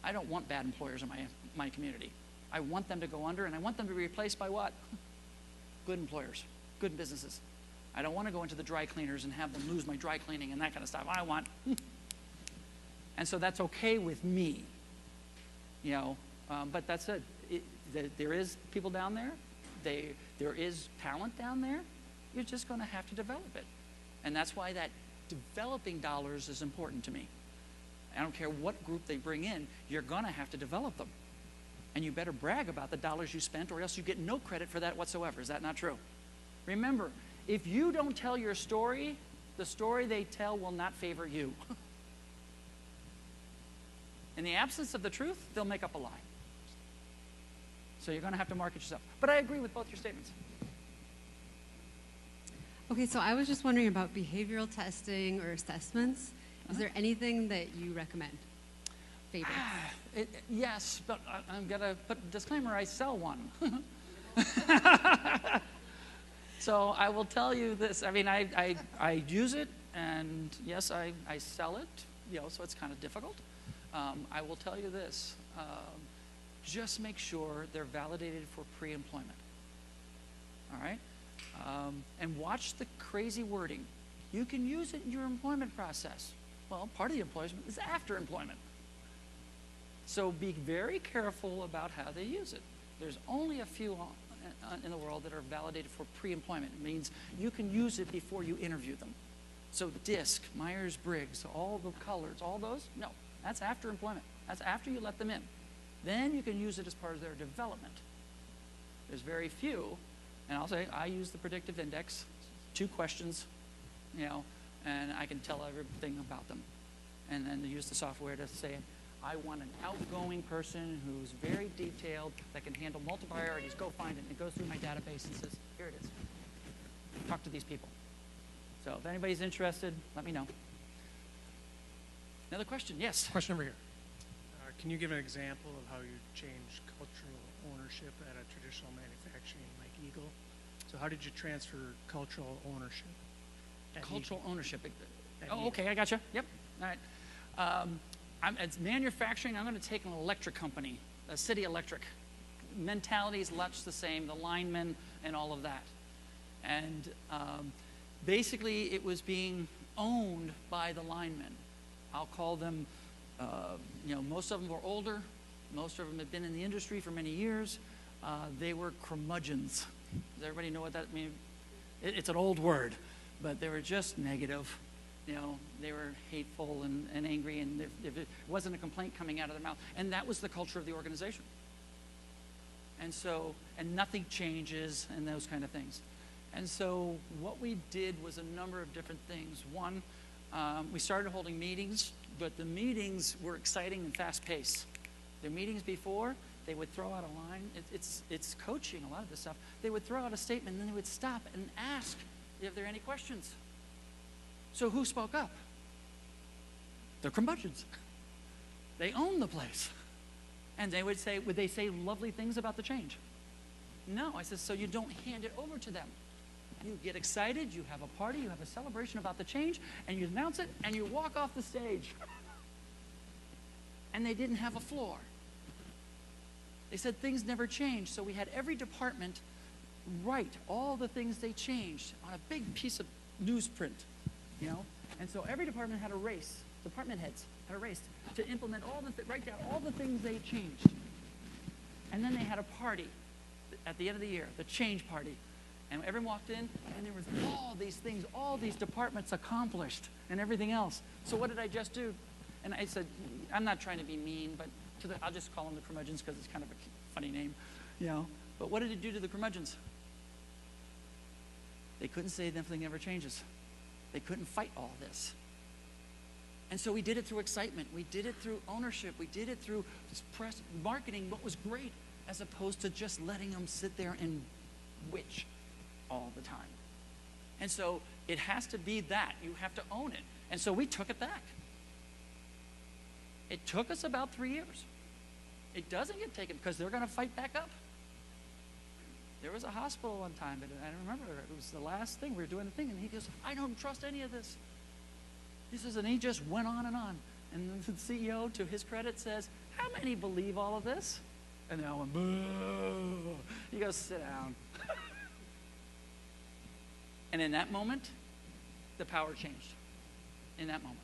I don't want bad employers in my community. I want them to go under, and I want them to be replaced by what? Good employers, good businesses. I don't want to go into the dry cleaners and have them lose my dry cleaning and that kind of stuff. I want, and so that's okay with me, but that's it. There is people down there. There is talent down there. You're just going to have to develop it. And that's why that developing dollars is important to me. I don't care what group they bring in, you're going to have to develop them. And you better brag about the dollars you spent, or else you get no credit for that whatsoever. Is that not true? Remember, if you don't tell your story, the story they tell will not favor you. In the absence of the truth, they'll make up a lie. So you're going to have to market yourself. But I agree with both your statements. Okay, so I was just wondering about behavioral testing or assessments. Is there anything that you recommend? Favorites? Yes, but I'm going to put a disclaimer, I sell one. So I will tell you this. I mean, I use it, and yes, I sell it, so it's kind of difficult. I will tell you this. Just make sure they're validated for pre-employment. All right? And watch the crazy wording. You can use it in your employment process. Well, part of the employment is after employment. So be very careful about how they use it. There's only a few in the world that are validated for pre-employment. It means you can use it before you interview them. So DISC, Myers-Briggs, all the colors, all those, no, that's after employment. That's after you let them in. Then you can use it as part of their development. There's very few, and I'll say I use the predictive index, 2 questions, and I can tell everything about them. And then use the software to say, I want an outgoing person who's very detailed, that can handle multiple priorities. Go find it. And it goes through my database and says, here it is. Talk to these people. So if anybody's interested, let me know. Another question? Yes? Question over here. Can you give an example of how you changed cultural ownership at a traditional manufacturing like Eagle? So how did you transfer cultural ownership? Cultural ownership. At Oh, Eagle? okay, I gotcha. Yep. All right. It's manufacturing. I'm going to take an electric company, a City Electric. Mentality is much the same, the linemen and all of that. And basically, it was being owned by the linemen. I'll call them, most of them were older. Most of them had been in the industry for many years. They were curmudgeons. Does everybody know what that means? It's an old word, but they were just negative. They were hateful and angry, and if it wasn't a complaint coming out of their mouth. And that was the culture of the organization. And so, and nothing changes and those kind of things. And so what we did was a number of different things. One, we started holding meetings, but the meetings were exciting and fast-paced. The meetings before, they would throw out a line. It's coaching, a lot of this stuff. They would throw out a statement, and then they would stop and ask if there are any questions. So who spoke up? The curmudgeons. They own the place. And would they say lovely things about the change? No, I said, so you don't hand it over to them. You get excited, you have a party, you have a celebration about the change, and you announce it, and you walk off the stage. and they didn't have a floor. They said things never changed, so we had every department write all the things they changed on a big piece of newsprint, you know? And so every department had a race, department heads had a race to implement write down all the things they changed. And then they had a party at the end of the year, the change party. And everyone walked in, and there was all these things, all these departments accomplished and everything else. So what did I just do? And I said, I'm not trying to be mean, but I'll just call them the curmudgeons because it's kind of a funny name, you know. But what did it do to the curmudgeons? They couldn't say nothing ever changes. They couldn't fight all this. And so we did it through excitement. We did it through ownership. We did it through press marketing, what was great, as opposed to just letting them sit there and witch all the time. And so it has to be that. You have to own it. And so we took it back. It took us about 3 years. It doesn't get taken because they're going to fight back up. There was a hospital one time, and I remember it was the last thing. We were doing the thing, and he goes, I don't trust any of this. He says, and he just went on. And the CEO, to his credit, says, how many believe all of this? And they all went, boo. He goes, sit down. And in that moment, the power changed. In that moment.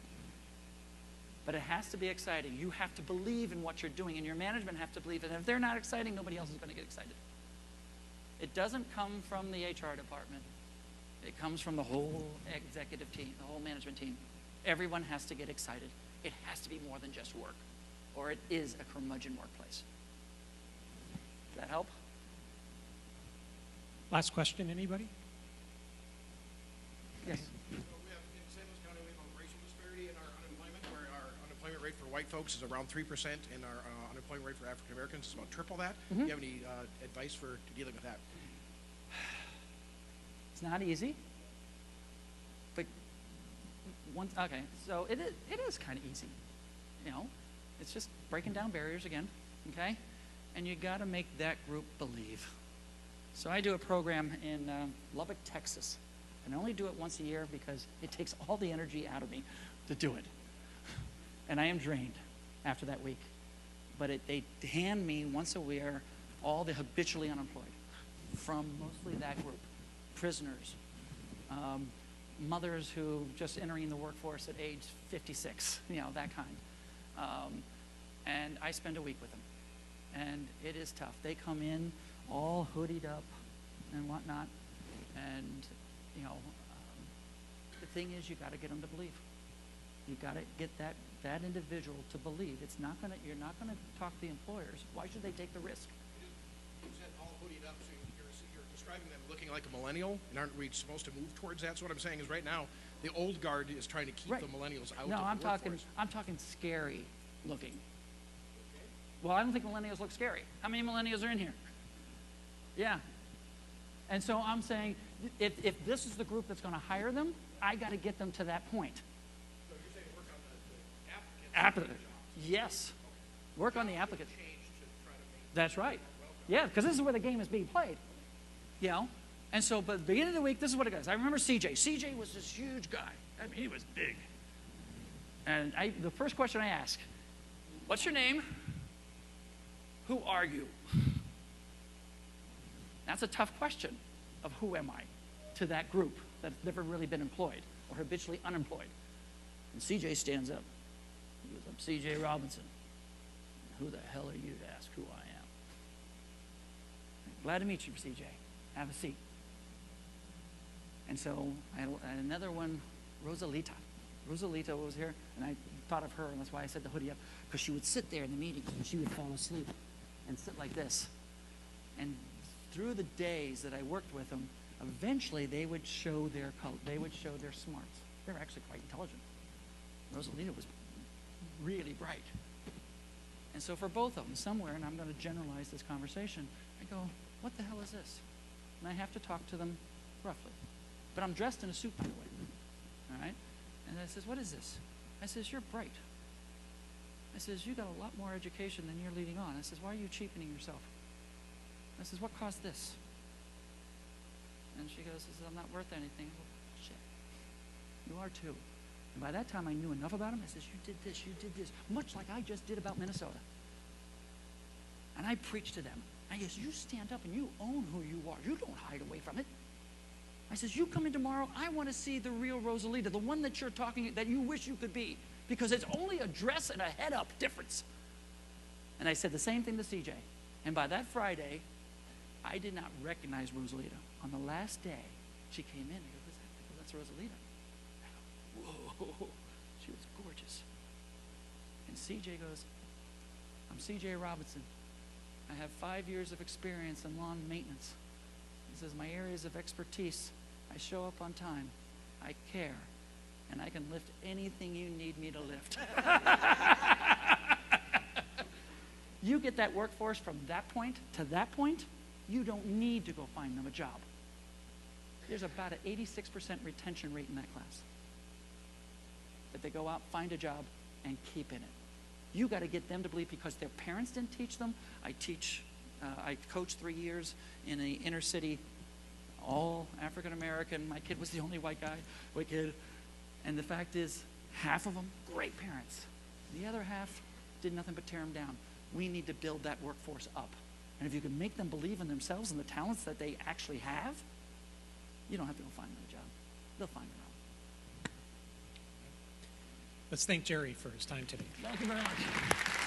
But it has to be exciting. You have to believe in what you're doing, and your management have to believe it. And if they're not exciting, nobody else is going to get excited. It doesn't come from the HR department. It comes from the whole executive team, the whole management team. Everyone has to get excited. It has to be more than just work, or it is a curmudgeon workplace. Does that help? Last question, anybody? Yes. Rate for white folks is around 3%, and our unemployment rate for African Americans is about triple that. Do you have any advice for dealing with that? It's not easy, but okay. So it is kind of easy, you know. It's just breaking down barriers again, okay. And you got to make that group believe. So I do a program in Lubbock, Texas, and I only do it once a year because it takes all the energy out of me to do it. And I am drained after that week. But they hand me once a year all the habitually unemployed from mostly that group. Prisoners, mothers who just entering the workforce at age 56, you know, that kind. And I spend a week with them. And it is tough. They come in all hoodied up and whatnot. And, you know, the thing is you got to get them to believe. You got to get that individual to believe. You're not gonna talk to the employers. Why should they take the risk? You said all hoodied up, so you're describing them looking like a millennial, and aren't we supposed to move towards that? So what I'm saying is right now, the old guard is trying to keep the millennials out of the workforce. I'm talking scary looking. Okay. Well, I don't think millennials look scary. How many millennials are in here? Yeah. And so I'm saying, if this is the group that's gonna hire them, I gotta get them to that point. Applicant. Yes. Work on the applicant. That's right. Yeah, because this is where the game is being played. You know? And so, but at the beginning of the week, this is what it goes. I remember CJ. CJ was this huge guy. I mean, he was big. And the first question I ask, what's your name? Who are you? That's a tough question of who am I to that group that's never really been employed or habitually unemployed. And CJ stands up. He goes, I'm C.J. Robinson. Who the hell are you to ask who I am? Glad to meet you, C.J. Have a seat. And so I had another one, Rosalita. Rosalita was here, and I thought of her, and that's why I said the hoodie up, because she would sit there in the meetings, and she would fall asleep and sit like this. And through the days that I worked with them, eventually they would show their smarts. They were actually quite intelligent. Rosalita was really bright. And so for both of them, somewhere, and I'm going to generalize this conversation, I go, what the hell is this? And I have to talk to them roughly. But I'm dressed in a suit, by the way. All right? And I says, what is this? I says, you're bright. I says, you got a lot more education than you're leading on. I says, why are you cheapening yourself? I says, what caused this? And she goes, I'm not worth anything. I go, shit. You are too. And by that time, I knew enough about them. I says, you did this, much like I just did about Minnesota. And I preached to them. I says, you stand up and you own who you are. You don't hide away from it. I says, you come in tomorrow, I want to see the real Rosalita, the one that you're talking, that you wish you could be, because it's only a dress and a head-up difference. And I said the same thing to CJ. And by that Friday, I did not recognize Rosalita. On the last day, she came in and I go, that's Rosalita. I go, whoa, she was gorgeous. And CJ goes, I'm CJ Robinson. I have 5 years of experience in lawn maintenance. He says, my areas of expertise, I show up on time, I care, and I can lift anything you need me to lift. You get that workforce from that point to that point, you don't need to go find them a job. There's about an 86% retention rate in that class. That they go out, find a job, and keep in it. You got to get them to believe, because their parents didn't teach them. I coached 3 years in the inner city, all African American. My kid was the only white kid. And the fact is, half of them, great parents. The other half did nothing but tear them down. We need to build that workforce up. And if you can make them believe in themselves and the talents that they actually have, you don't have to go find them a job. They'll find their own. Let's thank Gerry for his time today. Thank you very much.